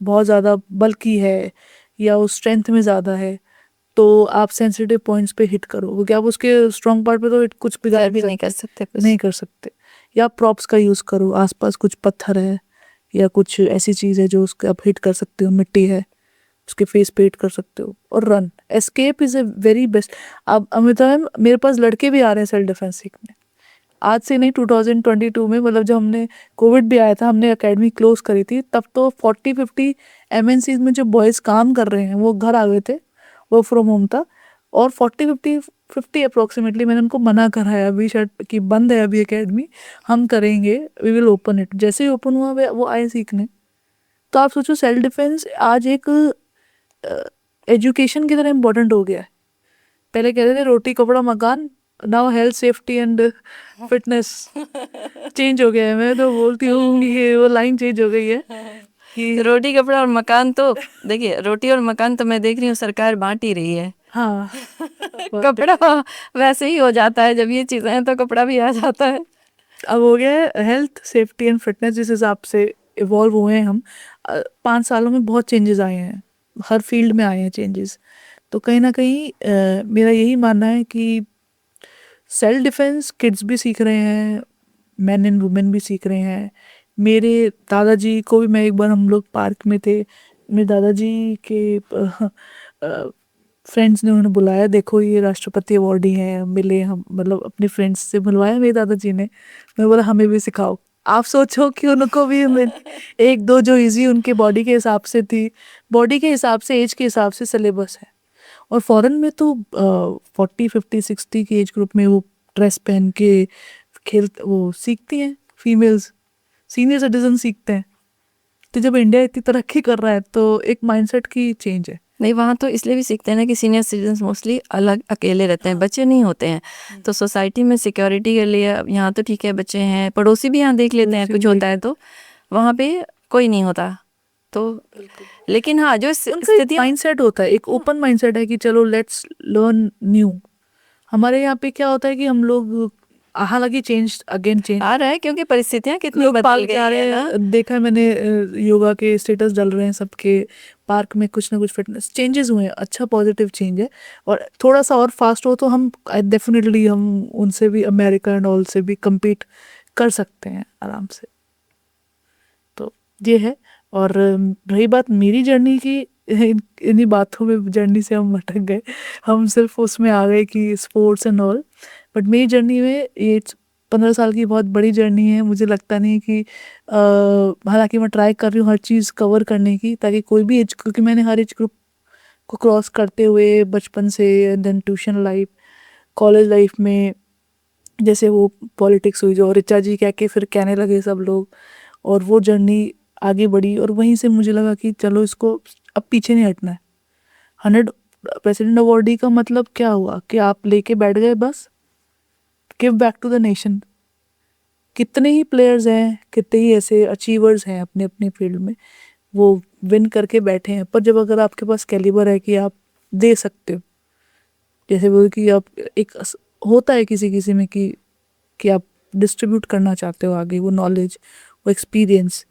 बहुत ज़्यादा बल्कि है या उस स्ट्रेंथ में ज़्यादा है तो आप सेंसिटिव पॉइंट्स पे हिट करो, क्योंकि आप उसके स्ट्रॉन्ग पार्ट पे तो कुछ बिगाड़ फिर भी भी नहीं कर सकते कुछ। नहीं कर सकते। या प्रॉप्स का यूज़ करो, आसपास कुछ पत्थर है या कुछ ऐसी चीज़ है जो उसके आप हिट कर सकते हो, मिट्टी है उसके फेस पे हिट कर सकते हो, और run. Escape is a very best. अब अमिता मैम, मेरे पास लड़के भी आ रहे हैं सेल्फ डिफेंस सीखने। आज से नहीं, 2022 में, मतलब जब हमने कोविड भी आया था, हमने एकेडमी क्लोज करी थी, तब तो 40-50 MNCs में जो बॉयज़ काम कर रहे हैं वो घर आ गए थे, वर्क फ्रॉम होम था। और 40-50 अप्रोक्सीमेटली मैंने उनको मना कराया अभी शायद कि बंद है अभी एकेडमी, हम करेंगे, वी विल ओपन इट। जैसे ही ओपन हुआ वो आए सीखने। तो आप सोचो, सेल्फ डिफेंस आज एक एजुकेशन की तरह इम्पोर्टेंट हो गया है। पहले कहते थे रोटी कपड़ा मकान, now health safety and fitness change हो गया है। मैं तो बोलती हूँ कि वो लाइन चेंज हो गई है कि रोटी कपड़ा और मकान तो देखिए, रोटी और मकान तो मैं देख रही हूँ सरकार बांट ही रही है। हाँ कपड़ा वैसे ही हो जाता है, जब ये चीज़ें हैं तो कपड़ा भी आ जाता है। अब हो गया है हेल्थ सेफ्टी एंड फिटनेस। जिस हिसाब से इवॉल्व हुए हैं हम, 5 सालों में बहुत चेंजेस आए हैं, हर फील्ड में आए हैं चेंजेस। तो कहीं ना कहीं मेरा यही मानना है कि सेल्फ डिफेंस किड्स भी सीख रहे हैं, मैन एंड वुमेन भी सीख रहे हैं। मेरे दादाजी को भी, मैं एक बार, हम लोग पार्क में थे, मेरे दादाजी के फ्रेंड्स ने उन्हें बुलाया, देखो ये राष्ट्रपति अवार्डी हैं, मिले हम, मतलब अपने फ्रेंड्स से बुलवाया मेरे दादाजी ने। मैं बोला हमें भी सिखाओ। आप सोचो कि उनको भी एक दो जो इजी उनके बॉडी के हिसाब से थी, बॉडी के हिसाब से, एज के हिसाब से सिलेबस है। और फॉरेन में तो 40-50-60 की एज ग्रुप में वो ड्रेस पहन के खेल वो सीखती हैं फीमेल्स, सीनियर सिटीजन सीखते हैं। तो जब इंडिया इतनी तरक्की कर रहा है तो एक माइंडसेट की चेंज है। नहीं, वहाँ तो इसलिए भी सीखते हैं ना कि सीनियर सिटीजन मोस्टली अलग अकेले रहते हैं, बच्चे नहीं होते हैं। तो सोसाइटी में सिक्योरिटी के लिए यहाँ तो ठीक है, बच्चे हैं, पड़ोसी भी यहाँ देख लेते हैं, कुछ होता है तो वहाँ पे कोई नहीं होता। तो लेकिन हाँ, जो स्थिति माइंडसेट होता है, एक ओपन माइंडसेट है कि चलो लेट्स लर्न न्यू। हमारे यहाँ पे क्या होता है कि हम लोग, हालांकि चेंज आ रहा है क्योंकि परिस्थितियाँ कितनी लोग बदल पार्क गई जा रहे है ना। हैं, देखा है मैंने, योगा के स्टेटस डाल रहे हैं सबके, पार्क में कुछ ना कुछ फिटनेस चेंजेस हुए हैं, अच्छा पॉजिटिव चेंज है। और थोड़ा सा और फास्ट हो तो हम डेफिनेटली हम उनसे भी, अमेरिका एंड ऑल से भी compete कर सकते हैं आराम से। तो ये है। और रही बात मेरी जर्नी की, इन्हीं बातों में जर्नी से हम भटक गए, हम सिर्फ उसमें आ गए कि स्पोर्ट्स एंड ऑल। बट मेरी जर्नी में ये 15 साल की बहुत बड़ी जर्नी है। मुझे लगता नहीं कि हालांकि मैं ट्राई कर रही हूँ हर चीज़ कवर करने की, ताकि कोई भी एज, क्योंकि मैंने हर एज ग्रुप को क्रॉस करते हुए बचपन से, then tuition life, college life में, जैसे वो पॉलिटिक्स हुई जो ऋचा जी कह के फिर कहने लगे सब लोग, और वो जर्नी आगे बढ़ी। और वहीं से मुझे लगा कि चलो इसको अब पीछे नहीं हटना है। 100 प्रेसिडेंट अवार्डी का मतलब क्या हुआ कि आप लेके बैठ गए बस, give back to the nation. कितने ही प्लेयर्स हैं, कितने ही ऐसे अचीवर्स हैं अपने अपने फील्ड में, वो विन करके बैठे हैं। पर जब अगर आपके पास कैलिबर है कि आप दे सकते हो, जैसे वो कि आप एक होता है किसी किसी में कि आप डिस्ट्रीब्यूट करना चाहते हो आगे वो नॉलेज, वो एक्सपीरियंस।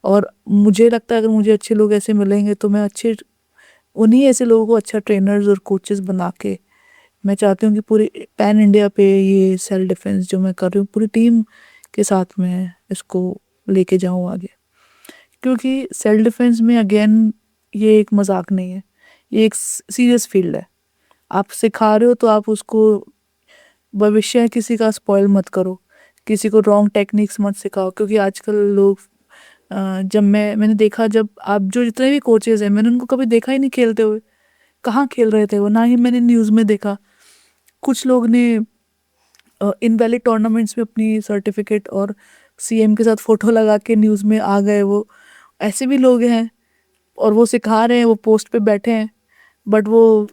और मुझे लगता है अगर मुझे अच्छे लोग ऐसे मिलेंगे तो मैं अच्छे उन्हीं ऐसे लोगों को अच्छा ट्रेनर्स और कोचेस बना के मैं चाहती हूँ कि पूरी पैन इंडिया पे ये सेल्फ डिफेंस जो मैं कर रही हूँ पूरी टीम के साथ मैं इसको लेके जाऊँ आगे, क्योंकि सेल्फ डिफेंस में अगेन ये एक मजाक नहीं है, ये एक सीरियस फील्ड है। आप सिखा रहे हो तो आप उसको भविष्य किसी का स्पॉइल मत करो, किसी को रॉन्ग टेक्निक्स मत सिखाओ, क्योंकि आजकल लोग जब मैंने देखा, जब आप जो जितने भी कोचेज हैं मैंने उनको कभी देखा ही नहीं खेलते हुए। कहाँ खेल रहे थे वो, ना ही मैंने न्यूज़ में देखा। कुछ लोग ने इनवैलिड टूर्नामेंट्स में अपनी सर्टिफिकेट और सीएम के साथ फ़ोटो लगा के न्यूज़ में आ गए, वो ऐसे भी लोग हैं। और वो सिखा रहे हैं, वो पोस्ट पे बैठे हैं, बट वो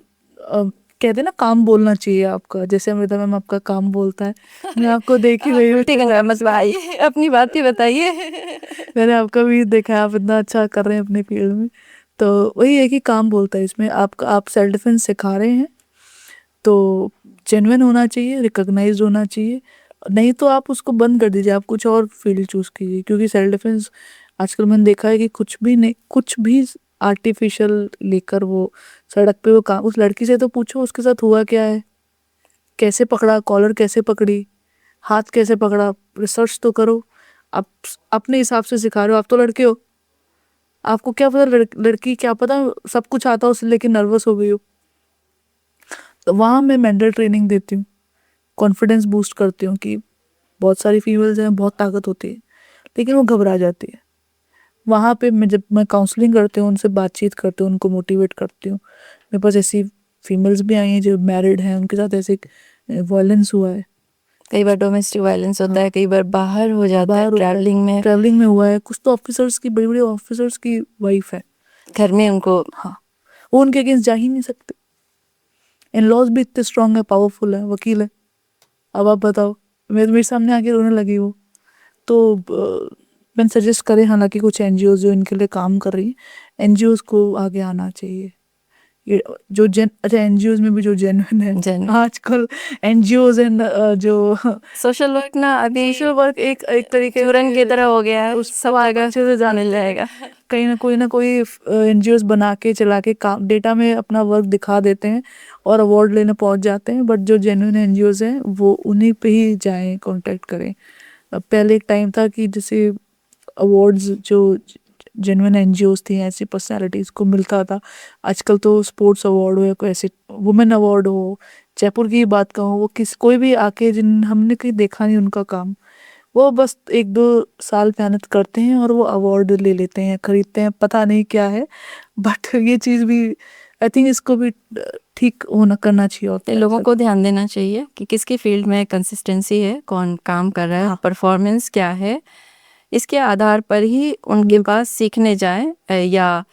कहते हैं ना काम बोलना चाहिए आपका, जैसे अमृता मैम आपका काम बोलता है। मैं आपको देखी हुई हूँ, ठीक है, मत भाई अपनी बात ही बताइए। मैंने आपका भी देखा है, आप इतना अच्छा कर रहे हैं अपने फील्ड में। तो वही है कि काम बोलता है इसमें। आप सेल्फ डिफेंस सिखा रहे हैं तो जेन्युइन होना चाहिए, रिकॉग्नाइज्ड होना चाहिए, नहीं तो आप उसको बंद कर दीजिए, आप कुछ और फील्ड चूज़ कीजिए। क्योंकि सेल्फ डिफेंस आजकल मैंने देखा है कि कुछ भी नहीं, कुछ भी आर्टिफिशियल लेकर वो सड़क पे वो काम, उस लड़की से तो पूछो उसके साथ हुआ क्या है, कैसे पकड़ा, कॉलर कैसे पकड़ी, हाथ कैसे पकड़ा, रिसर्च तो करो। आप अपने हिसाब से सिखा रहे हो, आप तो लड़के हो, आपको क्या पता लड़की क्या पता सब कुछ आता हो उसे लेकिन नर्वस हो गई हो। तो वहाँ मैं मेंटल ट्रेनिंग देती हूँ, कॉन्फिडेंस बूस्ट करती हूँ कि बहुत सारी फीमेल्स हैं, बहुत ताकत होती है लेकिन वो घबरा जाती है। वहाँ पे जब मैं काउंसलिंग करती हूँ, उनसे बातचीत करती हूँ, उनको मोटिवेट करती हूँ। मेरे पास ऐसी फीमेल्स भी आई हैं जो मैरिड हैं, उनके साथ ऐसे वायलेंस हुआ है, कई बार डोमेस्टिक वायलेंस होता है, कई बार बाहर हो जाता है, ट्रैवलिंग में हुआ है। कुछ तो ऑफिसर्स की, बड़ी बड़ी ऑफिसर्स की वाइफ है, घर में उनको। हाँ, वो उनके अगेंस्ट जा ही नहीं सकते। इन लॉज भी इतने स्ट्रांग है, पावरफुल है, वकील है। अब आप बताओ, मेरे सामने आके रोने लगी वो। तो मैंने सजेस्ट करे, हालांकि कुछ एनजीओ जो इनके लिए काम कर रही हैं, एनजीओ को आगे आना चाहिए। ये जो अच्छा एनजीओ में भी जो जेन्युइन है, आजकल एनजीओ जो सोशल वर्क ना अभी सोशल वर्क एक तरीके चूरन की तरह हो गया है, उस सब जगह अच्छे से जाने मिल जाएगा। कहीं ना कोई एनजीओ बना के चला के काम डेटा में अपना वर्क दिखा देते हैं और अवार्ड लेने पहुंच जाते हैं। बट जो जेन्युइन एनजीओ हैं वो उन्हीं पे ही जाएं, कांटेक्ट करें। पहले एक टाइम था कि जैसे अवार्ड्स जो जेन्युइन एनजीओज थी, ऐसी पर्सनालिटीज़ को मिलता था। आजकल तो स्पोर्ट्स अवार्ड हो या कोई ऐसे वुमेन अवार्ड हो, जयपुर की ही बात कहूँ, वो कोई भी आके जिन हमने कहीं देखा नहीं उनका काम, वो बस 1-2 साल मेहनत करते हैं और वो अवार्ड ले लेते हैं, खरीदते हैं, पता नहीं क्या है। बट ये चीज़ भी आई थिंक इसको भी ठीक होना करना चाहिए। और लोगों को ध्यान देना चाहिए कि किसकी फील्ड में कंसिस्टेंसी है, कौन काम कर रहा है, परफॉर्मेंस क्या है, इसके आधार पर ही उनके पास सीखने जाएं या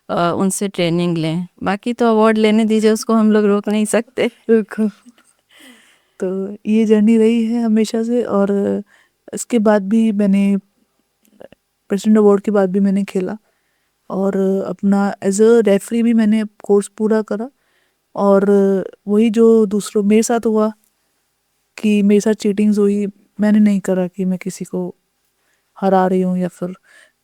उनसे ट्रेनिंग लें। बाकी तो अवार्ड लेने दीजिए, उसको हम लोग रोक नहीं सकते। बिल्कुल। तो ये जर्नी रही है हमेशा से। और इसके बाद भी मैंने प्रेसिडेंट अवार्ड के बाद भी मैंने खेला, और अपना एज अ रेफरी भी मैंने कोर्स पूरा करा। और वही जो दूसरों मेरे साथ हुआ कि मेरे साथ चीटिंग्स हुई, मैंने नहीं करा कि मैं किसी को हरा रही हूँ या फिर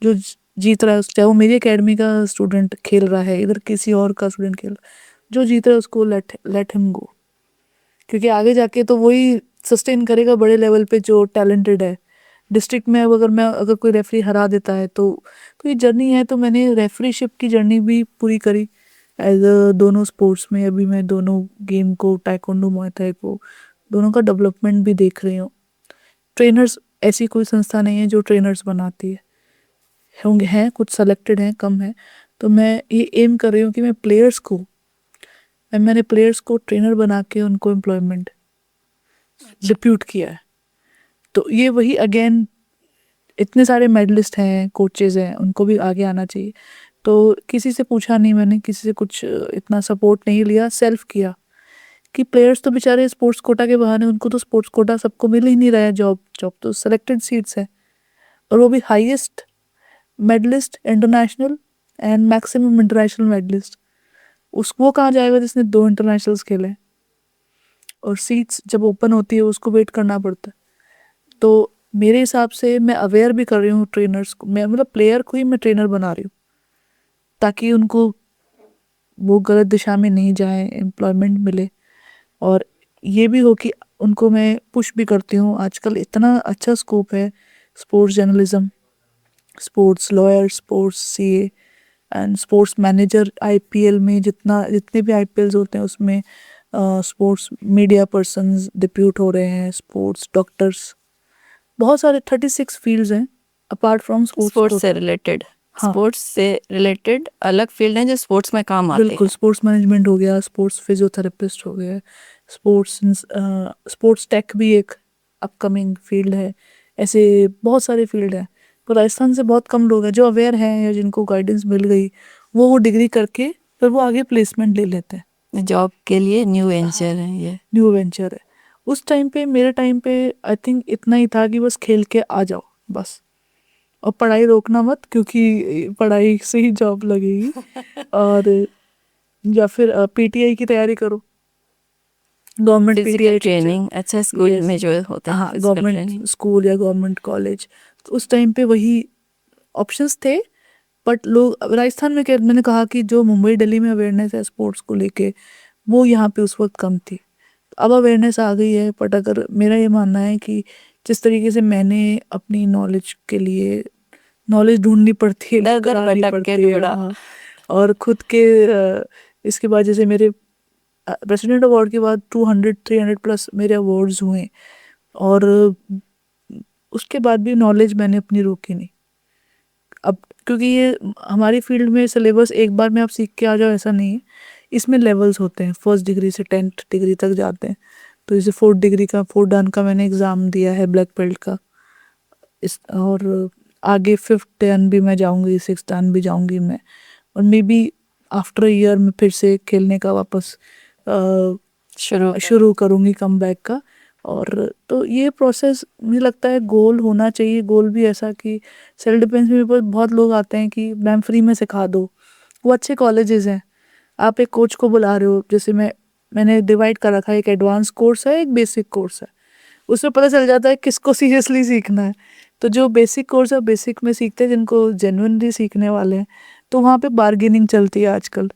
जो जीत रहा है, चाहे वो मेरी एकेडमी का स्टूडेंट खेल रहा है, इधर किसी और का स्टूडेंट खेल रहा है, जो जीत रहा है उसको लेट हिम गो। क्योंकि आगे जाके तो वही सस्टेन करेगा बड़े लेवल पे जो टैलेंटेड है। डिस्ट्रिक्ट में अब अगर कोई रेफरी हरा देता है तो ये जर्नी है। तो मैंने रेफरीशिप की जर्नी भी पूरी करी एज अ दोनों स्पोर्ट्स में। अभी मैं दोनों गेम को, टाइकोंडो, मुay थाई को, दोनों का डेवलपमेंट भी देख रही हूँ। ट्रेनर्स, ऐसी कोई संस्था नहीं है जो ट्रेनर्स बनाती है, होंगे, हैं कुछ सेलेक्टेड हैं, कम है। तो मैं ये एम कर रही हूँ कि मैंने प्लेयर्स को ट्रेनर बना के उनको एम्प्लॉयमेंट डिप्यूट किया है। तो ये वही अगेन, इतने सारे मेडलिस्ट हैं, कोचेज हैं, उनको भी आगे आना चाहिए। तो किसी से पूछा नहीं मैंने, किसी से कुछ इतना सपोर्ट नहीं लिया, सेल्फ किया। कि प्लेयर्स तो बेचारे स्पोर्ट्स कोटा के बहाने, उनको तो स्पोर्ट्स कोटा सबको मिल ही नहीं रहा है, जॉब तो सेलेक्टेड सीट्स है, और वो भी highest medallist international and maximum international medallist. वो कहाँ जाएगा जिसने 2 इंटरनेशनल्स खेले हैं? और सीट्स जब ओपन होती है उसको वेट करना पड़ता है। तो मेरे हिसाब से मैं अवेयर भी कर रही हूँ ट्रेनर्स को, मैं मतलब प्लेयर को ही मैं ट्रेनर बना रही हूँ, ताकि उनको वो गलत दिशा में नहीं जाए, एम्प्लॉयमेंट मिले। और ये भी हो कि उनको मैं पुश भी करती हूँ। आजकल इतना अच्छा स्कोप है sports journalism, sports lawyer, sports CA and sports manager. IPL में जितने भी आईपीएल्स होते हैं उसमें स्पोर्ट्स मीडिया पर्सन्स डिप्यूट हो रहे हैं, स्पोर्ट्स डॉक्टर्स, बहुत सारे 36 फील्ड्स हैं अपार्ट फ्रॉम स्पोर्ट्स से स्पोर्ट्स। रिलेटेड, हाँ स्पोर्ट्स से रिलेटेड अलग फील्ड हैं जो स्पोर्ट्स में काम आते बिल्कुल, हैं। स्पोर्ट्स मैनेजमेंट हो गया, स्पोर्ट्स फिजियोथेरेपिस्ट हो गया, स्पोर्ट्स टेक भी एक अपकमिंग फील्ड है। ऐसे बहुत सारे फील्ड हैं, पर राजस्थान से बहुत कम लोग हैं जो अवेयर हैं या जिनको गाइडेंस मिल गई, वो डिग्री करके फिर वो आगे प्लेसमेंट ले लेते हैं। जॉब के लिए न्यू वेंचर है ये। न्यू वेंचर है। उस टाइम पे, मेरे टाइम पे आई थिंक इतना ही था कि बस खेल के आ जाओ बस, और पढ़ाई रोकना मत, क्योंकि पढ़ाई से ही जॉब लगेगी। और या फिर पीटीआई की तैयारी करो, गवर्नमेंट फिजिकल पीटीआई ट्रेनिंग अच्छा स्कूल Yes. में जो होते हैं हाँ, फिजिकल ट्रेनिंग। गवर्नमेंट स्कूल या गवर्नमेंट कॉलेज। तो उस टाइम पे वही ऑप्शंस थे। बट लोग, अब राजस्थान में क्या, मैंने कहा कि जो मुंबई दिल्ली में अवेयरनेस है स्पोर्ट्स को लेके, वो यहाँ पे उस वक्त कम थी। अब अवेयरनेस आ गई है। बट अगर मेरा ये मानना है कि जिस तरीके से मैंने अपनी नॉलेज के लिए नॉलेज ढूंढनी पड़ती है, दर दर करानी भटक के पड़ती है, ढूंढा। हाँ। और खुद के इसके बाद जैसे मेरे प्रेसिडेंट अवार्ड के बाद 200-300 प्लस मेरे अवार्ड्स हुए। और उसके बाद भी नॉलेज मैंने अपनी रोकी नहीं। अब क्योंकि ये हमारी फील्ड में सिलेबस एक बार में आप सीख के आ जाओ ऐसा नहीं है, इसमें लेवल्स होते हैं। फर्स्ट डिग्री से 10th डिग्री तक जाते हैं। तो जैसे 4th डिग्री का, 4th डान का मैंने एग्ज़ाम दिया है, ब्लैक बेल्ट का। और आगे 5th डान भी मैं जाऊंगी, 6th डान भी जाऊंगी मैं। और मे बी आफ्टर ईयर में फिर से खेलने का वापस शुरू करूँगी, कम बैक का। और तो ये प्रोसेस मुझे लगता है गोल होना चाहिए। गोल भी ऐसा कि सेल्फ डिफेंस में भी बहुत लोग आते हैं कि मैम फ्री में सिखा दो। वो अच्छे कॉलेजेस हैं, आप एक कोच को बुला रहे हो। जैसे मैंने डिवाइड कर रखा है, एक एडवांस कोर्स है, एक बेसिक कोर्स है। उसमें पता चल जाता है किसको सीरियसली सीखना है। तो जो बेसिक कोर्स है, बेसिक में सीखते हैं जिनको जेन्युइनली सीखने वाले हैं। तो वहाँ पे बार्गेनिंग चलती है आजकल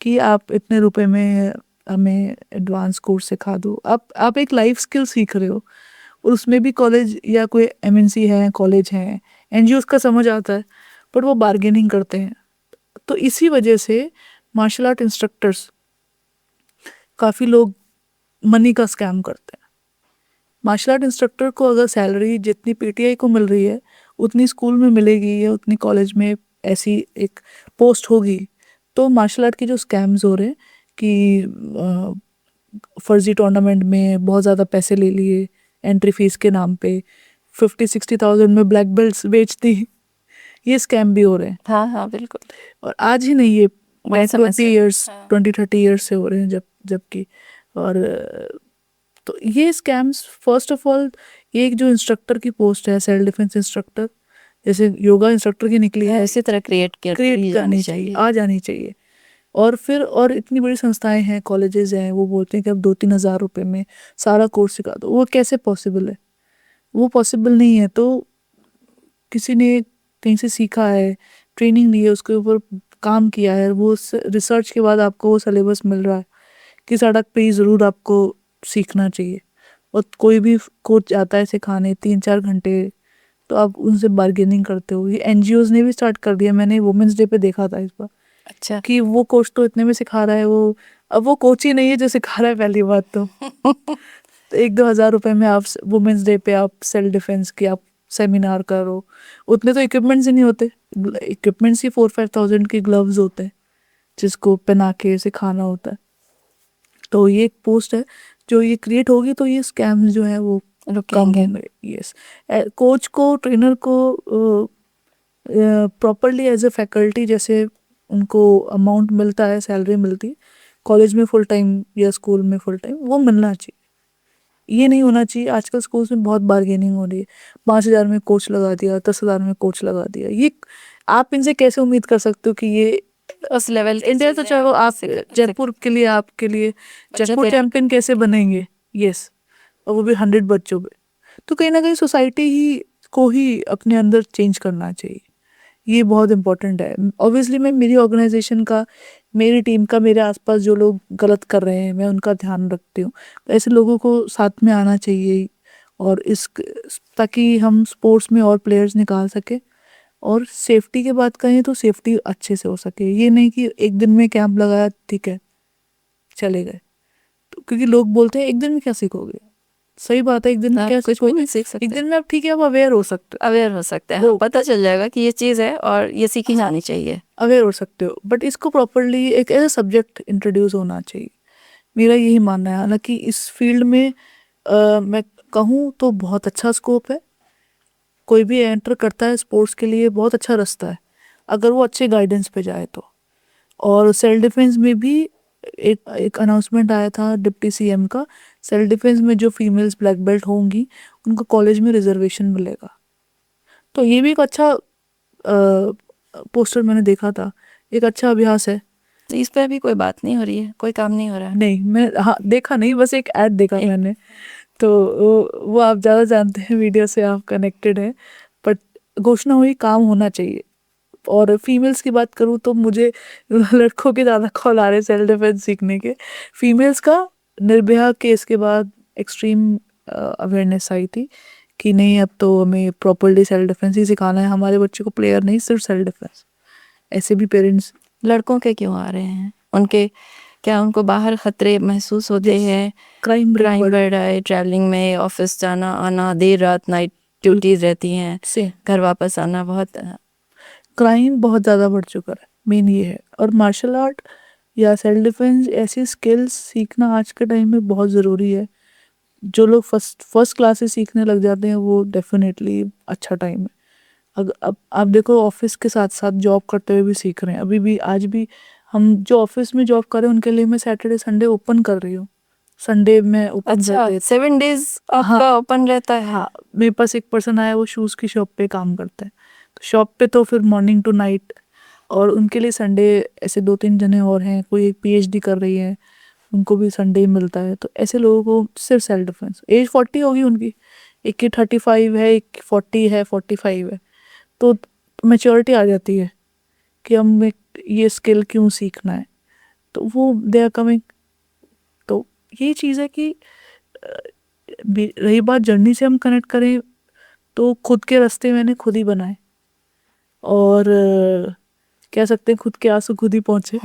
कि आप इतने रुपए में हमें एडवांस कोर्स सिखा दो। आप एक लाइफ स्किल सीख रहे हो, और उसमें भी कॉलेज या कोई एमएनसी है, कॉलेज है, एनजीओ का समझ आता है, बट वो बार्गेनिंग करते हैं। तो इसी वजह से मार्शल आर्ट इंस्ट्रक्टर्स, काफ़ी लोग मनी का स्कैम करते हैं। मार्शल आर्ट इंस्ट्रक्टर को अगर सैलरी जितनी पीटीआई को मिल रही है उतनी स्कूल में मिलेगी या उतनी कॉलेज में ऐसी एक पोस्ट होगी, तो मार्शल आर्ट के जो स्कैम्स हो रहे हैं कि फर्जी टूर्नामेंट में बहुत ज़्यादा पैसे ले लिए एंट्री फीस के नाम पे, 50-60 थाउजेंड में ब्लैक बेल्ट्स बेच दी, ये स्कैम भी हो रहे हैं। हाँ हाँ बिल्कुल। और आज ही नहीं, ये बड़ी 20 समस्या। ईयर्स हाँ। 20-30 ईयर्स से हो रहे हैं जबकि। और तो ये स्कैम्स, फर्स्ट ऑफ ऑल, ये एक जो इंस्ट्रक्टर की पोस्ट है, सेल्फ डिफेंस इंस्ट्रक्टर, जैसे योगा इंस्ट्रक्टर की निकली है, इसी तरह क्रिएट क्रिएट करनी चाहिए, आ जानी चाहिए। और फिर और इतनी बड़ी संस्थाएं हैं, कॉलेजेस हैं, वो बोलते हैं कि अब 2-3 हज़ार रुपए में सारा कोर्स सिखा दो। वो कैसे पॉसिबल है? वो पॉसिबल नहीं है। तो किसी ने कहीं से सीखा है, ट्रेनिंग ली है, उसके ऊपर काम किया है, वो रिसर्च के बाद आपको वो सिलेबस मिल रहा है कि सड़क पे ही ज़रूर आपको सीखना चाहिए। और कोई भी कोच आता है सिखाने 3-4 घंटे, तो आप उनसे बार्गेनिंग करते हो। ये एनजीओज ने भी स्टार्ट कर दिया। मैंने वुमेंस डे पे देखा था इस बार अच्छा कि वो कोच तो इतने में सिखा रहा है, वो अब वो कोच ही नहीं है जो सिखा रहा है, पहली बात तो 1-2 हज़ार रुपए में आप वुमेंस डे पे आप सेल्फ डिफेंस की आप सेमिनार करो। उतने तो इक्विपमेंट्स ही नहीं होते। इक्विपमेंट्स ही 4-5 थाउजेंड के ग्लव्स होते हैं जिसको पहना के सिखाना होता है। तो ये एक पोस्ट है जो ये क्रिएट होगी, तो ये स्कैम्स जो है वो कम रुकेंगे। होंगे। यस, कोच को, ट्रेनर को प्रॉपरली एज ए फैकल्टी, जैसे उनको अमाउंट मिलता है, सैलरी मिलती है कॉलेज में फुल टाइम या स्कूल में फुल टाइम, वो मिलना चाहिए। ये नहीं होना चाहिए। आजकल स्कूल्स में बहुत बार्गेनिंग हो रही है, 5,000 में कोच लगा दिया, 10,000 में कोच लगा दिया। ये आप इनसे कैसे उम्मीद कर सकते हो कि ये उस लेवल की इंडिया तो चीजें चाहो आप सिख- जयपुर के लिए, आपके लिए जयपुर पे- चैंपियन कैसे बनेंगे? यस, और वो भी 100 बच्चों पे। तो कहीं ना कहीं सोसाइटी ही को ही अपने अंदर चेंज करना चाहिए। ये बहुत इंपॉर्टेंट है। ऑब्वियसली मैं मेरी ऑर्गेनाइजेशन का मेरी टीम का मेरे आसपास जो लोग गलत कर रहे हैं मैं उनका ध्यान रखती हूँ। तो ऐसे लोगों को साथ में आना चाहिए, और इस ताकि हम स्पोर्ट्स में और प्लेयर्स निकाल सके। और सेफ्टी की बात करें तो सेफ्टी अच्छे से हो सके, ये नहीं कि एक दिन में कैंप लगाया ठीक है चले गए। तो क्योंकि लोग बोलते हैं एक दिन में क्या सीखोगे, सही बात है, एक दिन में आप क्या कुछ भी नहीं सीख एक सकते, दिन में आप ठीक है आप अवेयर हो सकते अवेयर हो सकते हैं, हो पता चल जाएगा कि ये चीज़ है और ये सीखी जानी चाहिए। अवेयर हो सकते हो, बट इसको प्रॉपरली एक एज सब्जेक्ट इंट्रोड्यूस होना चाहिए, मेरा यही मानना है। हालांकि इस फील्ड में मैं कहूँ तो बहुत अच्छा स्कोप है, कोई भी एंटर करता है स्पोर्ट्स के लिए बहुत अच्छा रास्ता है अगर वो अच्छे गाइडेंस पे जाए तो। और सेल्फ डिफेंस में भी एक अनाउंसमेंट आया था डिप्टी सीएम का, सेल्फ डिफेंस में जो फीमेल्स ब्लैक बेल्ट होंगी उनको कॉलेज में रिजर्वेशन मिलेगा। तो ये भी एक अच्छा पोस्टर मैंने देखा था, एक अच्छा अभ्यास है। तो इस पे अभी कोई बात नहीं हो रही है, कोई काम नहीं हो रहा है। नहीं मैं हाँ देखा नहीं, बस एक ऐड देखा मैंने, तो वो आप ज़्यादा जानते हैं, वीडियो से आप कनेक्टेड हैं, बट घोषणा हुई, काम होना चाहिए। और फीमेल्स की बात करूँ तो मुझे लड़कों के ज़्यादा कॉल आ रहे हैं सेल्फ डिफेंस सीखने के। फीमेल्स का निर्भया केस के बाद एक्सट्रीम अवेयरनेस आई थी कि नहीं अब तो हमें प्रॉपरली सेल्फ डिफेंस ही सिखाना है हमारे बच्चे को, प्लेयर नहीं सिर्फ सेल्फ डिफेंस। ऐसे भी पेरेंट्स लड़कों के क्यों आ रहे हैं, उनके क्या उनको बाहर खतरे महसूस होते हैं? क्राइम क्राइम रेट बढ़ रहा है, ट्रैवलिंग में, ऑफिस जाना आना, देर रात नाइट ड्यूटीज रहती हैं, से घर वापस आना, बहुत क्राइम बहुत ज़्यादा बढ़ चुका है, मेन ये है। और मार्शल आर्ट या सेल्फ डिफेंस ऐसी स्किल्स सीखना आज के टाइम में बहुत ज़रूरी है। जो लोग फर्स्ट क्लास से सीखने लग जाते हैं वो डेफिनेटली अच्छा टाइम है। अगर अब आप देखो ऑफिस के साथ साथ जॉब करते हुए भी सीख रहे हैं, अभी भी आज भी हम जो ऑफिस में जॉब कर रहे हैं उनके लिए मैं सैटरडे संडे ओपन कर रही हूँ, संडे में ओपन अच्छा। रहते। 7 डेज हाँ आपका ओपन रहता है? हाँ, मेरे पास एक पर्सन आया, वो शूज़ की शॉप पे काम करता है, तो शॉप पे तो फिर मॉर्निंग टू नाइट, और उनके लिए संडे ऐसे 2-3 जने और हैं, कोई एक पीएचडी कर रही है, उनको भी संडे ही मिलता है। तो ऐसे लोगों को सिर्फ सेल्फ डिफेंस, एज 40 होगी उनकी, एक की 35 है, एक की 40 है, 45 है, तो मैच्योरिटी आ जाती है कि हम ये स्किल क्यों सीखना है, तो वो दे आर कमिंग। तो ये चीज़ है कि रही बात जर्नी से हम कनेक्ट करें तो खुद के रास्ते मैंने खुद ही बनाए, और कह सकते हैं खुद के आंसू खुद ही पहुँचे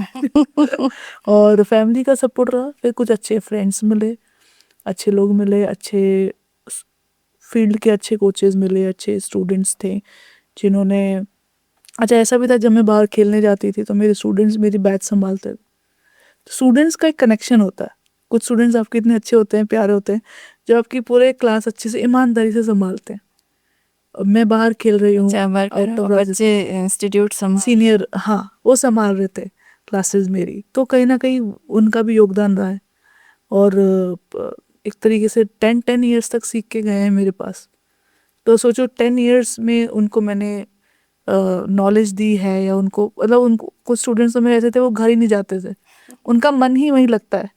और फैमिली का सपोर्ट रहा, फिर कुछ अच्छे फ्रेंड्स मिले, अच्छे लोग मिले, अच्छे फील्ड के अच्छे कोचेस मिले, अच्छे स्टूडेंट्स थे जिन्होंने, अच्छा ऐसा भी था जब मैं बाहर खेलने जाती थी तो मेरे स्टूडेंट्स मेरी बैच संभालते थे। स्टूडेंट्स का एक कनेक्शन होता है, कुछ स्टूडेंट्स आपके इतने अच्छे होते हैं, प्यारे होते हैं, जो आपकी पूरे क्लास अच्छे से ईमानदारी से संभालते हैं। अब मैं बाहर खेल रही हूँ अच्छा, आउट ऑफ बच्चे इंस्टीट्यूट सीनियर, हाँ वो संभाल रहे थे क्लासेस मेरी, तो कहीं ना कहीं उनका भी योगदान रहा है। और एक तरीके से 10 ईयर्स तक सीख के गए हैं मेरे पास, तो सोचो 10 ईयर्स में उनको मैंने नॉलेज दी है, या उनको मतलब उनको कुछ स्टूडेंट्स तो मेरे ऐसे थे वो घर ही नहीं जाते थे, उनका मन ही वहीं लगता है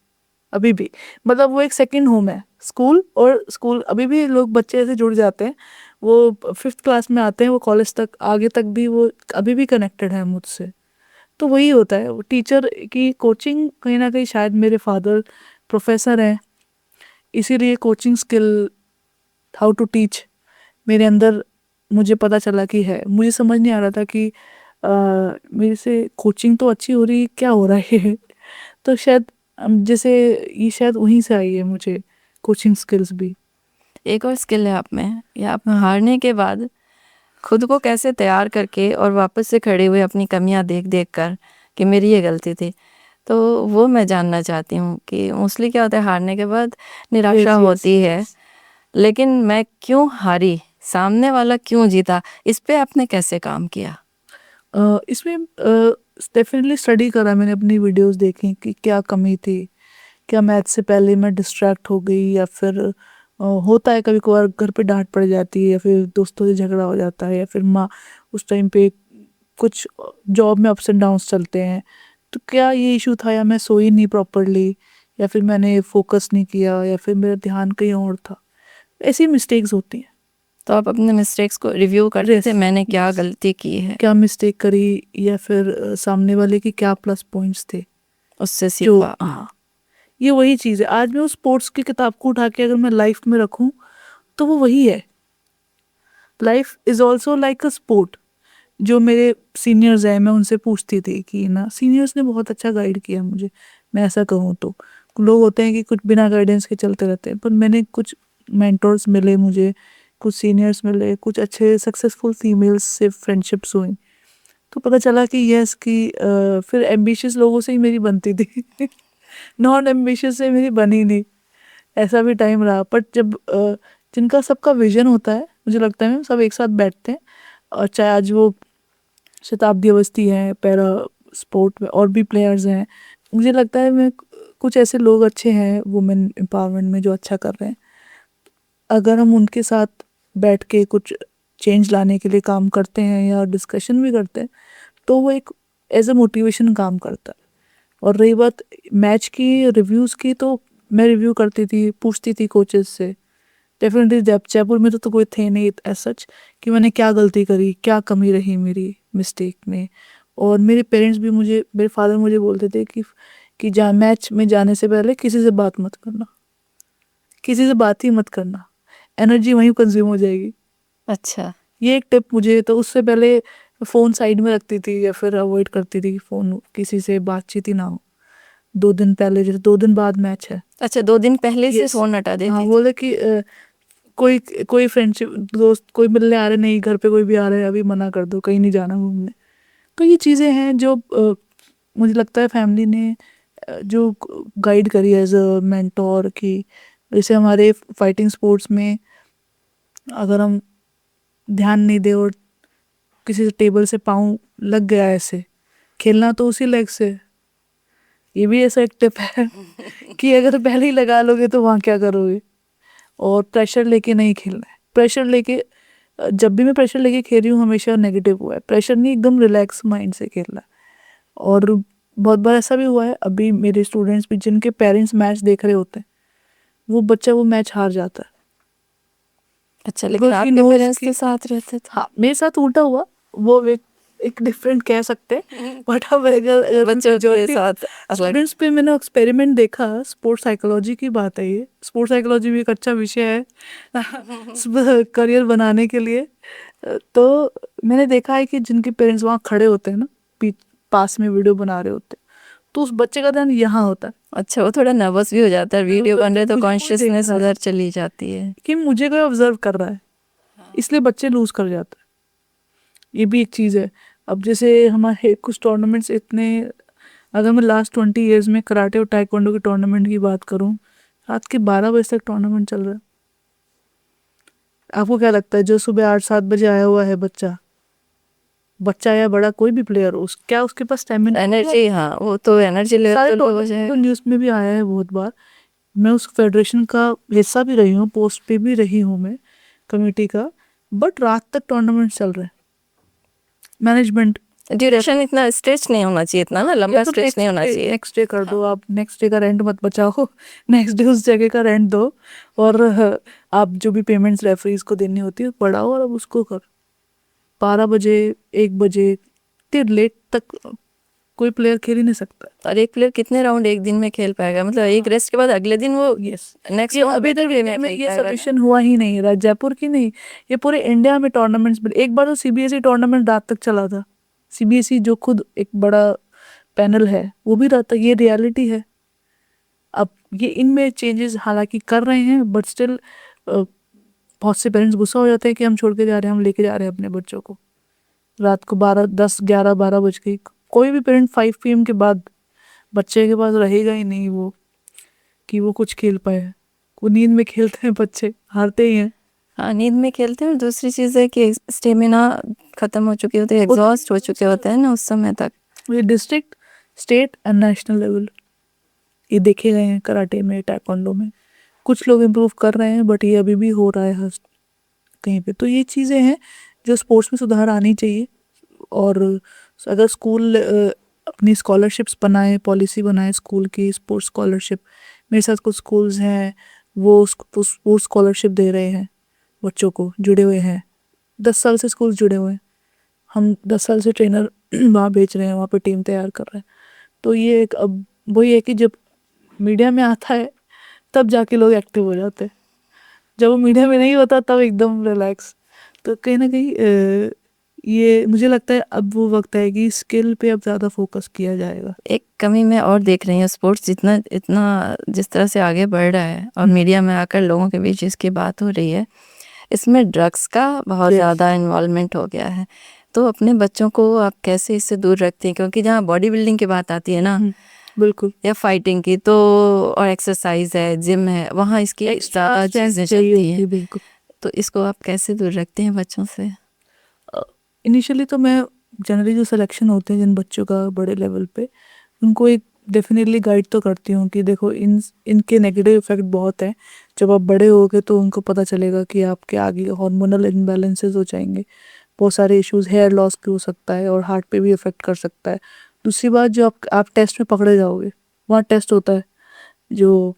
अभी भी, मतलब वो एक सेकंड होम है स्कूल, और स्कूल अभी भी लोग बच्चे ऐसे जुड़ जाते हैं, वो 5th क्लास में आते हैं, वो कॉलेज तक आगे तक भी वो अभी भी कनेक्टेड है मुझसे। तो वही होता है, वो टीचर की कोचिंग कहीं ना कहीं, शायद मेरे फादर प्रोफेसर हैं इसीलिए coaching skill, how to teach मेरे अंदर मुझे पता चला कि है। मुझे समझ नहीं आ रहा था कि मेरे से कोचिंग तो अच्छी हो रही, क्या हो रहा है तो शायद जैसे ये शायद वहीं से आई है मुझे कोचिंग स्किल्स भी। एक और स्किल है आप में, या आप हारने के बाद खुद को कैसे तैयार करके और वापस से खड़े हुए अपनी कमियां देख देख कर कि मेरी ये गलती थी, तो वो मैं जानना चाहती हूँ कि मोस्टली क्या होता है, हारने के बाद निराशा yes. होती है, लेकिन मैं क्यों हारी, सामने वाला क्यों जीता, इस पे आपने कैसे काम किया? इसमें डेफिनेटली स्टडी करा मैंने, अपनी वीडियोस देखी कि क्या कमी थी, क्या मैथ से पहले मैं डिस्ट्रैक्ट हो गई, या फिर होता है कभी कभार घर पे डांट पड़ जाती है, या फिर दोस्तों से झगड़ा हो जाता है, या फिर माँ उस टाइम पे कुछ जॉब में अप्स एंड डाउन्स चलते हैं, तो क्या ये इशू था, या मैं सोई नहीं प्रॉपरली, या फिर मैंने फोकस नहीं किया, या फिर मेरा ध्यान कहीं और था, ऐसी मिस्टेक्स होती हैं। तो आप अपने मिस्टेक्स को रिव्यू करते थे, मैंने क्या गलती की है, क्या मिस्टेक करी या फिर सामने वाले के क्या प्लस पॉइंट्स थे उससे जो सीखा। हाँ ये वही चीज़ है। आज मैं उस स्पोर्ट्स की किताब को उठा के अगर मैं लाइफ में रखूं तो वो वही है। Life is also like a sport. जो मेरे सीनियर्स हैं मैं उनसे पूछती थी कि ना, सीनियर्स ने बहुत अच्छा गाइड किया मुझे, मैं ऐसा कहूँ तो। लोग होते हैं कि कुछ बिना गाइडेंस के चलते रहते हैं, पर मैंने कुछ मेंटर्स मिले मुझे, कुछ सीनियर्स मिले, कुछ अच्छे सक्सेसफुल फीमेल्स से फ्रेंडशिप्स हुई, तो पता चला कि यस कि फिर एम्बिशियस लोगों से ही मेरी बनती थी नॉन एम्बिशियस से मेरी बनी नहीं। ऐसा भी टाइम रहा, बट जब जिनका सबका विजन होता है, मुझे लगता है सब एक साथ बैठते हैं। और चाहे आज वो शताब्दी अवस्थी हैं पैरा स्पोर्ट में, और भी प्लेयर्स हैं, मुझे लगता है मैं कुछ ऐसे लोग अच्छे हैं वुमेन एम्पावरमेंट में जो अच्छा कर रहे हैं। अगर हम उनके साथ बैठ के कुछ चेंज लाने के लिए काम करते हैं या डिस्कशन भी करते हैं, तो वो एक एज अ मोटिवेशन काम करता है। और रही बात मैच की रिव्यूज़ की, तो मैं रिव्यू करती थी, पूछती थी कोचेस से। डेफिनेटली जयपुर में तो कोई थे नहीं एज सच कि मैंने क्या गलती करी, क्या कमी रही मेरी मिस्टेक में। और मेरे पेरेंट्स भी मुझे, मेरे फादर मुझे बोलते थे कि जा मैच में जाने से पहले किसी से बात मत करना, किसी से बात ही मत करना, एनर्जी वहीं कंज्यूम हो जाएगी। अच्छा, ये एक टिप मुझे, तो उससे पहले फ़ोन साइड में रखती थी या फिर अवॉइड करती थी कि फ़ोन, किसी से बातचीत ही ना हो। 2 दिन पहले, जैसे 2 दिन बाद मैच है, अच्छा 2 दिन पहले से Yes. फ़ोन हटा देती हाँ थी। बोले कि कोई कोई फ्रेंडशिप दोस्त कोई मिलने आ रहे, नहीं घर पे कोई भी आ रहा है, अभी मना कर दो, कहीं नहीं जाना घूमने। तो ये चीज़ें हैं जो मुझे लगता है फैमिली ने जो गाइड करी एज अ मेंटोर की। जैसे हमारे फाइटिंग स्पोर्ट्स में अगर हम ध्यान नहीं दे और किसी से टेबल से पाँव लग गया ऐसे, खेलना तो उसी लेग से। ये भी ऐसा एक टिप है कि अगर पहले ही लगा लोगे तो वहाँ क्या करोगे। और प्रेशर लेके नहीं खेलना है। प्रेशर लेके जब भी मैं प्रेशर लेके खेल रही हूँ हमेशा नेगेटिव हुआ है। प्रेशर नहीं, एकदम रिलैक्स माइंड से खेलना है। और बहुत बार ऐसा भी हुआ है, अभी मेरे स्टूडेंट्स भी जिनके पेरेंट्स मैच देख रहे होते हैं, वो मैच हार जाता है। अच्छा, लेकिन Because he आपके knows पेरेंट्स कि के साथ रहते थे? हाँ, मेरे साथ उल्टा हुआ। वो एक डिफरेंट कह सकते हैं, बट अब अगर बच्चों के majority साथ अलग। स्टूडेंट्स पे मैंने एक्सपेरिमेंट देखा। स्पोर्ट्स साइकोलॉजी की बात है ये। स्पोर्ट्स साइकोलॉजी भी एक अच्छा विषय है करियर बनाने के लिए। तो मैंने देखा है कि जिनके पेरेंट्स वहाँ खड़े होते हैं ना, पास में वीडियो बना रहे होते हैं, तो उस बच्चे का ध्यान यहाँ होता है अच्छा, वो थोड़ा नर्वस भी हो जाता है, वीडियो बन रहे तो मुझे कोई कॉन्शियसनेस देख रहा है, उधर चली जाती है। कि मुझे कोई ऑब्जर्व कर रहा है, इसलिए बच्चे लूज कर जाते हैं। ये भी एक चीज़ है। अब जैसे हमारे कुछ टूर्नामेंट्स इतने, अगर मैं लास्ट 20 ईयर्स में कराटे और टाइकोंडो के टूर्नामेंट की बात करूं, रात के 12 बजे तक टूर्नामेंट चल रहा है। आपको क्या लगता है जो सुबह 8-7 बजे आया हुआ है बच्चा, बच्चा या बड़ा कोई भी प्लेयर, उस क्या उसके पास स्टेमिना एनर्जी, हाँ वो तो एनर्जी लेवल सारे तो लो हो टूर्नामेंट जाएगा। तो न्यूज़ में भी आया है बहुत बार। मैं उस फेडरेशन का हिस्सा भी रही हूँ, पोस्ट पे भी रही हूँ मैं कमेटी का, बट रात तक टूर्नामेंट चल रहे हैं। मैनेजमेंट ड्यूरेशन इतना स्ट्रेच नहीं होना चाहिए, इतना ना लंबा स्ट्रेच नहीं होना चाहिए। नेक्स्ट डे कर दो आप, नेक्स्ट डे का रेंट मत बचाओ नेक्स्ट डे उस जगह का रेंट दो। और आप जो भी पेमेंट्स रेफरीज को देनी होती है बढ़ाओ, और अब उसको करो। 12 बजे 1 बजे इतने लेट तक कोई प्लेयर खेल ही नहीं सकता। और एक प्लेयर कितने राउंड एक दिन में खेल पाएगा, मतलब एक रेस्ट के बाद अगले दिन वो यस, नेक्स्ट ये अभी तक इंडिया में ये सोल्यूशन हुआ ही नहीं रहा। जयपुर की नहीं, ये पूरे इंडिया में टूर्नामेंट्स। एक बार तो सीबीएसई टूर्नामेंट रात तक चला था। सीबीएसई जो खुद एक बड़ा पैनल है, वो भी रात तक। ये रियलिटी है। अब ये इनमें चेंजेस हालांकि कर रहे हैं, बट स्टिल बहुत से पेरेंट्स गुस्सा हो जाते हैं कि हम छोड़ के जा रहे हैं, हम लेके जा रहे हैं अपने बच्चों को रात को 12, 10, 11, 12 बज के। कोई भी पेरेंट 5 PM के बाद बच्चे के पास रहेगा ही नहीं वो, कि वो कुछ खेल पाए। वो नींद में खेलते हैं, बच्चे हारते ही हैं। हाँ नींद में खेलते हैं। और दूसरी चीज़ है कि स्टेमिना खत्म हो चुकी होती है, एग्जॉस्ट हो चुके होते हैं ना उस समय तक। ये district, state and national level ये देखे गए हैं कराटे में, टाइकोंडो में। कुछ लोग इम्प्रूव कर रहे हैं, बट ये अभी भी हो रहा है हर कहीं पे। तो ये चीज़ें हैं जो स्पोर्ट्स में सुधार आनी चाहिए। और अगर स्कूल अपनी स्कॉलरशिप्स बनाए, पॉलिसी बनाए स्कूल की स्पोर्ट्स स्कॉलरशिप। मेरे साथ कुछ स्कूल्स हैं वो स्पोर्ट्स स्कॉलरशिप दे रहे हैं, बच्चों को जुड़े हुए हैं, 10 साल से स्कूल जुड़े हुए हैं, हम 10 साल से ट्रेनर वहाँ भेज रहे हैं, वहाँ पे टीम तैयार कर रहे हैं। तो ये एक अब वही है कि जब मीडिया में आता है तब जाके लोग एक्टिव हो जाते हैं, जब वो मीडिया में नहीं होता तब एकदम रिलैक्स। तो कहीं ना कहीं ये मुझे लगता है अब वो वक्त है कि स्किल पे अब ज़्यादा फोकस किया जाएगा। एक कमी मैं और देख रही हूँ, स्पोर्ट्स जितना इतना जिस तरह से आगे बढ़ रहा है और मीडिया में आकर लोगों के बीच इसकी बात हो रही है, इसमें ड्रग्स का बहुत Yes. ज़्यादा इन्वॉल्वमेंट हो गया है। तो अपने बच्चों को आप कैसे इससे दूर रखते हैं? क्योंकि जहाँ बॉडी बिल्डिंग की बात आती है ना, बिल्कुल या फाइटिंग की, तो और एक्सरसाइज है, जिम है, वहाँ इसकी ज़्यादा चीज़ें चाहिए चलती होती है, हैं। बिल्कुल। तो इसको आप कैसे दूर रखते हैं बच्चों से? इनिशियली तो मैं जनरली जो सिलेक्शन होते हैं जिन बच्चों का बड़े लेवल पे, उनको एक डेफिनेटली गाइड तो करती हूँ कि देखो इनके नेगेटिव इफेक्ट बहुत हैं। जब आप बड़े होगे तो उनको पता चलेगा कि आपके आगे हार्मोनल इम्बैलेंसेस हो जाएंगे, बहुत सारे इश्यूज, हेयर लॉस भी हो सकता है और हार्ट पे भी इफेक्ट कर सकता है। दूसरी बात, जो आप टेस्ट में पकड़े जाओगे, वहाँ टेस्ट होता है जो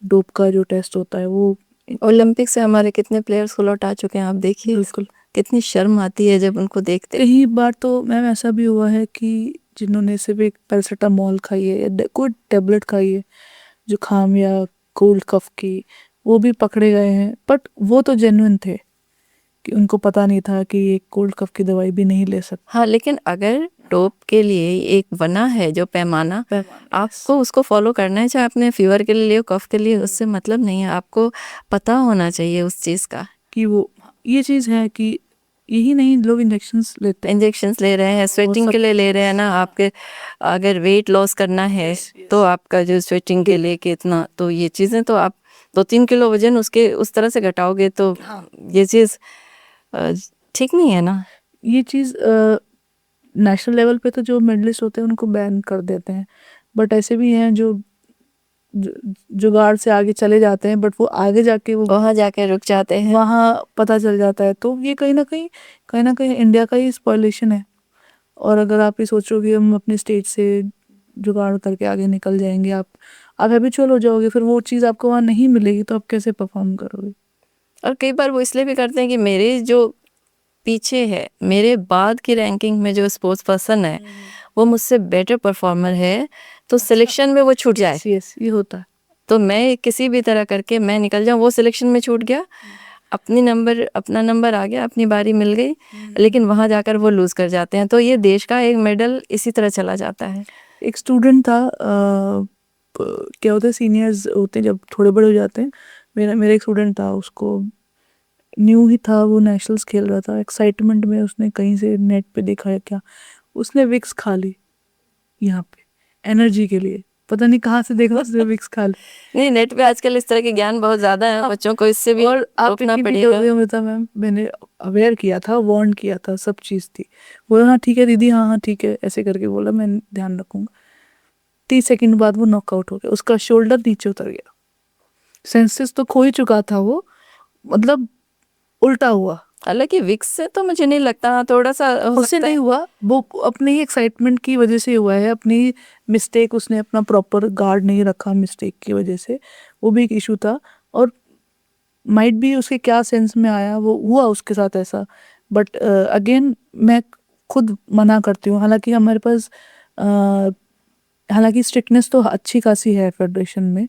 डोप का जो टेस्ट होता है वो ओलंपिक से हमारे कितने प्लेयर्स को लौटा चुके हैं, आप देखिए। बिल्कुल। कितनी शर्म आती है जब उनको देखते हैं। कई बार तो मैम ऐसा भी हुआ है कि जिन्होंने सिर्फ एक पैरासीटामोल खाई है या कोई टेबलेट खाई है जुकाम या कोल्ड कफ की, वो भी पकड़े गए हैं। बट वो तो जेन्युइन थे कि उनको पता नहीं था कि एक कोल्ड कफ की दवाई भी नहीं ले सकते। हाँ, लेकिन अगर डोप के लिए एक बना है जो पैमाना, आपको उसको फॉलो करना है, चाहे अपने फीवर के लिए, कफ के लिए, उससे मतलब नहीं है। आपको पता होना चाहिए उस चीज़ का कि वो ये चीज़ है कि यही नहीं, लोग इंजेक्शंस लेते हैं। इंजेक्शंस ले रहे हैं, स्वेटिंग के लिए ले रहे हैं ना। आपके अगर वेट लॉस करना है तो आपका जो स्वेटिंग के लिए कितना, तो ये चीज़ें तो आप 2-3 किलो वजन उसके उस तरह से घटाओगे तो ये चीज़ ठीक नहीं है ना। ये चीज़ नेशनल लेवल पे तो जो मेडलिस्ट होते हैं उनको बैन कर देते हैं, बट ऐसे भी हैं जो जुगाड़ से आगे चले जाते हैं, बट वो आगे जाके वो वहाँ जाके रुक जाते हैं। वहाँ पता चल जाता है। तो ये कहीं ना कहीं इंडिया का ही स्पॉइलेशन है। और अगर आप ये सोचो कि हम अपने स्टेट से जुगाड़ करके आगे निकल जाएंगे, आप हैबिचुअल हो जाओगे, फिर वो चीज़ आपको वहाँ नहीं मिलेगी तो आप कैसे परफॉर्म करोगे। और कई बार वो इसलिए भी करते हैं कि मेरे जो पीछे है, मेरे बाद की रैंकिंग में जो स्पोर्ट्स पर्सन है वो मुझसे बेटर परफॉर्मर है, तो सिलेक्शन में वो छूट जाए। यस, ये होता है। तो मैं किसी भी तरह करके मैं निकल जाऊँ, वो सिलेक्शन में छूट गया, अपना नंबर आ गया, अपनी बारी मिल गई, लेकिन वहाँ जाकर वो लूज़ कर जाते हैं। तो ये देश का एक मेडल इसी तरह चला जाता है। एक स्टूडेंट था, क्या होता है, सीनियर्स होते हैं जब थोड़े बड़े हो जाते हैं, मेरा एक स्टूडेंट था, उसको न्यू ही था, वो नेशनल्स खेल रहा था, एक्साइटमेंट में उसने कहीं से नेट पे देखा है क्या, उसने विक्स खा ली यहाँ पे एनर्जी के लिए, पता नहीं कहाँ से देखा उसने विक्स खा ली। नहीं, नेट पे आजकल इस तरह के ज्ञान बहुत ज़्यादा है, बच्चों को इससे भी और आप रोकना पड़ेगा। में था मैम, मैंने अवेयर किया था, वार्न किया था, सब चीज़ थी। बोला हाँ ठीक है दीदी, हाँ हाँ ठीक है, ऐसे करके बोला, मैं ध्यान रखूंगा। 30 सेकंड बाद वो नॉकआउट हो गया, उसका शोल्डर नीचे उतर गया, सेंसेस तो खो ही चुका था वो, मतलब उल्टा हुआ। हालांकि विक्स से तो मुझे नहीं लगता, थोड़ा सा हो उससे सकता नहीं है। हुआ, वो अपने ही एक्साइटमेंट की वजह से हुआ है, अपनी मिस्टेक, उसने अपना प्रॉपर गार्ड नहीं रखा, मिस्टेक की वजह से वो भी एक इशू था। और माइट भी उसके क्या सेंस में आया, वो हुआ उसके साथ ऐसा। बट अगेन मैं खुद मना करती हूँ, हालांकि हमारे पास हालांकि स्ट्रिक्टनेस तो अच्छी खासी है फेडरेशन में,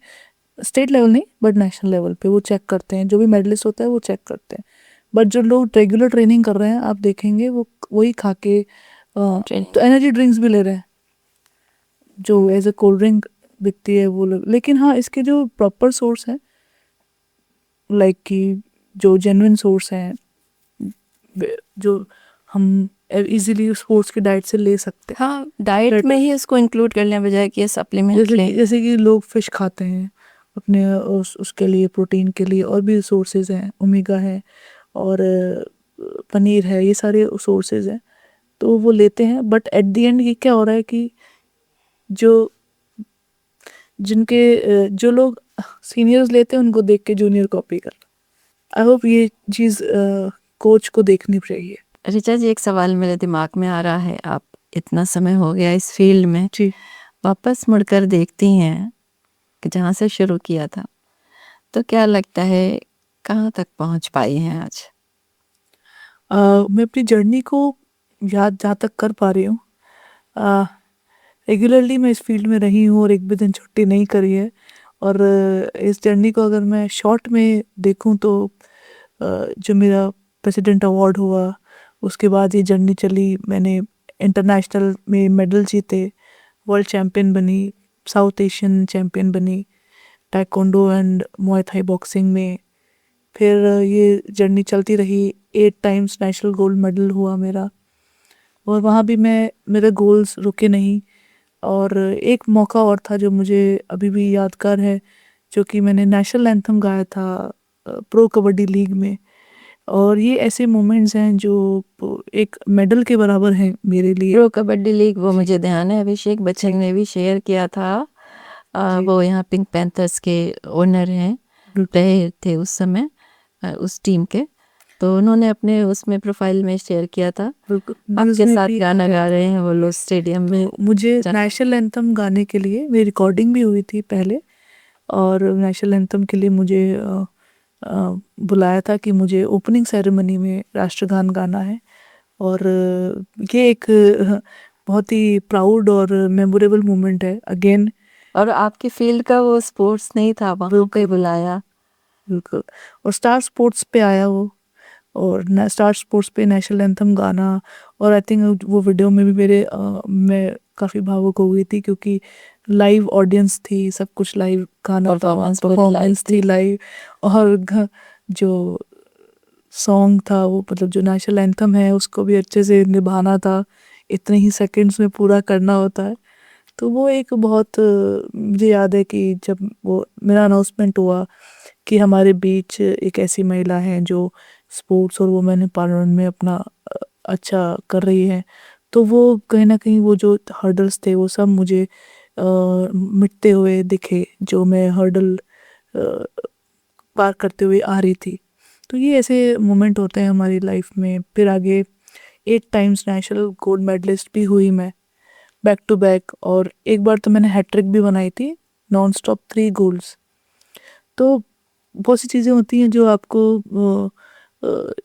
स्टेट लेवल नहीं बट नेशनल लेवल पे वो चेक करते हैं, जो भी मेडलिस्ट होता है वो चेक करते हैं। बट जो लोग रेगुलर ट्रेनिंग कर रहे हैं, आप देखेंगे वो वही खा के तो एनर्जी ड्रिंक्स भी ले रहे हैं जो एज ए कोल्ड ड्रिंक बिकती है वो लोग। लेकिन हाँ, इसके जो प्रॉपर सोर्स है, लाइक कि जो जेन्युइन सोर्स हैं, जो हम इजीली स्पोर्ट्स की डाइट से ले सकते हैं। हाँ, डाइट में ही इसको इंक्लूड करने बजाय कि ये सप्लीमेंट लें। जैसे कि लोग फिश खाते हैं अपने उसके लिए, प्रोटीन के लिए, और भी सोर्सेज हैं, ओमेगा है और पनीर है, ये सारे सोर्सेज हैं, तो वो लेते हैं। बट एट द एंड ये क्या हो रहा है कि जो जो लोग सीनियर्स लेते हैं उनको देख के जूनियर कॉपी कर। आई होप ये चीज़ कोच को देखनी चाहिए। ऋचा जी, एक सवाल मेरे दिमाग में आ रहा है, आप इतना समय हो गया इस फील्ड में, जी, वापस मुड़कर देखती हैं कि जहाँ से शुरू किया था, तो क्या लगता है कहाँ तक पहुँच पाई हैं आज? मैं अपनी जर्नी को याद जहाँ तक कर पा रही हूँ, रेगुलरली मैं इस फील्ड में रही हूँ और एक भी दिन छुट्टी नहीं करी है। और इस जर्नी को अगर मैं शॉर्ट में देखूँ तो जो मेरा प्रेसिडेंट अवार्ड हुआ, उसके बाद ये जर्नी चली। मैंने इंटरनेशनल में मेडल जीते, वर्ल्ड चैम्पियन बनी, साउथ एशियन चैम्पियन बनी, taekwondo and muay Thai boxing में। फिर ये जर्नी चलती रही, 8 टाइम्स नेशनल गोल्ड मेडल हुआ मेरा। और वहाँ भी मेरे गोल्स रुके नहीं। और एक मौका और था जो मुझे अभी भी यादगार है, जो कि मैंने नेशनल एंथम गाया था प्रो कबड्डी लीग में। और ये ऐसे मोमेंट्स हैं जो एक मेडल के बराबर हैं मेरे लिए। प्रो कबड्डी लीग, वो मुझे ध्यान है, अभिषेक बच्चन ने भी शेयर किया था। वो यहाँ पिंक पैंथर्स के ओनर हैं, रहे थे उस समय उस टीम के, तो उन्होंने अपने उसमें प्रोफाइल में शेयर किया था। बिल्कुल, आपके उसमें साथ भी गाना गा रहे हैं वो लोग स्टेडियम में। मुझे नेशनल एंथम गाने के लिए मेरी रिकॉर्डिंग भी हुई थी पहले, और नेशनल एंथम के लिए मुझे बुलाया था कि मुझे ओपनिंग सेरेमनी में राष्ट्रगान गाना है। और ये एक बहुत ही प्राउड और मेमोरेबल मोमेंट है अगेन। और आपकी फील्ड का वो स्पोर्ट्स नहीं था, वहाँ पे बुलाया। बिल्कुल, और स्टार स्पोर्ट्स पे आया वो, और स्टार स्पोर्ट्स पे नेशनल एंथम गाना। और आई थिंक वो वीडियो में भी मैं काफ़ी भावुक हो गई थी, क्योंकि लाइव ऑडियंस थी, सब कुछ लाइव गाना, परफॉर्मेंस थी लाइव। और जो सॉन्ग था वो, मतलब जो नेशनल एंथम है उसको भी अच्छे से निभाना था, इतने ही सेकंड्स में पूरा करना होता है। तो वो एक बहुत मुझे याद है कि जब वो मेरा अनाउंसमेंट हुआ कि हमारे बीच एक ऐसी महिला है जो स्पोर्ट्स और वुमेन एम्पावरमेंट में अपना अच्छा कर रही है, तो वो कहीं ना कहीं वो जो हर्डल्स थे वो सब मुझे मिटते हुए दिखे, जो मैं हर्डल पार करते हुए आ रही थी। तो ये ऐसे मोमेंट होते हैं हमारी लाइफ में। फिर आगे 8 टाइम्स नेशनल गोल्ड मेडलिस्ट भी हुई मैं, बैक टू बैक। और एक बार तो मैंने हैट्रिक भी बनाई थी, नॉन स्टॉप 3 गोल्स। तो बहुत सी चीज़ें होती हैं जो आपको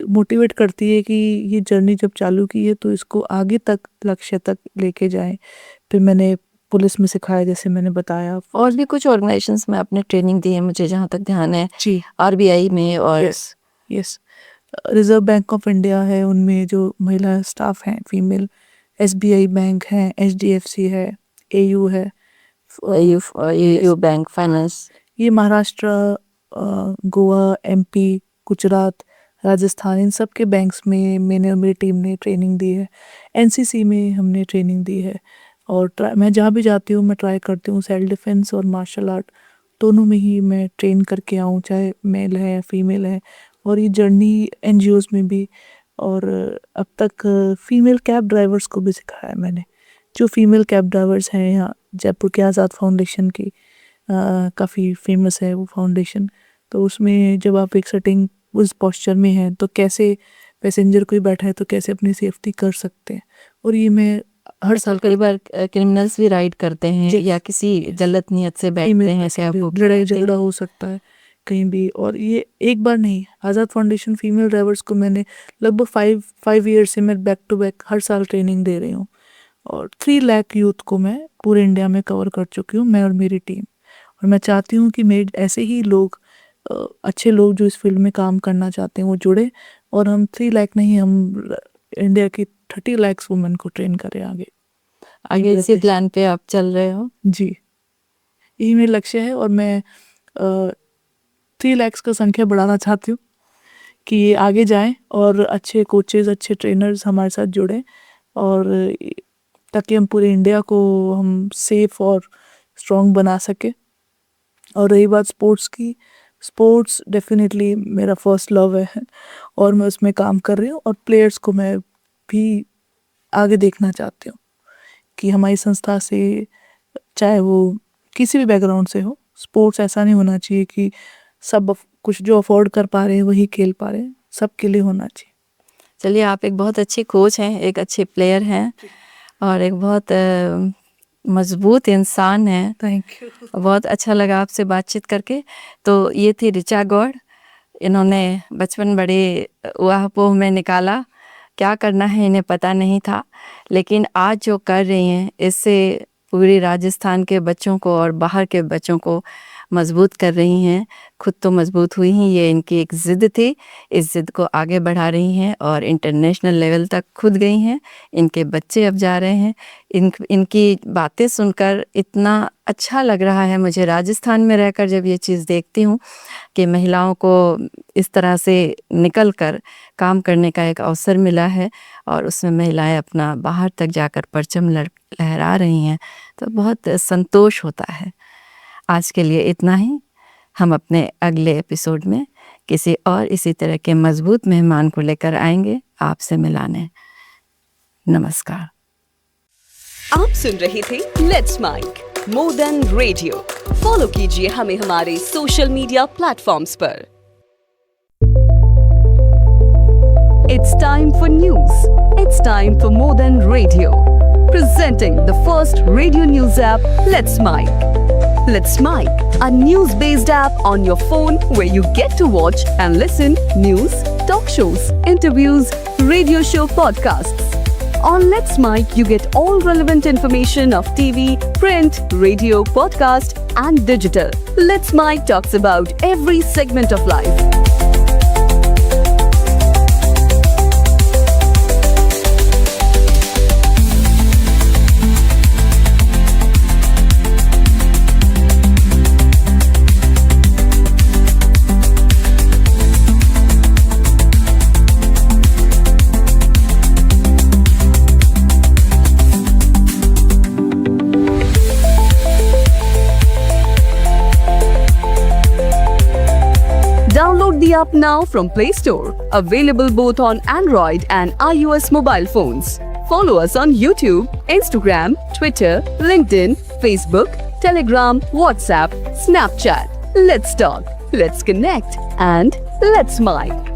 मोटिवेट करती है कि ये जर्नी जब चालू की है तो इसको आगे तक, लक्ष्य तक लेके जाएं। फिर मैंने पुलिस में सिखाया, जैसे मैंने बताया। और भी कुछ ऑर्गेनाइजेशंस में आपने ट्रेनिंग दी है, मुझे जहाँ तक ध्यान है। जी, आरबीआई में, और yes, reserve bank of India है, उनमें जो महिला स्टाफ हैं फीमेल। एसबीआई बैंक है, एचडीएफसी है, एयू है, यू बैंक फाइनेंस। ये महाराष्ट्र, गोवा, एमपी, गुजरात, राजस्थान, इन सब के बैंक्स में मैंने और मेरी टीम ने ट्रेनिंग दी है। एनसीसी में हमने ट्रेनिंग दी है। और मैं जहाँ भी जाती हूँ मैं ट्राई करती हूँ सेल्फ डिफेंस और मार्शल आर्ट दोनों में ही मैं ट्रेन करके आऊँ, चाहे मेल है या फीमेल है। और ये जर्नी एनजीओज में भी, और अब तक फीमेल कैब ड्राइवर्स को भी सिखाया मैंने। जो फीमेल कैब ड्राइवर्स हैं यहाँ जयपुर के आज़ाद फाउंडेशन की, काफ़ी फेमस है वो फाउंडेशन। तो उसमें जब आप एक सेटिंग उस पोस्चर में हैं तो कैसे पैसेंजर कोई बैठा है तो कैसे अपनी सेफ्टी कर सकते हैं। और ये मैं हर साल कई बार क्रिमिनल्स भी राइड करते हैं या किसी गलत नियत से बैठते हैं, लड़ाई झगड़ा हो सकता है कहीं भी। और ये एक बार नहीं, आज़ाद फाउंडेशन फीमेल ड्राइवर्स को मैंने लगभग 5 ईयर से मैं बैक टू बैक हर साल ट्रेनिंग दे रही हूँ। और 3 लाख यूथ को मैं पूरे इंडिया में कवर कर चुकी हूँ, मैं और मेरी टीम। और मैं चाहती हूँ कि मेरे ऐसे ही लोग, अच्छे लोग जो इस फील्ड में काम करना चाहते हैं, वो जुड़े। और हम 3 लाख नहीं, हम इंडिया की 30 लाख वुमेन को ट्रेन करें आगे इसी प्लान पे आप चल रहे हो। जी, यही मेरा लक्ष्य है। और मैं 3 लाख का संख्या बढ़ाना चाहती हूँ कि ये आगे जाएं और अच्छे कोचेज, अच्छे ट्रेनर्स हमारे साथ जुड़ें, और ताकि हम पूरे इंडिया को हम सेफ और स्ट्रॉन्ग बना सके। और रही बात स्पोर्ट्स की, स्पोर्ट्स डेफिनेटली मेरा फर्स्ट लव है और मैं उसमें काम कर रही हूँ। और प्लेयर्स को मैं भी आगे देखना चाहती हूँ कि हमारी संस्था से, चाहे वो किसी भी बैकग्राउंड से हो, स्पोर्ट्स ऐसा नहीं होना चाहिए कि सब कुछ जो अफोर्ड कर पा रहे हैं वही खेल पा रहे हैं, सबके लिए होना चाहिए। चलिए, आप एक बहुत अच्छी कोच हैं, एक अच्छे प्लेयर हैं, और एक बहुत मजबूत इंसान हैं। Thank you. बहुत अच्छा लगा आपसे बातचीत करके। तो ये थी ऋचा गौड़, इन्होंने बचपन बड़े उहापोह में निकाला, क्या करना है इन्हें पता नहीं था, लेकिन आज जो कर रही हैं इससे पूरी राजस्थान के बच्चों को और बाहर के बच्चों को मजबूत कर रही हैं। खुद तो मजबूत हुई ही, ये इनकी एक ज़िद थी, इस ज़िद को आगे बढ़ा रही हैं और इंटरनेशनल लेवल तक खुद गई हैं। इनके बच्चे अब जा रहे हैं। इनकी बातें सुनकर इतना अच्छा लग रहा है मुझे राजस्थान में रहकर, जब ये चीज़ देखती हूँ कि महिलाओं को इस तरह से निकल कर काम करने का एक अवसर मिला है और उसमें महिलाएं अपना बाहर तक जाकर परचम लहरा रही हैं, तो बहुत संतोष होता है। आज के लिए इतना ही। हम अपने अगले एपिसोड में किसी और इसी तरह के मजबूत मेहमान को लेकर आएंगे आपसे मिलाने। नमस्कार। आप सुन रहे थे let's mic more than radio. Follow कीजिए हमें हमारे सोशल मीडिया प्लेटफॉर्म्स पर। It's time for news. It's time for more than radio. Presenting the first radio news app, Let's Mic. Let's Mic, a news-based app on your phone where you get to watch and listen news, talk shows, interviews, radio show podcasts. On Let's Mic, you get all relevant information of TV, print, radio, podcast, and digital. Let's Mic talks about every segment of life. Download the app now from Play Store. Available both on Android and iOS mobile phones. Follow us on YouTube, Instagram, Twitter, LinkedIn, Facebook, Telegram, WhatsApp, Snapchat. Let's talk, let's connect, and let's mic.